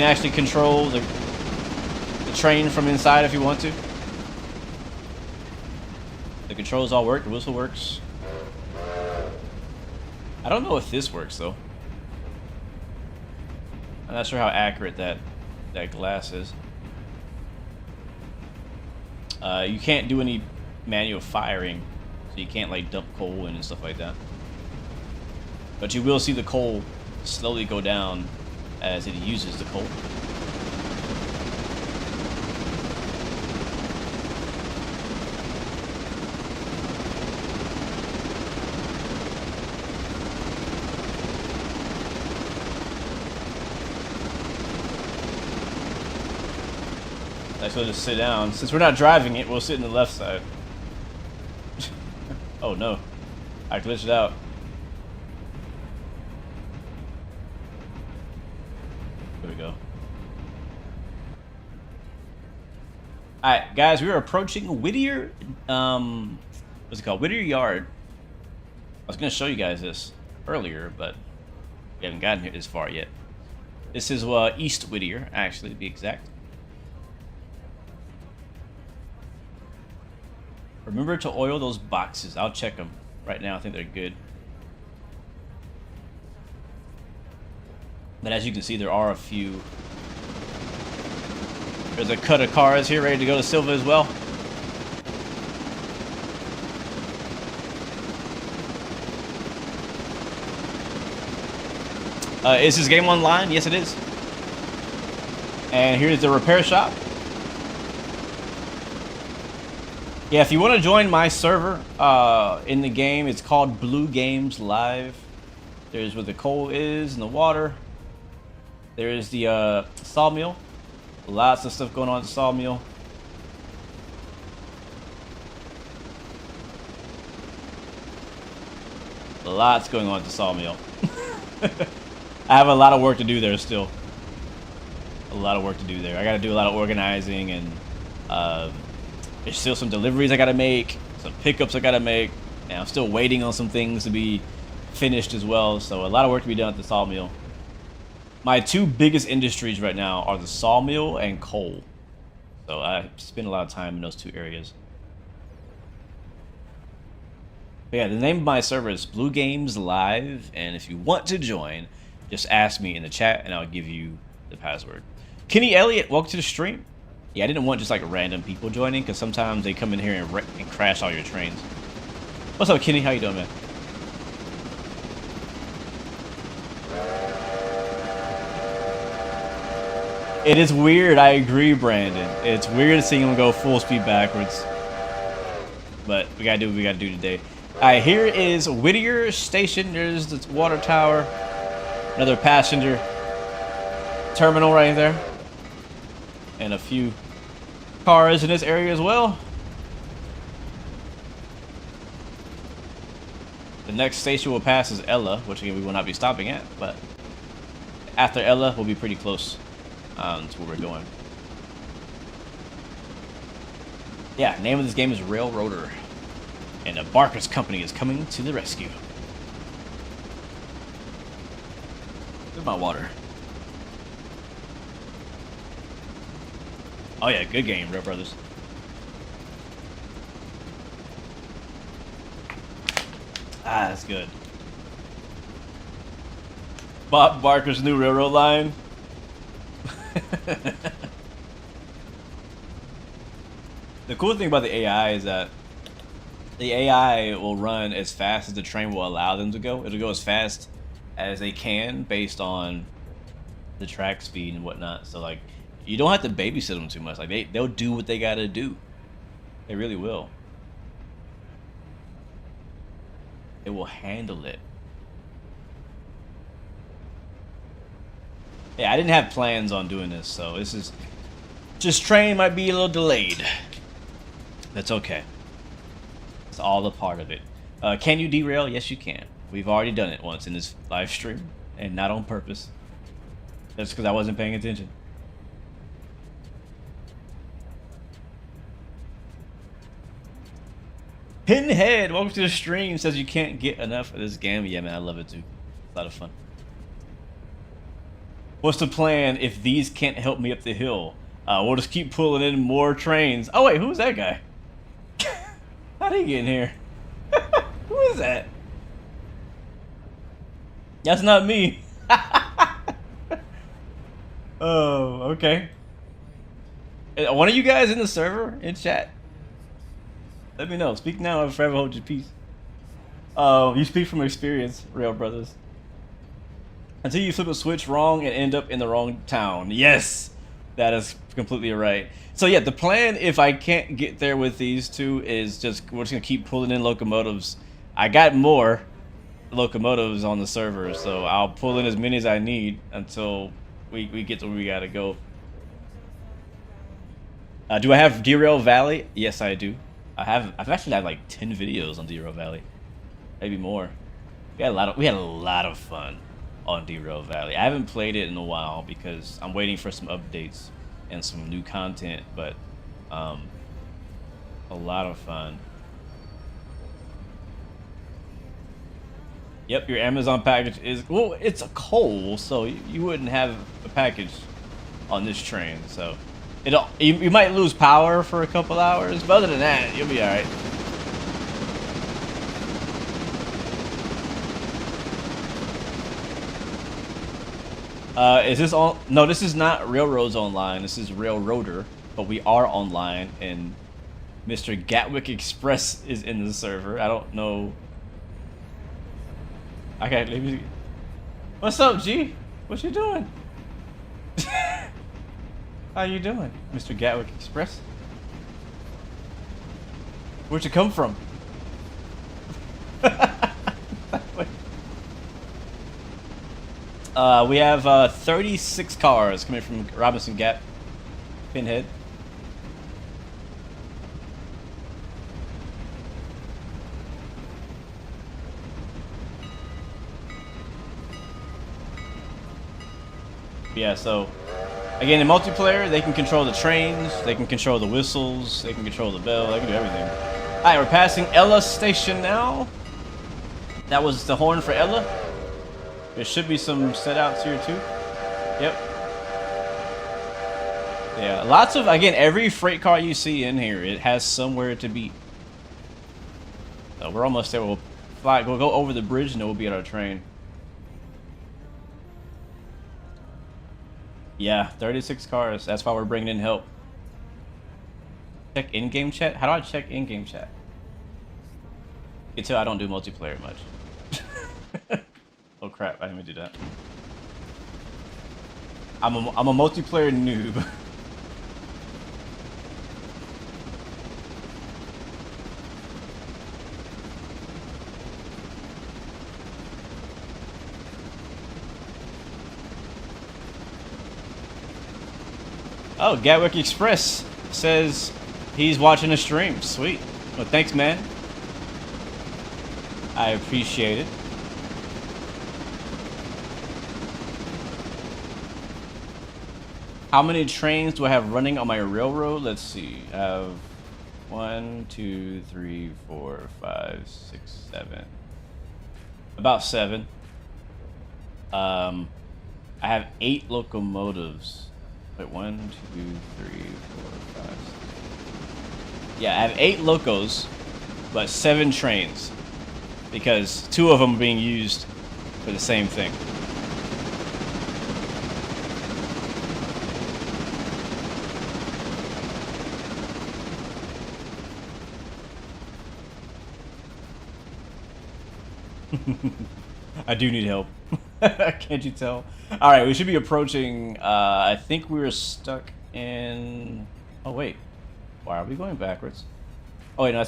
actually control the train from inside if you want to. The controls all work, the whistle works. I don't know if this works though. I'm not sure how accurate that glass is. You can't do any manual firing, so you can't like dump coal in and stuff like that. But you will see the coal slowly go down as it uses the coal. So just sit down. Since we're not driving it, we'll sit in the left side. Oh no. I glitched out. There we go. Alright, guys, we are approaching Whittier, what's it called? Whittier Yard. I was going to show you guys this earlier, but we haven't gotten here this far yet. This is East Whittier, actually, to be exact. Remember to oil those boxes. I'll check them right now. I think they're good. But as you can see, there are a few. There's a cut of cars here ready to go to Silva as well. Is this game online? Yes, it is. And here's the repair shop. Yeah, if you want to join my server in the game, it's called Blue Games Live. There's where the coal is and the water. There's the sawmill. Lots of stuff going on at the sawmill. Lots going on at the sawmill. I have a lot of work to do there still. A lot of work to do there. I got to do a lot of organizing and there's still some deliveries I gotta make, some pickups I gotta make, and I'm still waiting on some things to be finished as well, so a lot of work to be done at the sawmill. My two biggest industries right now are the sawmill and coal, so I spend a lot of time in those two areas. But yeah, the name of my server is Blue Games Live, and if you want to join, just ask me in the chat and I'll give you the password. Kenny Elliott, welcome to the stream. Yeah, I didn't want just like random people joining because sometimes they come in here and crash all your trains. What's up, Kenny? How you doing, man? It is weird. I agree, Brandon. It's weird seeing him go full speed backwards. But we gotta do what we gotta do today. Alright, here is Whittier Station. There's the water tower. Another passenger terminal right there. And a few cars in this area as well. The next station we'll pass is Ella, which again we will not be stopping at, but after Ella we'll be pretty close to where we're going. Yeah, name of this game is Railroader, and the Barker's company is coming to the rescue. Where's my water? Oh yeah, good game, Real Brothers. Ah, that's good. Bob Barker's new railroad line. The cool thing about the AI is that the AI will run as fast as the train will allow them to go. It'll go as fast as they can based on the track speed and whatnot. So like, you don't have to babysit them too much. Like they'll do what they gotta do. They really will. It will handle it. Yeah, I didn't have plans on doing this, so this is just train might be a little delayed. That's okay. It's all a part of it. Can you derail? Yes, you can. We've already done it once in this live stream, and not on purpose. That's because I wasn't paying attention. Pinhead, welcome to the stream. Says you can't get enough of this game. Yeah, man, I love it too. It's a lot of fun. What's the plan if these can't help me up the hill? We'll just keep pulling in more trains. Oh wait, who's that guy? How'd he get in here? Who is that? That's not me. Oh, okay. One of you guys in the server in chat? Let me know. Speak now or forever hold your peace. You speak from experience, Rail Brothers. Until you flip a switch wrong and end up in the wrong town. Yes, that is completely right. So yeah, the plan, if I can't get there with these two, is we're just gonna keep pulling in locomotives. I got more locomotives on the server, so I'll pull in as many as I need until we get to where we gotta go. Do I have Derail Valley? Yes, I do. I've actually had like 10 videos on Derail Valley, maybe more. We had a lot of fun on Derail Valley. I haven't played it in a while because I'm waiting for some updates and some new content, but a lot of fun. Yep, your Amazon package is, well, it's a coal, so you wouldn't have a package on this train, so you might lose power for a couple hours, but other than that, you'll be all right. Is this on? No, this is not Railroads Online. This is Railroader, but we are online, and Mr. Gatwick Express is in the server. I don't know. Okay, let me. What's up, G? What you doing? How you doing, Mr. Gatwick Express? Where'd you come from? We have 36 cars coming from Robinson Gap, Pinhead. Yeah, so again, in multiplayer, they can control the trains, they can control the whistles, they can control the bell, they can do everything. All right, we're passing Ella Station now. That was the horn for Ella. There should be some set outs here too. Yep. Yeah, lots of, again, every freight car you see in here, it has somewhere to be. So we're almost there. We'll go over the bridge and then we'll be at our train. Yeah, 36 cars. That's why we're bringing in help. Check in-game chat? How do I check in-game chat? You can tell I don't do multiplayer much. Oh crap, I didn't do that. I'm a multiplayer noob. Oh, Gatwick Express says he's watching the stream. Sweet. Well, thanks, man. I appreciate it. How many trains do I have running on my railroad? Let's see. I have 1, 2, 3, 4, 5, 6, 7. About 7. I have 8 locomotives. Wait, 1, 2, 3, 4, 5, 6. Yeah, I have 8 locos, but 7 trains. because two of them are being used for the same thing. I do need help. Can't you tell? All right, we should be approaching. I think we were stuck in. Oh wait, why are we going backwards? Oh wait, no.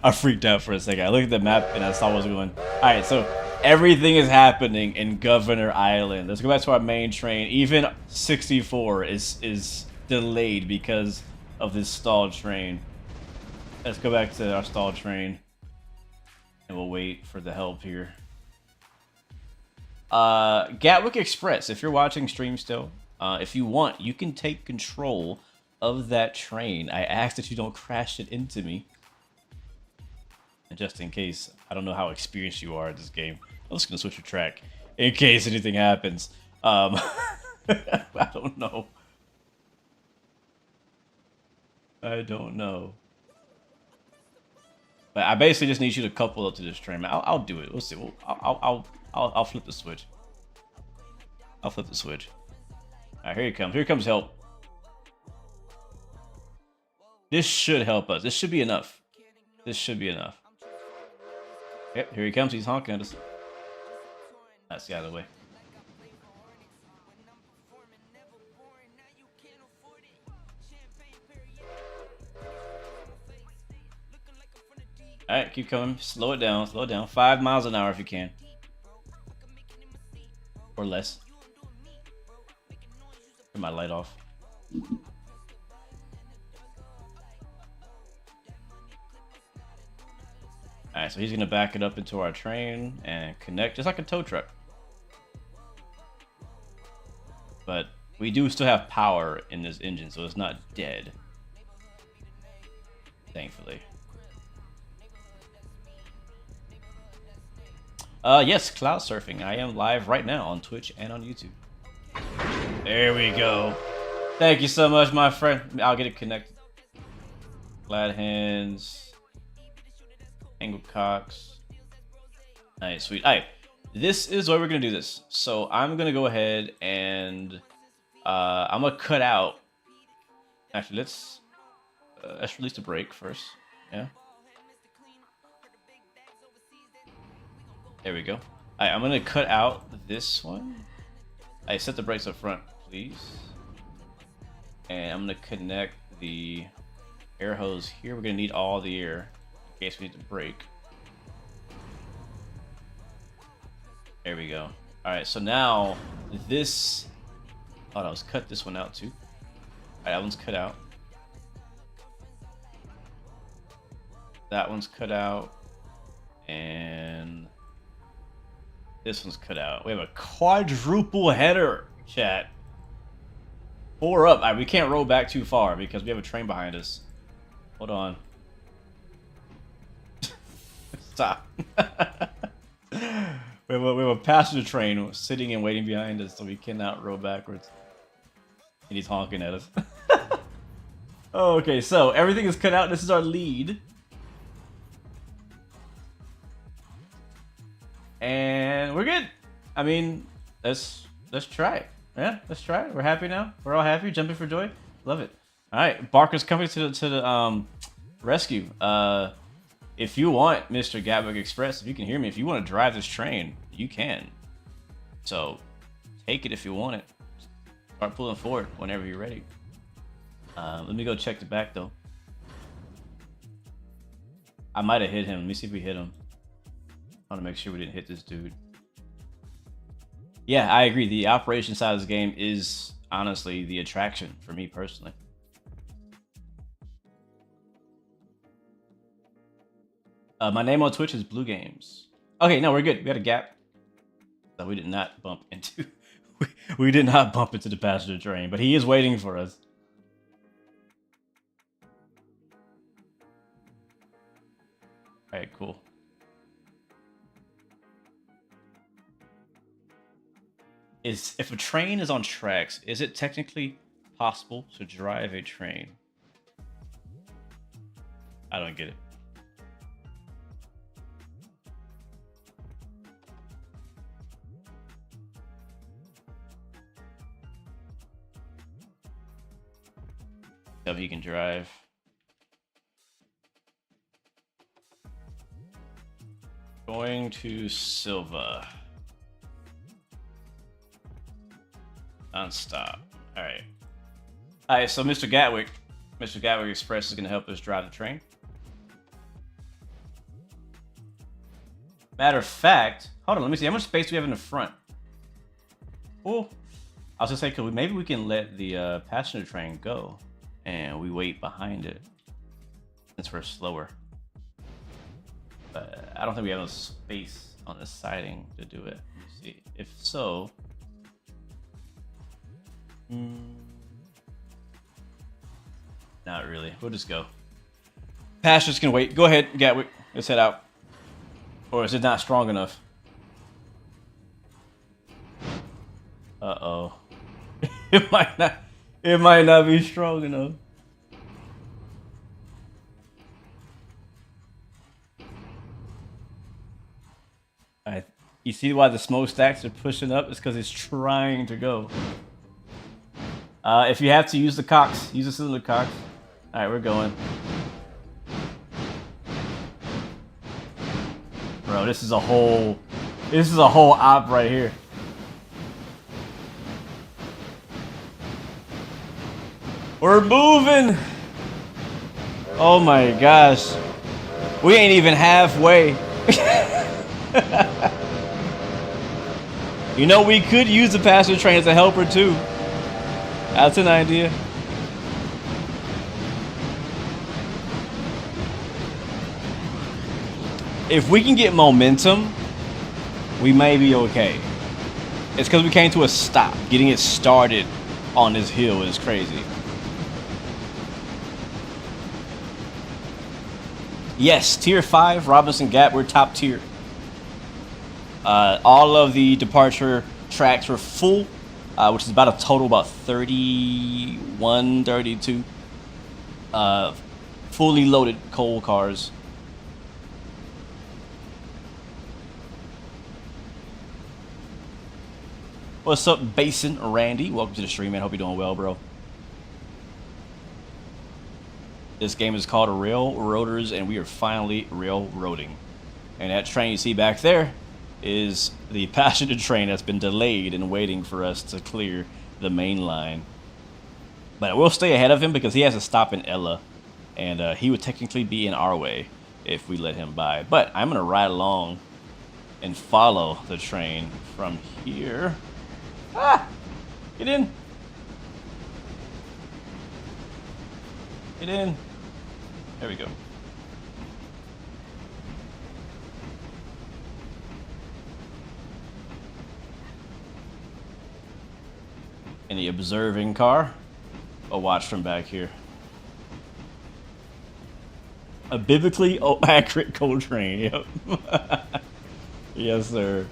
I freaked out for a second. I looked at the map and I saw what was going. All right, so everything is happening in Governor Island. Let's go back to our main train. Even 64 is delayed because of this stalled train. Let's go back to our stalled train. And we'll wait for the help here. Gatwick Express, if you're watching stream still, if you want, you can take control of that train. I ask that you don't crash it into me. And just in case, I don't know how experienced you are at this game. I'm just gonna switch the track in case anything happens. I don't know. I don't know. But I basically just need you to couple up to this train. I'll do it. We'll see. I'll flip the switch. I'll flip the switch. All right, here he comes. Here comes help. This should help us. This should be enough. This should be enough. Yep, here he comes. He's honking at us. Let's get out of the way. All right, keep coming. Slow it down. Slow it down. 5 miles an hour if you can. Or less. Turn my light off. Alright, so he's going to back it up into our train and connect just like a tow truck. But we do still have power in this engine, so it's not dead. Thankfully. Yes, cloud surfing. I am live right now on Twitch and on YouTube. There we go. Thank you so much, my friend. I'll get it connected. Glad hands. Angled cocks. Nice, sweet. Alright, this is the way we're gonna do this. So I'm gonna go ahead and I'm gonna cut out. Actually, let's release the brake first. Yeah. There we go. Alright, I'm gonna cut out this one. I set the brakes up front, please. And I'm gonna connect the air hose here. We're gonna need all the air in case we need to brake. There we go. Alright, so now this. Oh, no, let's cut this one out too. Alright, that one's cut out. That one's cut out. And this one's cut out. We have a quadruple header, chat. 4 up. All right, we can't roll back too far because we have a train behind us. Hold on. Stop. we have a passenger train sitting and waiting behind us, so we cannot roll backwards. And he's honking at us. Okay, so everything is cut out. This is our lead. And we're good. I mean, let's try it. Yeah, let's try it. We're happy now. We're all happy, jumping for joy. Love it. All right, Barker's coming to the rescue. If you want, Mr. Gatwick Express, if you can hear me, if you want to drive this train, you can. So take it if you want it. Start pulling forward whenever you're ready. Let me go check the back though. I might have hit him. Let me see if we hit him. I want to make sure we didn't hit this dude. Yeah, I agree. The operation side of this game is honestly the attraction for me personally. My name on Twitch is Blue Games. Okay, no, we're good. We had a gap. So we did not bump into. we did not bump into the passenger train, but he is waiting for us. All right, cool. If a train is on tracks, is it technically possible to drive a train? I don't get it. So he can drive. Going to Silva. Non-stop. Alright. Alright, so Mr. Gatwick Express is going to help us drive the train. Matter of fact, hold on, let me see. How much space do we have in the front? Oh, I was going to say, maybe we can let the passenger train go. And we wait behind it. Since we're slower. But I don't think we have enough space on the siding to do it. Let me see. If so... Not really. We'll just go. Passengers can wait. Go ahead, Gatwick. Let's head out. Or is it not strong enough? Uh-oh. It might not be strong enough. You see why the smokestacks are pushing up? It's because it's trying to go. If you have to use the cocks, use the cylinder cocks. All right, we're going. Bro, this is a whole op right here. We're moving. Oh my gosh. We ain't even halfway. You know, we could use the passenger train as a helper too. That's an idea. If we can get momentum, we may be okay. It's because we came to a stop. Getting it started on this hill is crazy. Yes, tier 5, Robinson Gap, we're top tier. All of the departure tracks were full, which is about a total about 31, 32 fully loaded coal cars. What's up, Basin Randy? Welcome to the stream, man. Hope you're doing well, bro. This game is called Railroaders, and we are finally railroading. And that train you see back there is the passenger train that's been delayed and waiting for us to clear the main line. But we'll stay ahead of him because he has to stop in Ella, and he would technically be in our way if we let him by. But I'm gonna ride along and follow the train from here. Ah! Get in! Get in! There we go. In the observing car, a watch from back here. A biblically accurate coal train, yep. Yes, sir.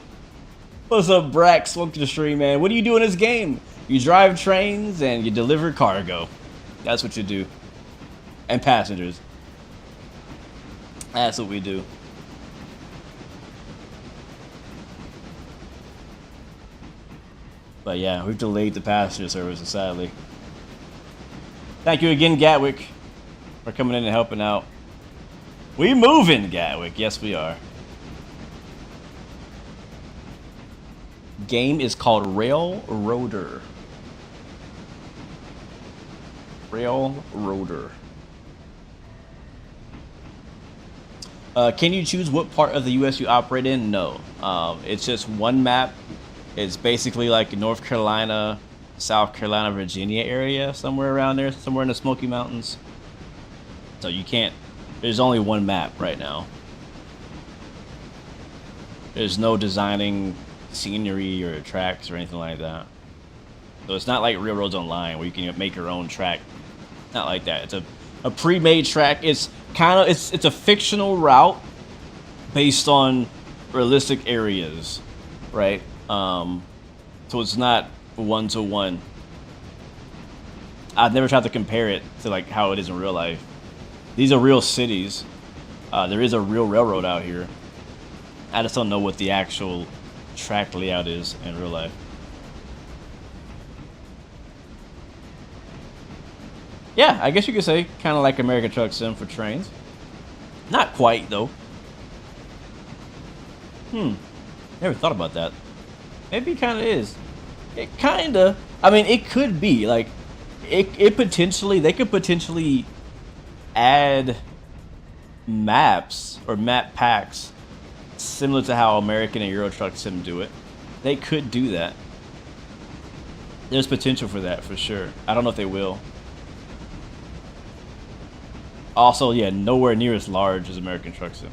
What's up, Brax? Welcome to the stream, man. What do you do in this game? You drive trains and you deliver cargo. That's what you do. And passengers. That's what we do. But yeah, we've delayed the passenger services, sadly. Thank you again, Gatwick, for coming in and helping out. We moving, Gatwick. Yes, we are. Game is called Railroader. Railroader. Can you choose what part of the U.S. you operate in? No. It's just one map. It's basically like North Carolina, South Carolina, Virginia area, somewhere around there, somewhere in the Smoky Mountains. So you can't, there's only one map right now. There's no designing scenery or tracks or anything like that. So it's not like Railroads Online where you can make your own track. Not like that. It's a pre-made track. It's kind of, it's a fictional route based on realistic areas, right? So it's not one-to-one. I've never tried to compare it to like how it is in real life. These are real cities. There is a real railroad out here. I just don't know what the actual track layout is in real life. Yeah, I guess you could say kind of like American Truck Sim for trains. Not quite though. Never thought about that. Maybe it kind of is. It kind of. I mean, it could be like it potentially. They could potentially add maps or map packs similar to how American and Euro Truck Sim do it. They could do that. There's potential for that for sure. I don't know if they will. Also, yeah, nowhere near as large as American Truck Sim.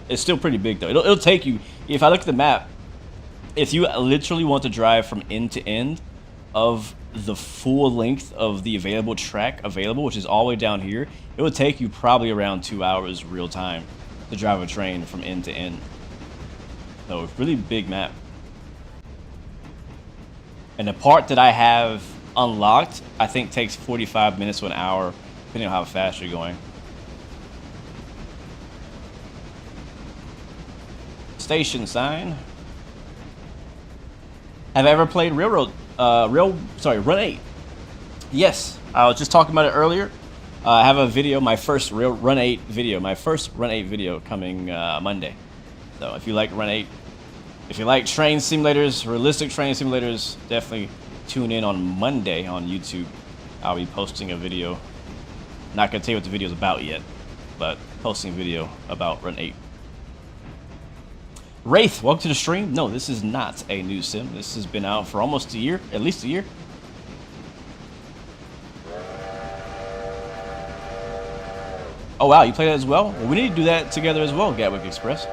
It's still pretty big though. It'll take you. If I look at the map, if you literally want to drive from end to end of the full length of the available track available, which is all the way down here, it would take you probably around 2 hours real time to drive a train from end to end. So it's really big map. And the part that I have unlocked, I think takes 45 minutes to an hour, depending on how fast you're going. Station sign. Have I ever played Run 8? Yes, I was just talking about it earlier. I have a video, my first Run 8 video coming Monday. So if you like Run 8, if you like train simulators, realistic train simulators, definitely tune in on Monday on YouTube. I'll be posting a video. Not gonna tell you what the video is about yet, but posting a video about Run 8. Wraith, welcome to the stream. No, this is not a new sim. This has been out for almost a year, at least a year. Oh wow, you play that as well? Well, we need to do that together as well, Gatwick Express.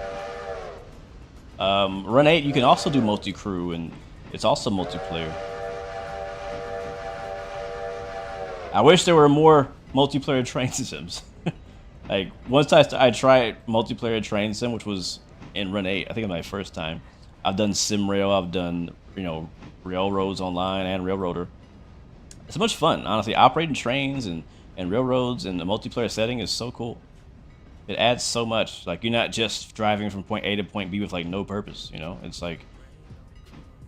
Run 8, you can also do multi-crew, and it's also multiplayer. I wish there were more multiplayer train sims. Like, once I tried multiplayer train sim, which was in Run 8, I think it was my first time. I've done SimRail, I've done, you know, Railroads Online and Railroader. It's much fun, honestly. Operating trains and railroads in the multiplayer setting is so cool. It adds so much. Like, you're not just driving from point A to point B with like no purpose, you know? It's like,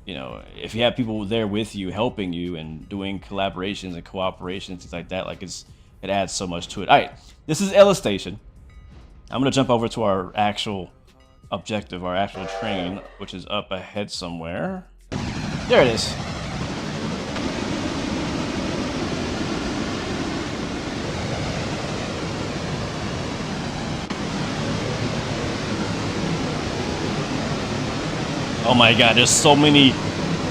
you know, if you have people there with you, helping you and doing collaborations and cooperations, things like that, like it adds so much to it. All right, this is Ella Station. I'm gonna jump over to our actual objective, our actual train, which is up ahead somewhere. There it is. Oh my god, there's so many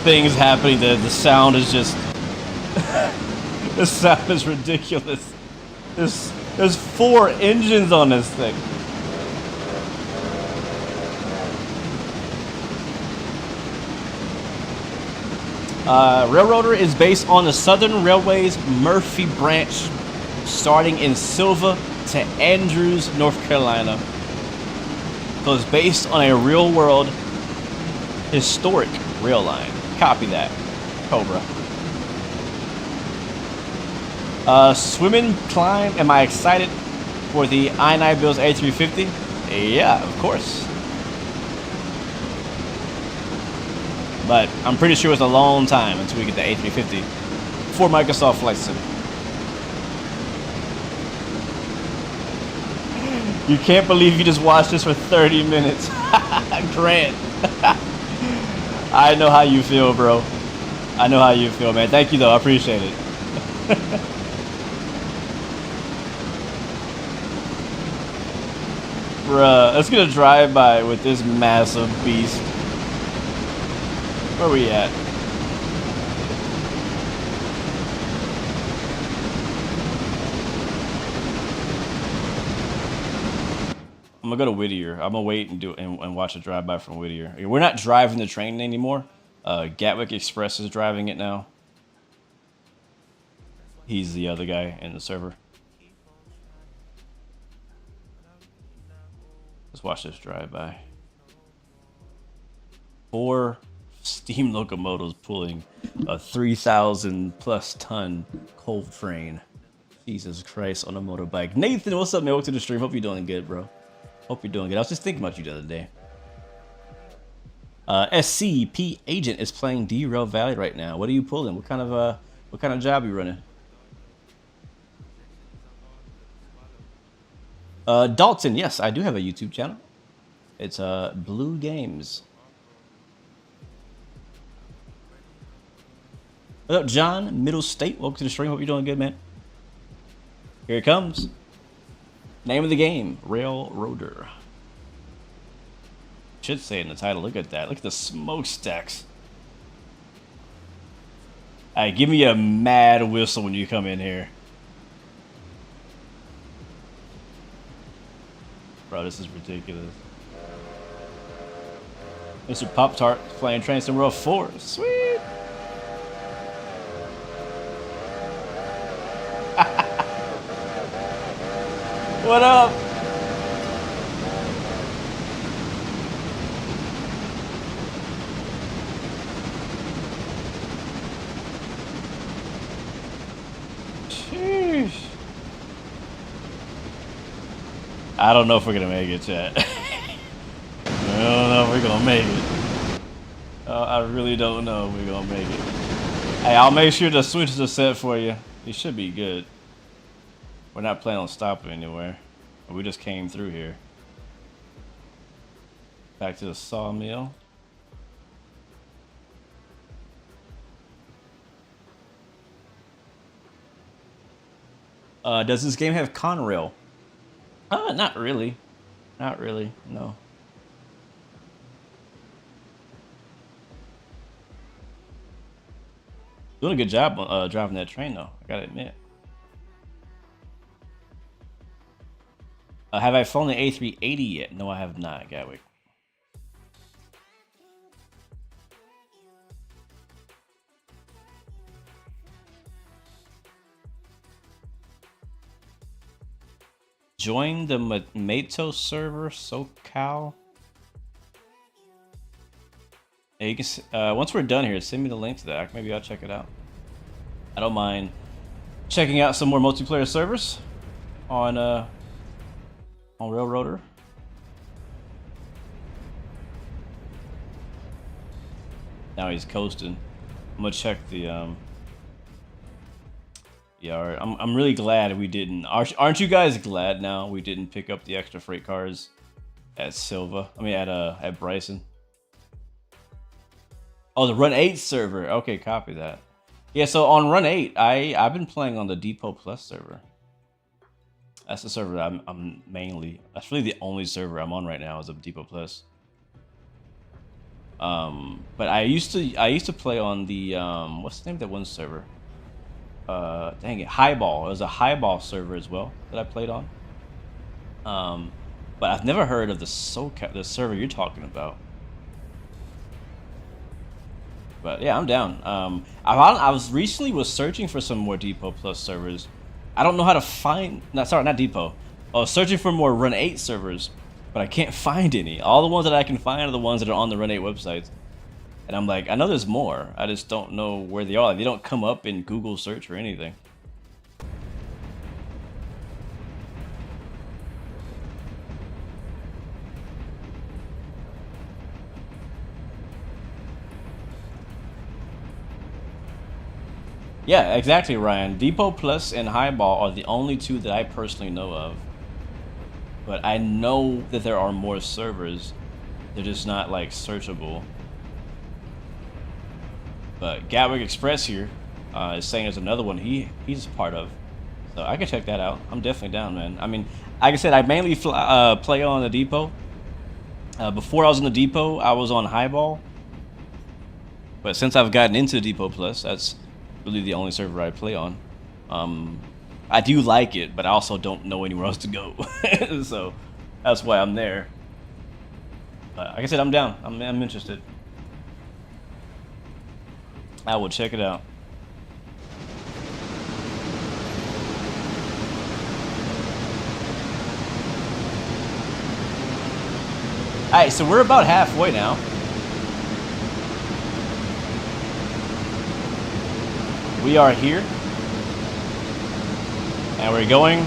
things happening that the sound is just... the sound is ridiculous. There's 4 engines on this thing. Railroader is based on the Southern Railway's Murphy branch, starting in Silva to Andrews, North Carolina. So it's based on a real-world historic rail line. Copy that, Cobra. Swim and climb. Am I excited for the I-9 A350? Yeah, of course. But I'm pretty sure it's a long time until we get the A350 for Microsoft Flight Sim. You can't believe you just watched this for 30 minutes. Grant. I know how you feel, bro. I know how you feel, man. Thank you, though. I appreciate it. Bruh, let's get a drive-by with this massive beast. Where are we at? I'm gonna go to Whittier. I'm gonna wait and watch a drive-by from Whittier. We're not driving the train anymore. Gatwick Express is driving it now. He's the other guy in the server. Let's watch this drive-by. 4 steam locomotives pulling a 3,000+ ton coal train. Jesus Christ, on a motorbike. Nathan, what's up, man? Welcome to the stream. Hope you're doing good, bro. Hope you're doing good. I was just thinking about you the other day. SCP agent is playing Derail Valley right now. What are you pulling? What kind of job are you running? Dalton, yes, I do have a YouTube channel. It's Blue Games. What up, John? Middle State. Welcome to the stream. Hope you're doing good, man. Here it comes. Name of the game: Railroader. Should say it in the title. Look at that. Look at the smokestacks. Alright, give me a mad whistle when you come in here. Bro, this is ridiculous. Mr. Pop-Tart playing Train Sim World 4. Sweet! What up? Sheesh. I don't know if we're gonna make it, chat. I don't know if we're gonna make it. I really don't know if we're gonna make it. Hey, I'll make sure the switches are set for you. You should be good. We're not planning on stopping anywhere. We just came through here. Back to the sawmill. Does this game have Conrail? Not really. Not really, no. Doing a good job driving that train, though, I gotta admit. Have I flown the A380 yet? No, I have not, Gatwick. Join the Mato server, SoCal. Yeah, you can. Once we're done here, send me the link to that. Maybe I'll check it out. I don't mind checking out some more multiplayer servers on Railroader. Now he's coasting. I'm gonna check the yard. I'm really glad we didn't. Aren't you guys glad now we didn't pick up the extra freight cars at Silva? I mean at Bryson. Oh, the Run 8 server. Okay, copy that. Yeah, so on Run 8, I've been playing on the Depot Plus server. That's the server that I'm mainly. That's really the only server I'm on right now is a Depot Plus. But I used to play on the what's the name of that one server? Dang it, Highball. It was a Highball server as well that I played on. But I've never heard of the server you're talking about. But yeah, I'm down. I was recently searching for some more Depot Plus servers. I don't know how to find. Not Depot. I was searching for more Run 8 servers, but I can't find any. All the ones that I can find are the ones that are on the Run 8 websites. And I'm like, I know there's more. I just don't know where they are. They don't come up in Google search or anything. Yeah, exactly, Ryan. Depot Plus and Highball are the only two that I personally know of. But I know that there are more servers. They're just not, like, searchable. But Gatwick Express here is saying there's another one he's part of. So I can check that out. I'm definitely down, man. I mean, like I said, I mainly play on the Depot. Before I was in the Depot, I was on Highball. But since I've gotten into Depot Plus, that's really the only server I play on. I do like it, but I also don't know anywhere else to go. So that's why I'm there. Like I said, I'm down. I'm interested. I will check it out. Alright, so we're about halfway now. We are here. And we're going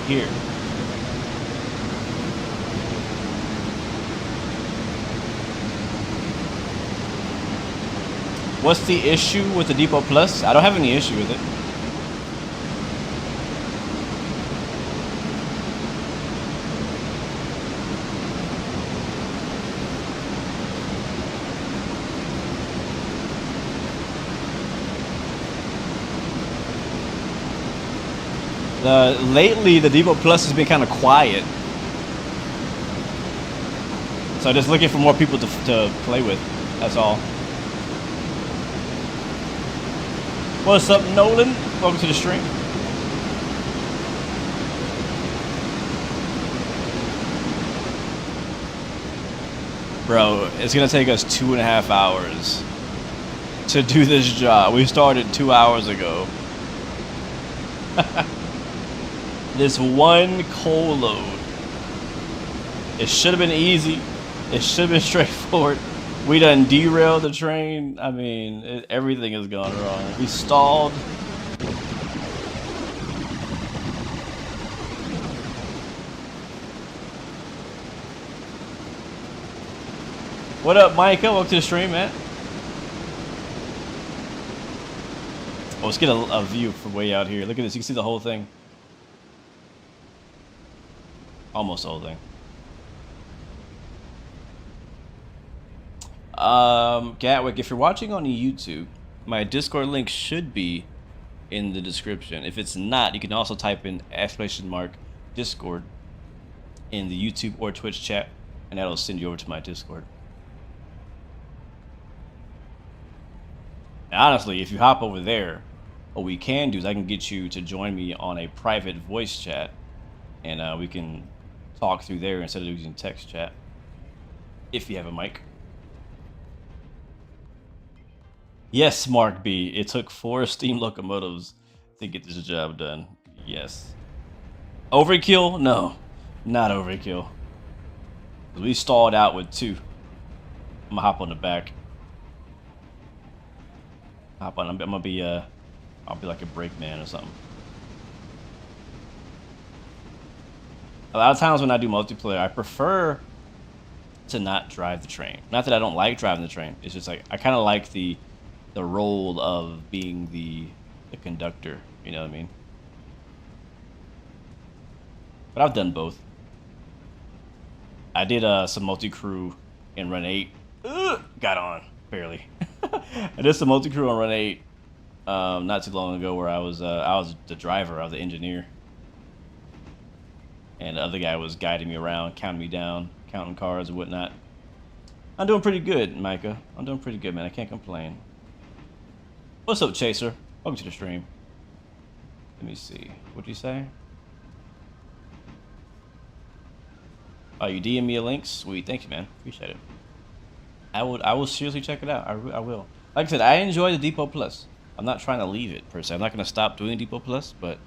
here. What's the issue with the Depot Plus? I don't have any issue with it. Lately, the Depot Plus has been kind of quiet. So just looking for more people to play with. That's all. What's up, Nolan? Welcome to the stream. Bro, it's gonna take us 2.5 hours to do this job. We started 2 hours ago. This one coal load. It should have been easy. It should have been straightforward. We done derailed the train. I mean, everything has gone wrong. We stalled. What up, Micah? Welcome to the stream, man. Oh, let's get a view from way out here. Look at this. You can see the whole thing. Almost the whole thing. Gatwick, if you're watching on YouTube, my Discord link should be in the description. If it's not, you can also type in !Discord in the YouTube or Twitch chat, and that'll send you over to my Discord. Now, honestly, if you hop over there, what we can do is I can get you to join me on a private voice chat, and we can talk through there instead of using text chat, if you have a mic. Yes, Mark B. It took 4 steam locomotives to get this job done. Yes. Overkill? No, not overkill. We stalled out with 2. I'm gonna hop on the back. Hop on. I'm gonna be I'll be like a brakeman or something. A lot of times when I do multiplayer, I prefer to not drive the train. Not that I don't like driving the train. It's just like I kind of like the role of being the conductor. You know what I mean? But I've done both. I did some multi-crew in Run 8. Got on barely. I did some multi-crew on Run 8 not too long ago, where I was the driver, I was the engineer, and the other guy was guiding me around, counting me down, counting cars and whatnot. I'm doing pretty good, Micah. I'm doing pretty good, man. I can't complain. What's up, Chaser? Welcome to the stream. Let me see. What'd you say? Oh, you DM me a link? Sweet. Thank you, man. Appreciate it. I will seriously check it out. I will. Like I said, I enjoy the Depot Plus. I'm not trying to leave it, per se. I'm not going to stop doing Depot Plus, but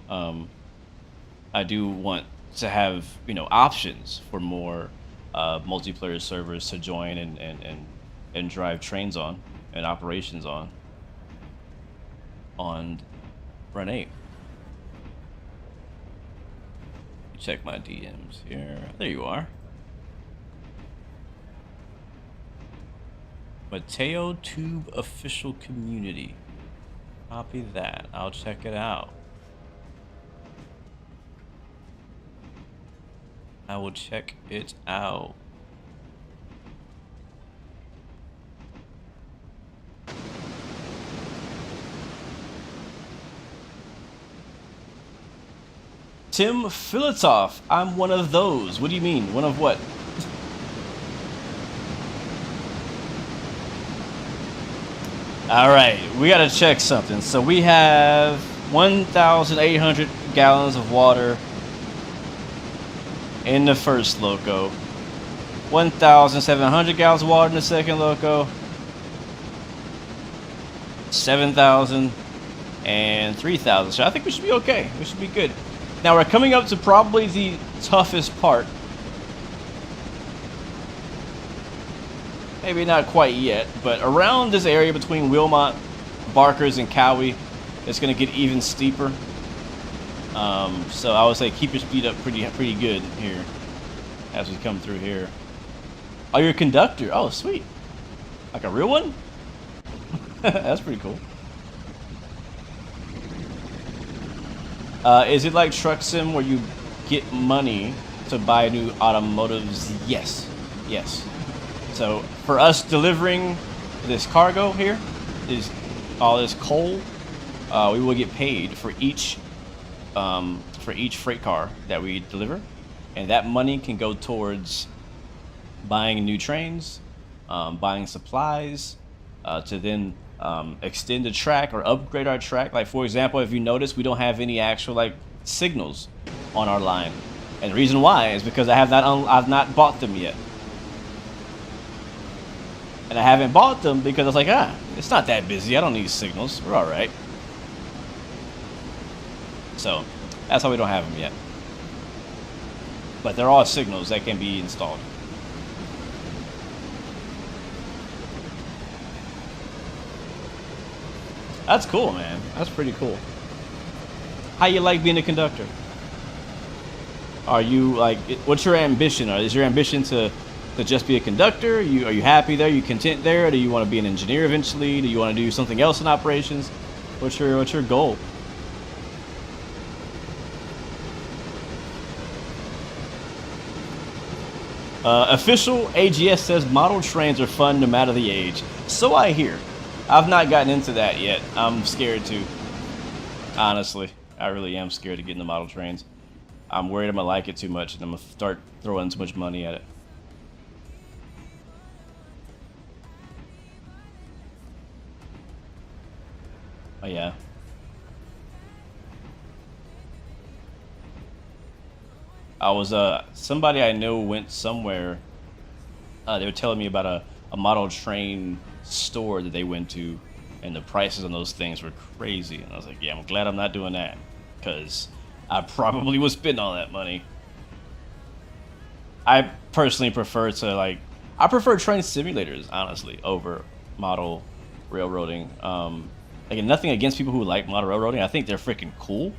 I do want to have, you know, options for more multiplayer servers to join and drive trains on and operations on Run 8. Check my DMs here. There you are. Mateo Tube official community. Copy that. I'll check it out. I will check it out. Tim Filatoff, I'm one of those. What do you mean? One of what? All right, we gotta check something. So we have 1,800 gallons of water in the first loco, 1,700 gallons of water in the second loco, 7,000 and 3,000. So I think we should be okay. We should be good. Now we're coming up to probably the toughest part. Maybe not quite yet, but around this area between Wilmot, Barkers, and Cowie, it's going to get even steeper. So I would say keep your speed up pretty good here as we come through here. Oh, you're a conductor. Oh, sweet. Like a real one? That's pretty cool. Is it like Truck Sim where you get money to buy new automotives? Yes. Yes. So for us delivering this cargo here, is all this coal, we will get paid for each for each freight car that we deliver, and that money can go towards buying new trains, buying supplies, to then extend the track or upgrade our track. Like for example, if you notice, we don't have any actual like signals on our line, and the reason why is because I've not bought them yet. And I haven't bought them because I was like, it's not that busy. I don't need signals. We're all right. So that's why we don't have them yet. But there are signals that can be installed. That's cool, man. That's pretty cool. How you like being a conductor? Are you like, what's your ambition? Or is your ambition to just be a conductor? Are you happy there? Are you content there? Or do you want to be an engineer eventually? Do you want to do something else in operations? What's your goal? Official AGS says model trains are fun no matter the age. So I hear. I've not gotten into that yet. I'm scared to. Honestly, I really am scared to get into model trains. I'm worried I'm gonna like it too much and I'm gonna start throwing too much money at it. Oh yeah. I was somebody I know went somewhere. They were telling me about a model train store that they went to, and the prices on those things were crazy. And I was like, yeah, I'm glad I'm not doing that, because I probably would spend all that money. I personally prefer to I prefer train simulators, honestly, over model railroading. Again, nothing against people who like model railroading. I think they're freaking cool.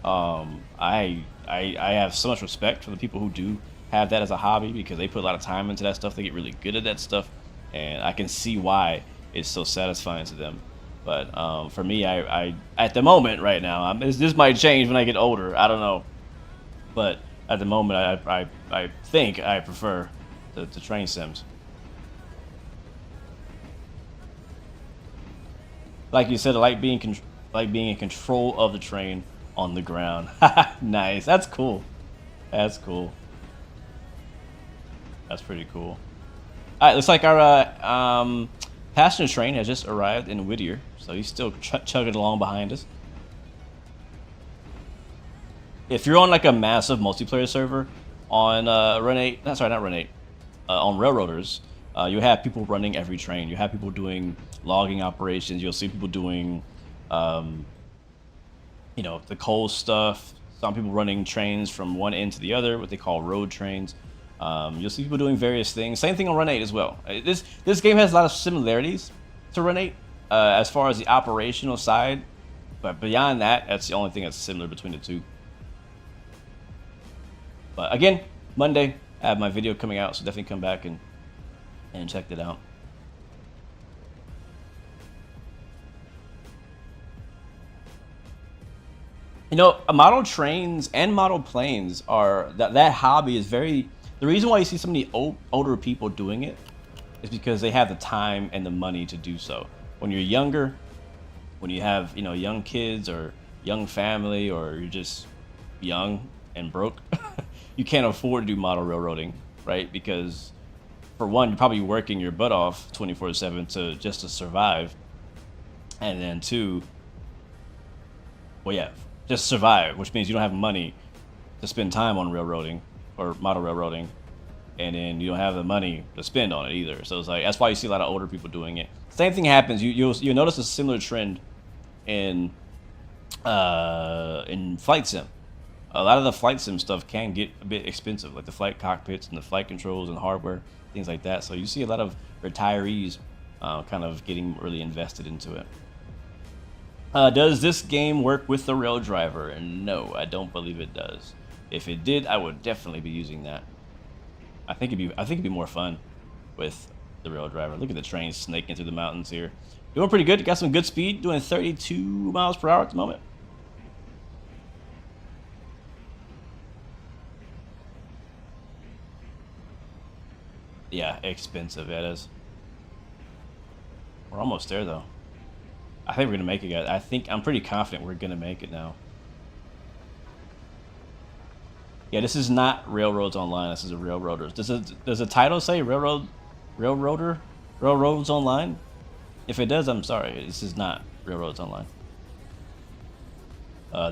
I have so much respect for the people who do have that as a hobby, because they put a lot of time into that stuff. They get really good at that stuff, and I can see why it's so satisfying to them. But for me, I at the moment right now, this might change when I get older. I don't know, but at the moment, I think I prefer the train sims. Like you said, I like being in control of the train on the ground. Nice. That's cool. That's cool. That's pretty cool. All right, looks like our passenger train has just arrived in Whittier, so he's still chugging along behind us. If you're on like a massive multiplayer server on Run 8, not Run 8, on Railroaders, you have people running every train. You have people doing logging operations. You'll see people doing, you know, the coal stuff. Some people running trains from one end to the other, what they call road trains. You'll see people doing various things. Same thing on Run 8 as well. This game has a lot of similarities to Run 8 as far as the operational side, but beyond that, that's the only thing that's similar between the two. But again, Monday, I have my video coming out, so definitely come back and check it out. You know, model trains and model planes are that hobby is very. The reason why you see so many older people doing it is because they have the time and the money to do so. When you're younger, when you have, you know, young kids or young family, or you're just young and broke, you can't afford to do model railroading, right? Because for one, you're probably working your butt off 24/7 just to survive, and then two, well, yeah, just survive, which means you don't have money to spend time on railroading or model railroading, and then you don't have the money to spend on it either. So it's like, that's why you see a lot of older people doing it. Same thing happens. You'll notice a similar trend in flight sim. A lot of the flight sim stuff can get a bit expensive, like the flight cockpits and the flight controls and hardware, things like that. So you see a lot of retirees kind of getting really invested into it. Does this game work with the rail driver? And no, I don't believe it does. If it did, I would definitely be using that. I think it'd be more fun with the rail driver. Look at the train snaking through the mountains here. Doing pretty good. Got some good speed. Doing 32 miles per hour at the moment. Yeah, expensive it is. We're almost there though. I think we're gonna make it, guys. I'm pretty confident we're gonna make it now. Yeah, this is not Railroads Online. This is a Railroaders. Does the title say Railroads Online? If it does, I'm sorry. This is not Railroads Online.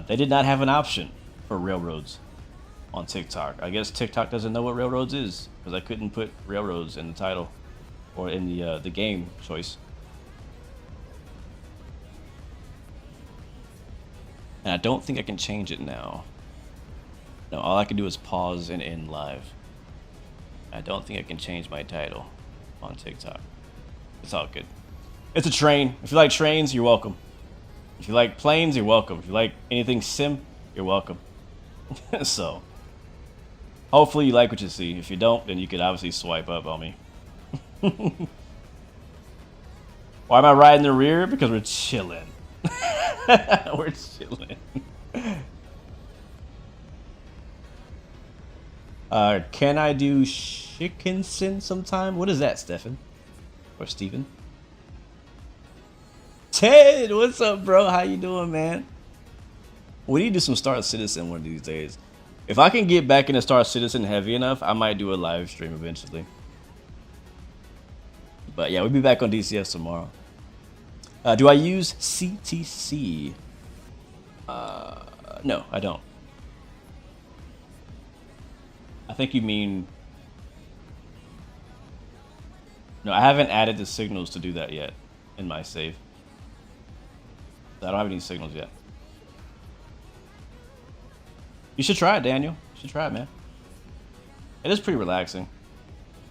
They did not have an option for Railroads on TikTok. I guess TikTok doesn't know what Railroads is because I couldn't put Railroads in the title or in the game choice. And I don't think I can change it now. No, all I can do is pause and end live. I don't think I can change my title on TikTok. It's all good. It's a train. If you like trains, you're welcome. If you like planes, you're welcome. If you like anything sim, you're welcome. So, hopefully you like what you see. If you don't, then you could obviously swipe up on me. Why am I riding the rear? Because we're chilling. We're chilling. Can I do Shickinson sometime? What is that, Stefan? Or Steven? Ted, what's up, bro? How you doing, man? We need to do some Star Citizen one of these days. If I can get back into Star Citizen heavy enough, I might do a live stream eventually. But yeah, we'll be back on DCS tomorrow. Do I use CTC? No, I don't. I think you mean... No, I haven't added the signals to do that yet in my save. I don't have any signals yet. You should try it, Daniel. You should try it, man. It is pretty relaxing.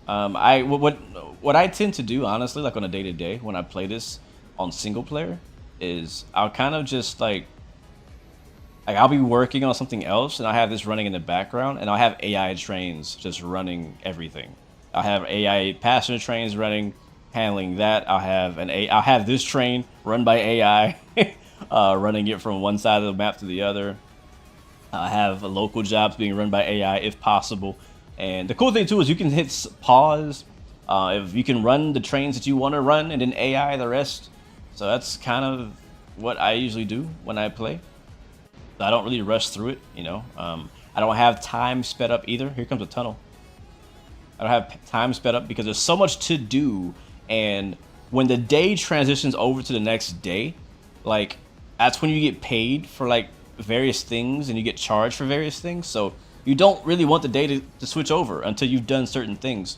What I tend to do, honestly, like on a day-to-day when I play this on single player, is I'll kind of just like I'll be working on something else and I have this running in the background and I'll have AI trains just running everything. I'll have AI passenger trains running, handling that. I'll have this train run by AI, running it from one side of the map to the other. I have local jobs being run by AI if possible. And the cool thing too is you can hit pause. If you can run the trains that you want to run and then AI the rest. So that's kind of what I usually do when I play. I don't really rush through it, you know. I don't have time sped up either. Here comes a tunnel. I don't have time sped up because there's so much to do. And when the day transitions over to the next day, like that's when you get paid for like various things and you get charged for various things. So you don't really want the day to switch over until you've done certain things.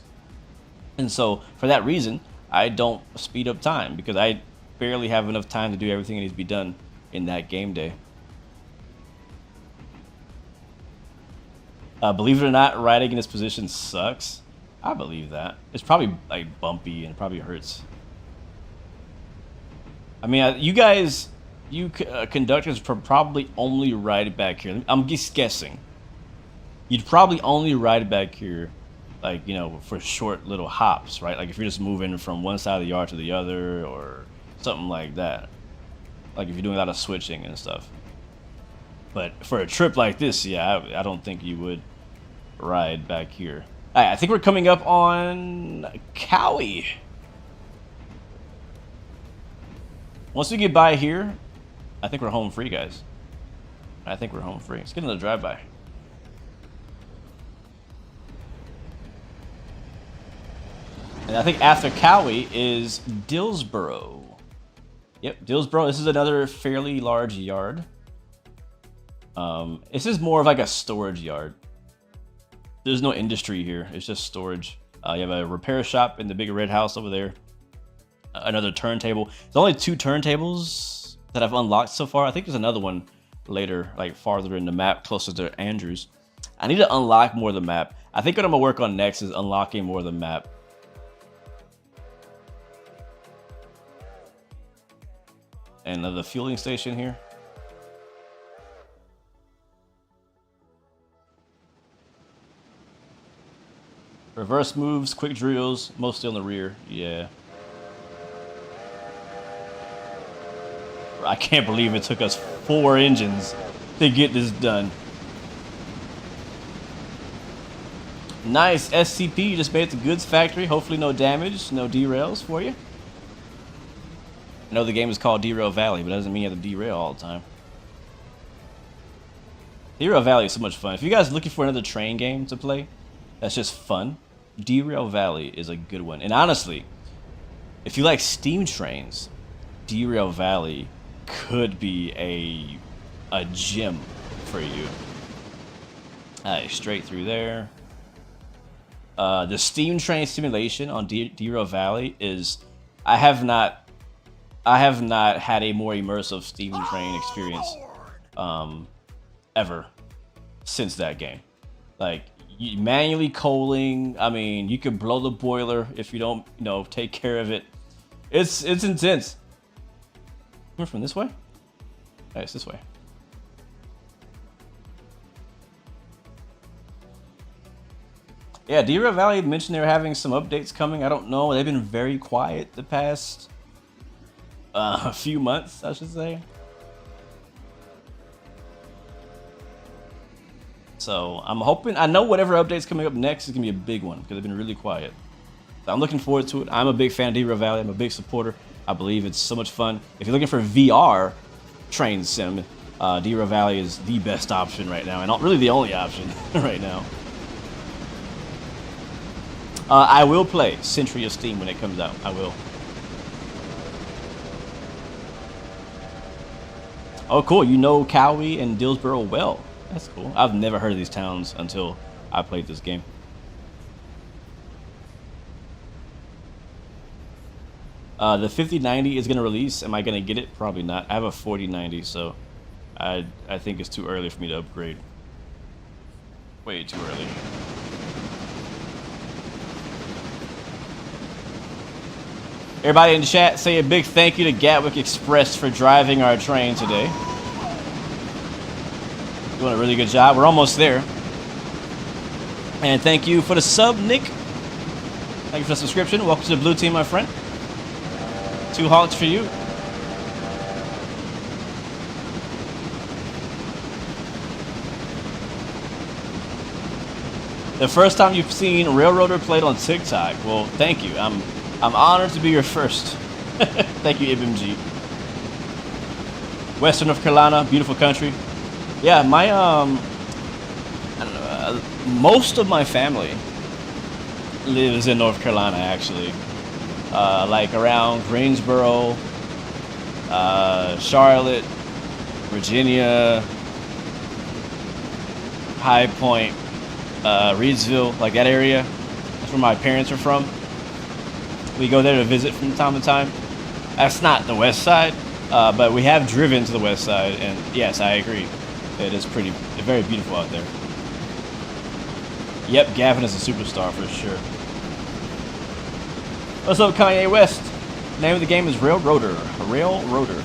And so for that reason, I don't speed up time because I barely have enough time to do everything that needs to be done in that game day. Believe it or not, riding in this position sucks. I believe that. It's probably like bumpy and it probably hurts. I mean, you guys, conductors probably only ride back here. I'm just guessing. You'd probably only ride back here, like, you know, for short little hops, right? Like if you're just moving from one side of the yard to the other or something like that. Like if you're doing a lot of switching and stuff. But for a trip like this, yeah, I don't think you would ride back here. All right, I think we're coming up on Cowie. Once we get by here, I think we're home free, guys. I think we're home free. Let's get another drive-by. And I think after Cowie is Dillsboro. Yep, Dillsboro. This is another fairly large yard. This is more of like a storage yard. There's no industry here. It's just storage. You have a repair shop in the big red house over there. Another turntable. There's only 2 turntables that I've unlocked so far. I think there's another one later, like farther in the map, closer to Andrews. I need to unlock more of the map. I think what I'm gonna work on next is unlocking more of the map. And another fueling station here. Reverse moves, quick drills, mostly on the rear. Yeah. I can't believe it took us 4 engines to get this done. Nice. SCP just made it to goods factory. Hopefully no damage, no derails for you. I know the game is called Derail Valley, but that doesn't mean you have to derail all the time. Derail Valley is so much fun. If you guys are looking for another train game to play, that's just fun. Derail Valley is a good one. And honestly, if you like steam trains, Derail Valley could be a gem for you. Alright, straight through there. The steam train simulation on Derail Valley is... I have not had a more immersive steam train experience ever since that game. Like, manually coaling, I mean, you could blow the boiler if you don't, you know, take care of it. It's intense. We're from this way? Oh, it's this way. Yeah, Derail Valley mentioned they're having some updates coming. I don't know. They've been very quiet the past few months, I should say. So I'm hoping, I know whatever update's coming up next is gonna be a big one because they've been really quiet. So I'm looking forward to it. I'm a big fan of Derail Valley. I'm a big supporter. I believe it's so much fun. If you're looking for VR train sim, Derail Valley is the best option right now, and really the only option right now. I will play Century of Steam when it comes out. I will. Oh, cool. You know Cowie and Dillsboro well. That's cool. I've never heard of these towns until I played this game. The 5090 is going to release. Am I going to get it? Probably not. I have a 4090, so I think it's too early for me to upgrade. Way too early. Everybody in the chat, say a big thank you to Gatwick Express for driving our train today. Doing a really good job. We're almost there. And thank you for the sub, Nick. Thank you for the subscription. Welcome to the blue team, my friend. 2 honks for you. The first time you've seen Railroader played on TikTok. Well, thank you. I'm honored to be your first. Thank you, IBMG. Western North Carolina, beautiful country. Yeah, my I don't know. Most of my family lives in North Carolina, actually. Like around Greensboro, Charlotte, Virginia, High Point, Reidsville, like that area. That's where my parents are from. We go there to visit from time to time. That's not the west side, but we have driven to the west side, and yes, I agree. It is very beautiful out there. Yep, Gavin is a superstar for sure. What's up, Kanye West? Name of the game is Railroader. Railroader.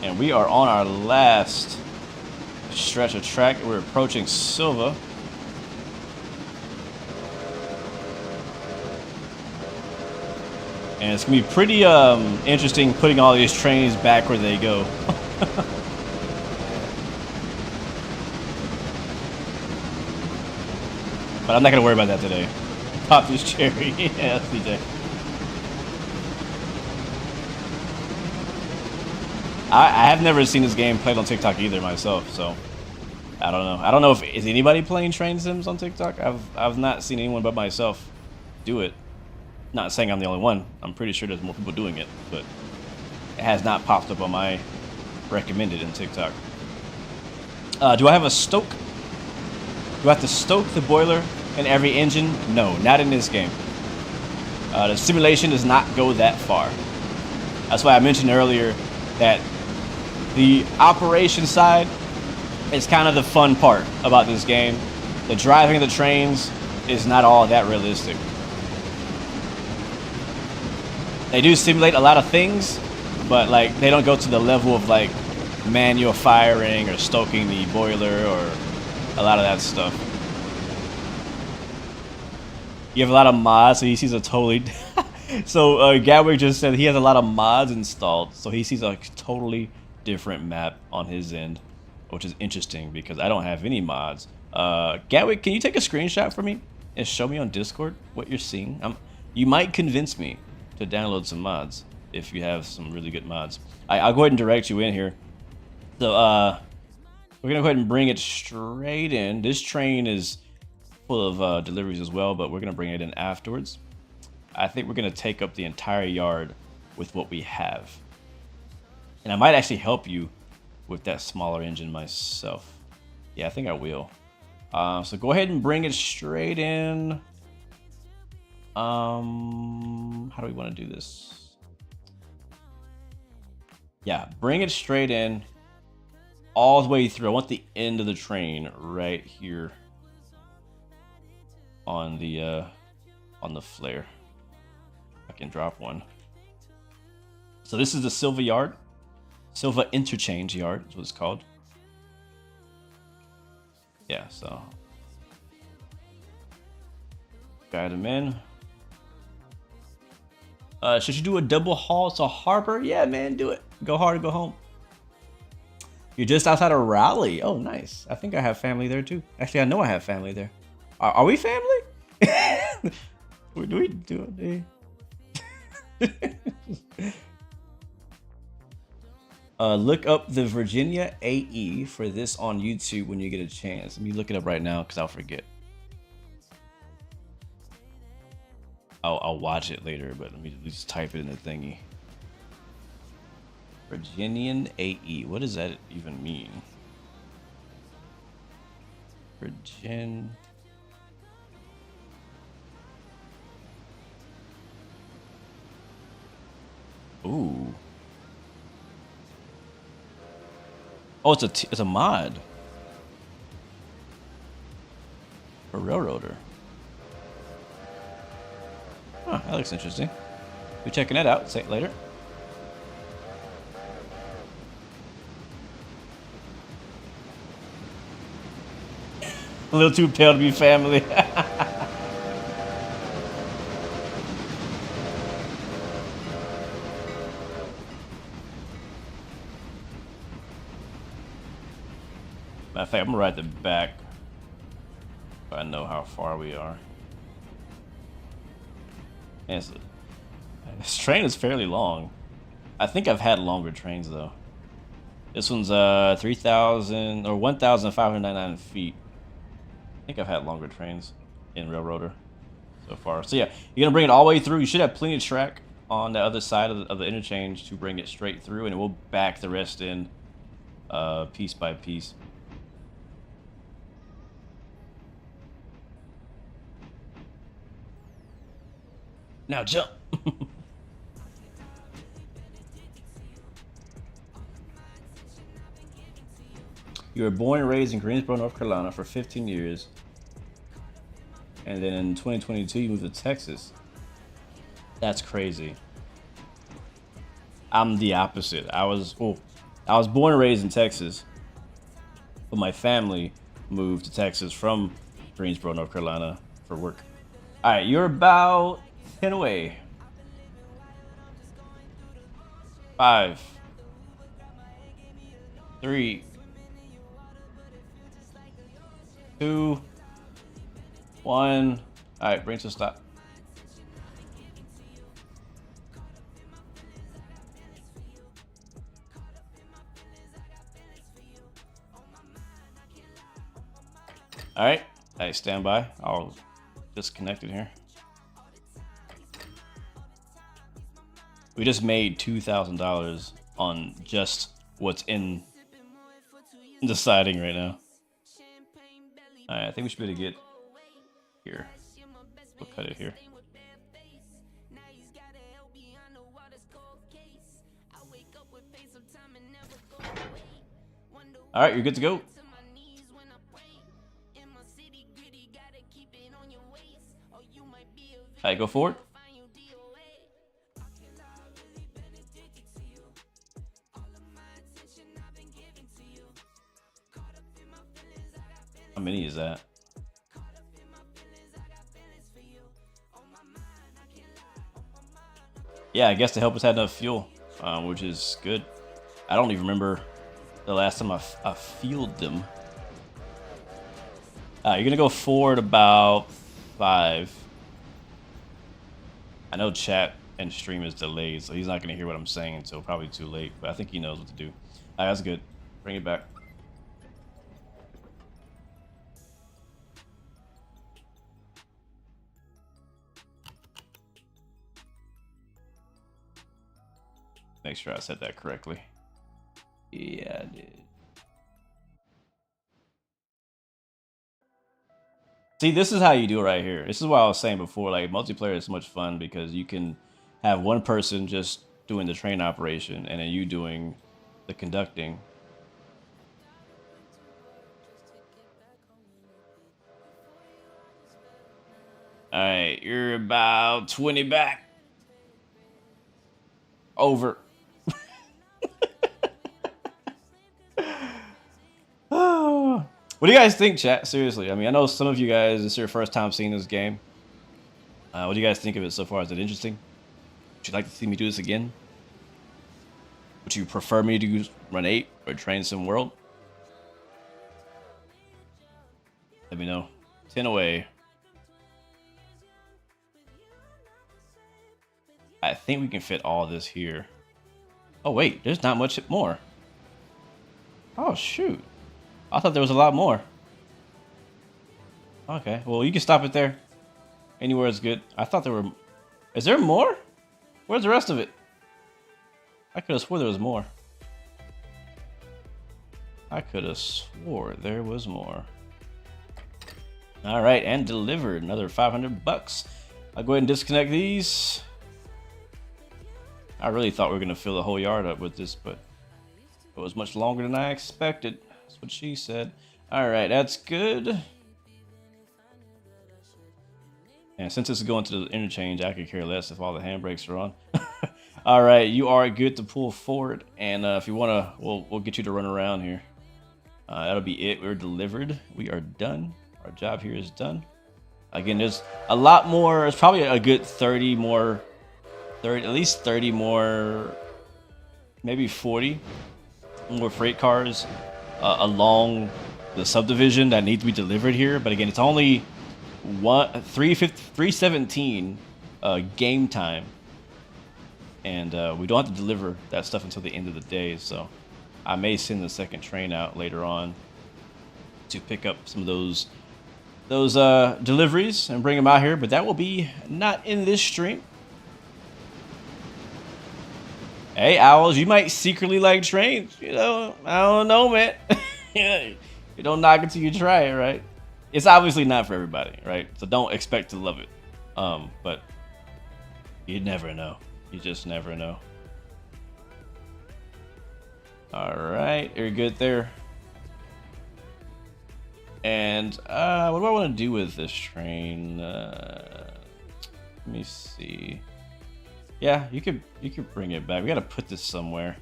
And we are on our last stretch of track. We're approaching Silva. And it's going to be pretty interesting putting all these trains back where they go. But I'm not going to worry about that today. Pop this cherry. Yeah, CJ. I have never seen this game played on TikTok either myself, so I don't know. I don't know if is anybody playing train sims on TikTok. I've not seen anyone but myself do it. Not saying I'm the only one. I'm pretty sure there's more people doing it, but it has not popped up on my recommended in TikTok. Do I have a stoke? Do I have to stoke the boiler in every engine? No, not in this game. The simulation does not go that far. That's why I mentioned earlier that the operation side is kind of the fun part about this game. The driving of the trains is not all that realistic. They do simulate a lot of things, but like they don't go to the level of like manual firing or stoking the boiler or a lot of that stuff. You have a lot of mods, so he sees a totally... So Gatwick just said he has a lot of mods installed, so he sees a totally different map on his end, which is interesting because I don't have any mods. Gatwick, can you take a screenshot for me and show me on Discord what you're seeing? You might convince me to download some mods if you have some really good mods. I'll go ahead and direct you in here. So we're gonna go ahead and bring it straight in. This train is full of deliveries as well, but we're gonna bring it in afterwards. I think we're gonna take up the entire yard with what we have. And I might actually help you with that smaller engine myself. Yeah, I think I will. So go ahead and bring it straight in. How do we want to do this? Yeah, bring it straight in all the way through. I want the end of the train right here on the flare. I can drop one. So this is the Silva yard. Silva interchange yard is what it's called. Yeah, so guide them in. Should you do a double haul to Harbor? Yeah, man, do it. Go hard or go home. You're just outside of Raleigh. Oh, nice. I think I have family there too. Actually, I know I have family there. Are we family? What do we do? Look up the Virginia AE for this on YouTube when you get a chance. Let me look it up right now because I'll forget. I'll watch it later, but let me just type it in the thingy. Virginian AE. What does that even mean? Virgin. Ooh. Oh, it's a mod. A railroader. Huh, that looks interesting. We're checking that out. Say it later. A little too pale to be family. Matter of fact, I'm gonna ride the back if I know how far we are. And this train is fairly long. I think I've had longer trains though. This one's 3,000 or 1,599 feet. I think I've had longer trains in Railroader so far. So yeah, you're gonna bring it all the way through. You should have plenty of track on the other side of the interchange to bring it straight through, and it will back the rest in piece by piece. Now jump. You were born and raised in Greensboro, North Carolina for 15 years. And then in 2022, you moved to Texas. That's crazy. I'm the opposite. I was born and raised in Texas, but my family moved to Texas from Greensboro, North Carolina for work. All right, you're about 10 away. 5, 3, 2, 1. All right, bring to a stop. All right, stand by. I'll disconnect it here. We just made $2,000 on just what's in the siding right now. All right, I think we should be able to get here. We'll cut it here. All right, you're good to go. All right, go forward. How many is that? Yeah, I guess to help us had enough fuel, which is good. I don't even remember the last time I fueled them. You're gonna go forward about 5. I know chat and stream is delayed, so he's not gonna hear what I'm saying until probably too late. But I think he knows what to do. Alright, that's good. Bring it back. Make sure I said that correctly. Yeah, I did. See, this is how you do it right here. This is what I was saying before. Like, multiplayer is so much fun because you can have one person just doing the train operation and then you doing the conducting. All right, you're about 20 back. Over. What do you guys think, chat? Seriously, I mean, I know some of you guys, this is your first time seeing this game. What do you guys think of it so far? Is it interesting? Would you like to see me do this again? Would you prefer me to run 8 or train some world? Let me know. 10 away. I think we can fit all this here. Oh wait, there's not much more. Oh shoot. I thought there was a lot more. Okay, well you can stop it there. Anywhere is good. I thought there were... Is there more? Where's the rest of it? I could have swore there was more. I could have swore there was more. Alright, and delivered. Another 500 bucks. I'll go ahead and disconnect these. I really thought we were going to fill the whole yard up with this, but it was much longer than I expected. That's what she said. Alright, that's good. And since this is going to the interchange, I could care less if all the handbrakes are on. Alright, you are good to pull forward. And if you want to, we'll get you to run around here. That'll be it. We're delivered. We are done. Our job here is done. Again, there's a lot more. There's probably a good 30 more. At least 30 more, maybe 40 more freight cars along the subdivision that need to be delivered here. But again, it's only 3:17 game time, and we don't have to deliver that stuff until the end of the day. So I may send the second train out later on to pick up some of those deliveries and bring them out here. But that will be not in this stream. Hey, Owls, you might secretly like trains. You know, I don't know, man. You don't knock it till you try it, right? It's obviously not for everybody, right? So don't expect to love it. But you never know. You just never know. All right, you're good there. And what do I want to do with this train? Let me see. Yeah, you could bring it back. We gotta put this somewhere.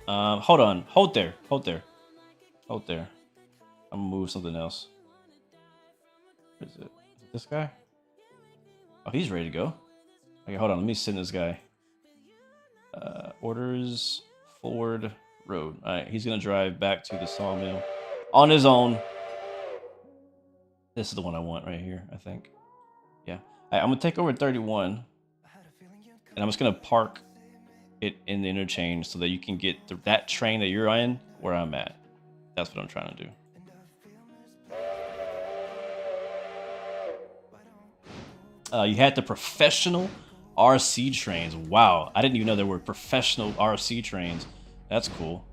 Hold on. Hold there. I'm gonna move something else. Where is it? Is it this guy? Oh, he's ready to go. Okay, hold on. Let me send this guy. Orders forward road. All right, he's gonna drive back to the sawmill on his own. This is the one I want right here, I think. Yeah. All right, I'm gonna take over 31. And I'm just going to park it in the interchange so that you can get that train that you're in where I'm at. That's what I'm trying to do. You had the professional RC trains. Wow. I didn't even know there were professional RC trains. That's cool.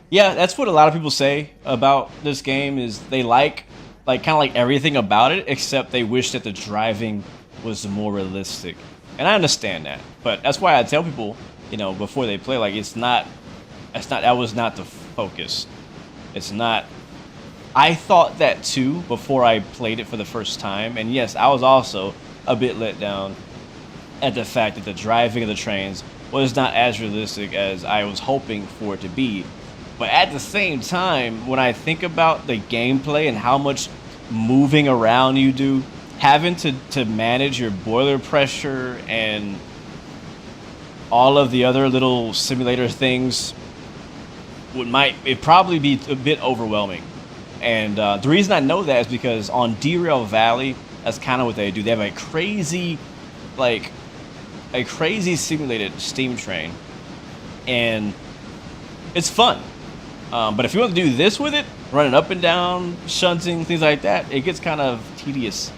Yeah, that's what a lot of people say about this game is they like kind of like everything about it, except they wish that the driving was more realistic. And I understand that, but that's why I tell people, you know, before they play, like that was not the focus. It's not. I thought that too before I played it for the first time, and yes, I was also a bit let down at the fact that the driving of the trains was not as realistic as I was hoping for it to be. But at the same time, when I think about the gameplay and how much moving around you do, having to manage your boiler pressure and all of the other little simulator things it'd probably be a bit overwhelming. And the reason I know that is because on Derail Valley, That's kind of what they do. They have a crazy, like, a crazy simulated steam train, and it's fun. But if you want to do this with it, running up and down, shunting, things like that, it gets kind of tedious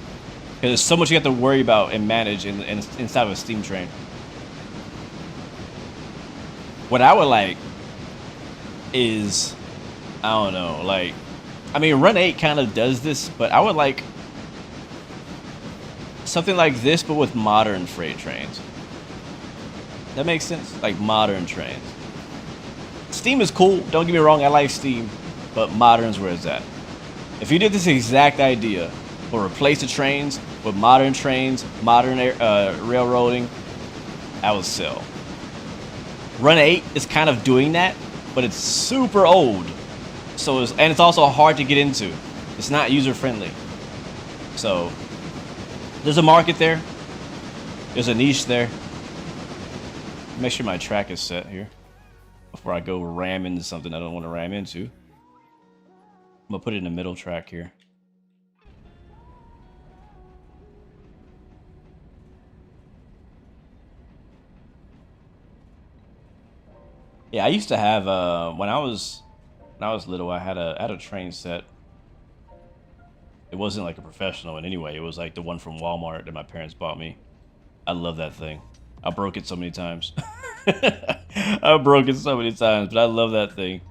because there's so much you have to worry about and manage inside of a steam train. What I would like is, I don't know, like, I mean, Run 8 kind of does this, but I would like something like this, but with modern freight trains. That makes sense? Like modern trains. Steam is cool, don't get me wrong, I like Steam, but modern's where it's at. If you did this exact idea, but replace the trains with modern trains, modern railroading, I would sell. Run 8 is kind of doing that, but it's super old. So it's also hard to get into. It's not user friendly. So there's a market there. There's a niche there. Make sure my track is set here before I go ram into something I don't want to ram into. I'm gonna put it in the middle track here. Yeah, I used to have when I was little, I had a train set. It wasn't like a professional in any way. It was like the one from Walmart that my parents bought me. I love that thing. I broke it so many times. I broke it so many times, but I love that thing.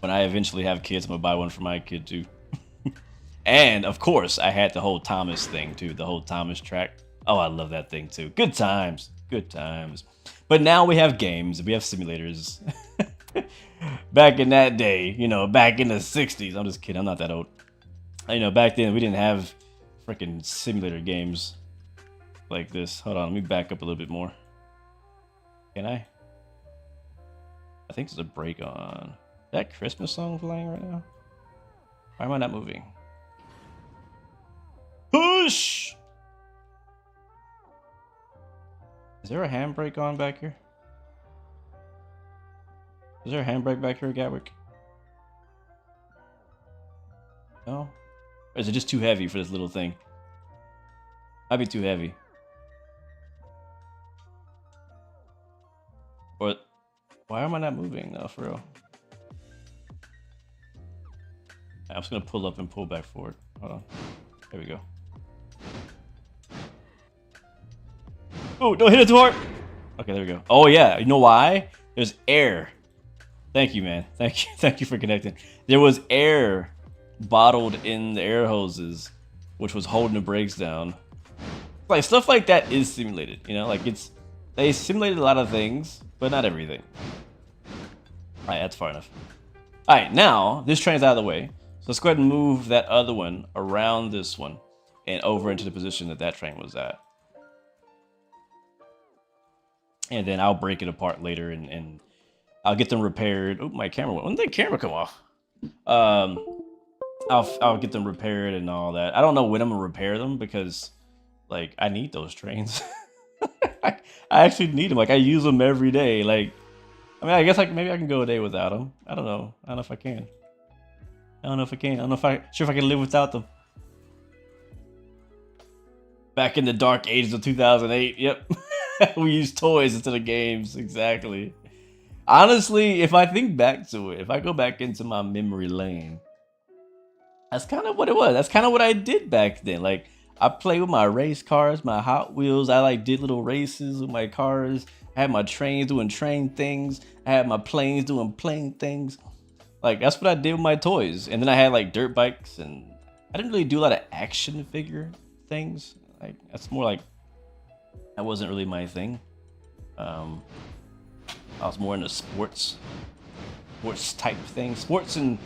When I eventually have kids, I'm gonna buy one for my kid too. And of course, I had the whole Thomas thing too, the whole Thomas track. Oh, I love that thing too. Good times, good times. But now we have games, we have simulators. Back in that day, you know, back in the 60s. I'm just kidding, I'm not that old. You know, back then we didn't have freaking simulator games like this. Hold on, let me back up a little bit more. Can I? I think there's a break on. Is that Christmas song playing right now? Why am I not moving? Push! Is there a handbrake on back here? Is there a handbrake back here, Gatwick? No? Or is it just too heavy for this little thing? Might be too heavy. Or why am I not moving though, for real? I'm just gonna pull up and pull back forward. Hold on. There we go. Oh, don't hit it too hard. Okay, there we go. Oh yeah, you know why? There's air. Thank you, man. Thank you. Thank you for connecting. There was air bottled in the air hoses, which was holding the brakes down. Like stuff like that is simulated, you know, like they simulated a lot of things, but not everything. Alright, that's far enough. Alright, now this train's out of the way. So let's go ahead and move that other one around this one and over into the position that that train was at. And then I'll break it apart later and I'll get them repaired. Oh, my camera went. When did the camera come off? I'll get them repaired and all that. I don't know when I'm gonna repair them because, like, I need those trains. I actually need them. Like, I use them every day. Like, I mean, I guess maybe I can go a day without them. I don't know. I don't know if I can. I don't know if I can. I don't know if I can live without them. Back in the dark ages of 2008. Yep. We used toys instead of games. Exactly. Honestly, if I think back to it, if I go back into my memory lane, that's kind of what it was. That's kind of what I did back then. Like, I played with my race cars, my Hot Wheels. I like did little races with my cars. I had my trains doing train things. I had my planes doing plane things. Like, that's what I did with my toys. And then I had like dirt bikes, and I didn't really do a lot of action figure things. Like, that's more like, that wasn't really my thing. I was more into sports type things. Sports and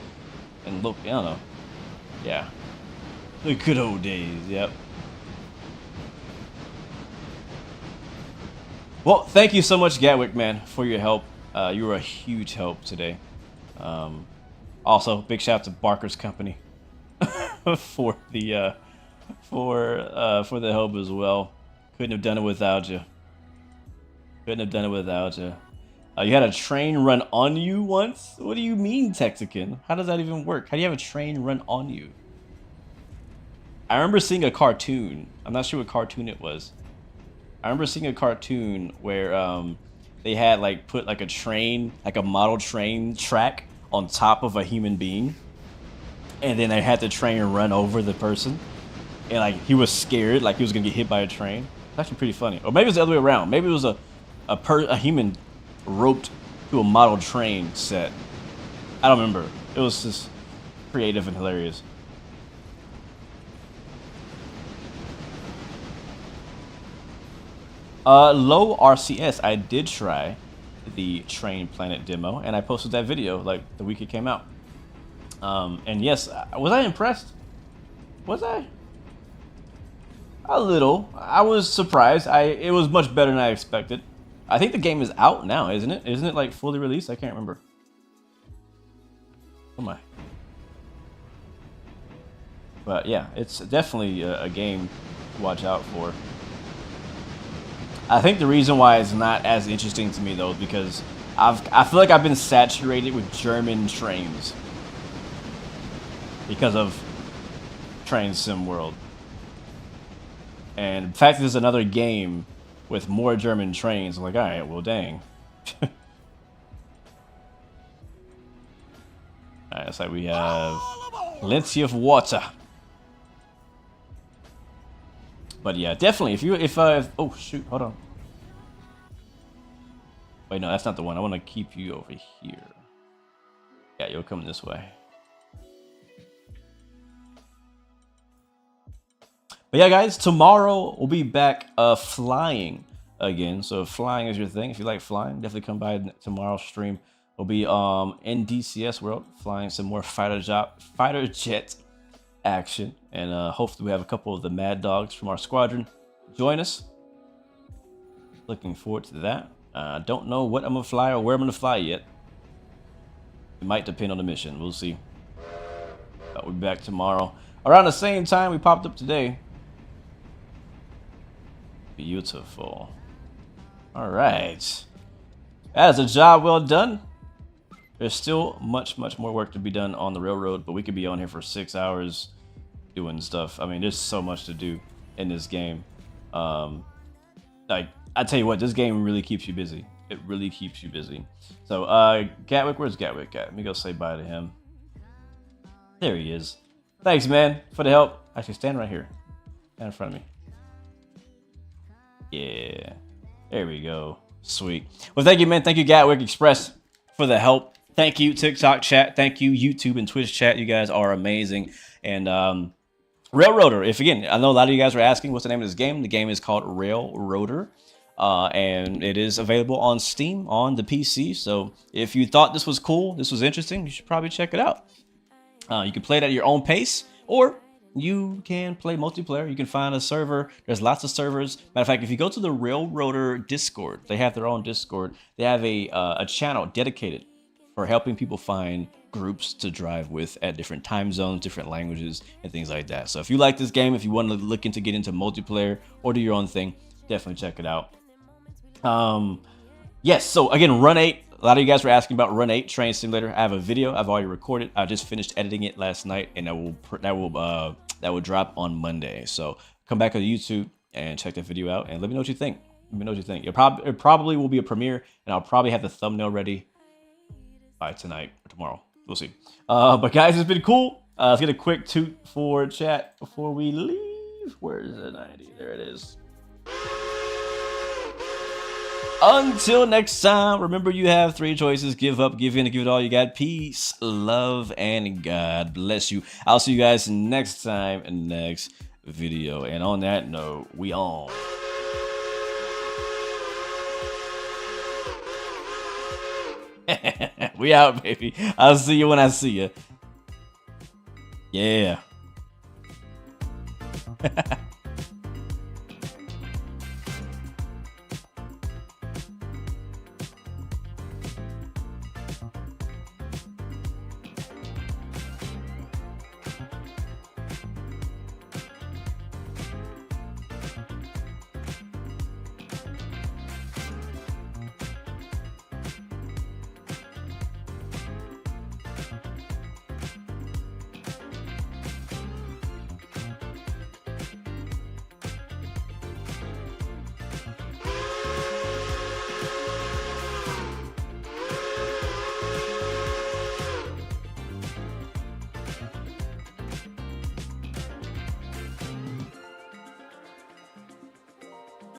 look, I don't know. Yeah. The good old days, yep. Well, thank you so much, Gatwick, man, for your help. You were a huge help today. Also, big shout out to Barker's Company for the help as well. Couldn't have done it without you. Couldn't have done it without you. You had a train run on you once? What do you mean, Texican? How does that even work? How do you have a train run on you? I remember seeing a cartoon. I'm not sure what cartoon it was. I remember seeing a cartoon where they had like put like a train, like a model train track on top of a human being. And then they had the train run over the person. And like he was scared, like he was gonna get hit by a train. It's actually pretty funny. Or maybe it was the other way around. Maybe it was a human roped to a model train set. I don't remember. It was just creative and hilarious. Low RCS, I did try the Train Planet demo, and I posted that video like the week it came out. And yes, was I impressed? Was I? A little. I was surprised. It was much better than I expected. I think the game is out now, isn't it? Isn't it like fully released? I can't remember. Oh my. But yeah, it's definitely a game to watch out for. I think the reason why it's not as interesting to me though is because I feel like I've been saturated with German trains because of Train Sim World. And the fact that there's another game with more German trains, I'm like, all right, well, dang. All right, so we have plenty of water. But yeah, definitely. If oh shoot, hold on. Wait, no, that's not the one. I want to keep you over here. Yeah, you'll come this way. But yeah, guys, tomorrow we'll be back flying again. So if flying is your thing, if you like flying, definitely come by tomorrow's stream. We'll be in DCS World flying some more fighter jet action, and hopefully we have a couple of the Mad Dogs from our squadron join us. Looking forward to that. Don't know what I'm gonna fly or where I'm gonna fly yet. It might depend on the mission. We'll see. But we'll be back tomorrow around the same time we popped up today. Beautiful. All right. That is a job well done. There's still much more work to be done on the railroad, but we could be on here for 6 hours doing stuff. I mean, there's so much to do in this game. Like, I tell you what, this game really keeps you busy. It really keeps you busy. So, Gatwick, where's Gatwick at? Let me go say bye to him. There he is. Thanks, man, for the help. Actually, stand right here. Stand in front of me. Yeah. There we go. Sweet. Well, thank you, man. Thank you, Gatwick Express, for the help. Thank you, TikTok chat. Thank you, YouTube and Twitch chat. You guys are amazing. And Railroader, if again, I know a lot of you guys are asking what's the name of this game. The game is called Railroader. And it is available on Steam on the PC. So if you thought this was cool, this was interesting, you should probably check it out. You can play it at your own pace, or you can play multiplayer. You can find a server. There's lots of servers. Matter of fact, if you go to the Railroader Discord, they have their own Discord. They have a channel dedicated for helping people find groups to drive with at different time zones, different languages, and things like that. So if you like this game, if you want to look into get into multiplayer or do your own thing, definitely check it out. Yes, so again, Run 8. A lot of you guys were asking about Run 8 Train Simulator. I have a video I've already recorded. I just finished editing it last night, and that will drop on Monday. So come back on YouTube and check that video out, and let me know what you think. Let me know what you think. It probably will be a premiere, and I'll probably have the thumbnail ready by tonight or tomorrow. We'll see. But guys, it's been cool. Let's get a quick toot for chat before we leave. Where is the 90? There it is. Until next time, remember you have 3 choices. Give up, give in, and give it all you got. Peace, love, and God bless you. I'll see you guys next time in the next video. And on that note, we on. We out, baby. I'll see you when I see you. Yeah.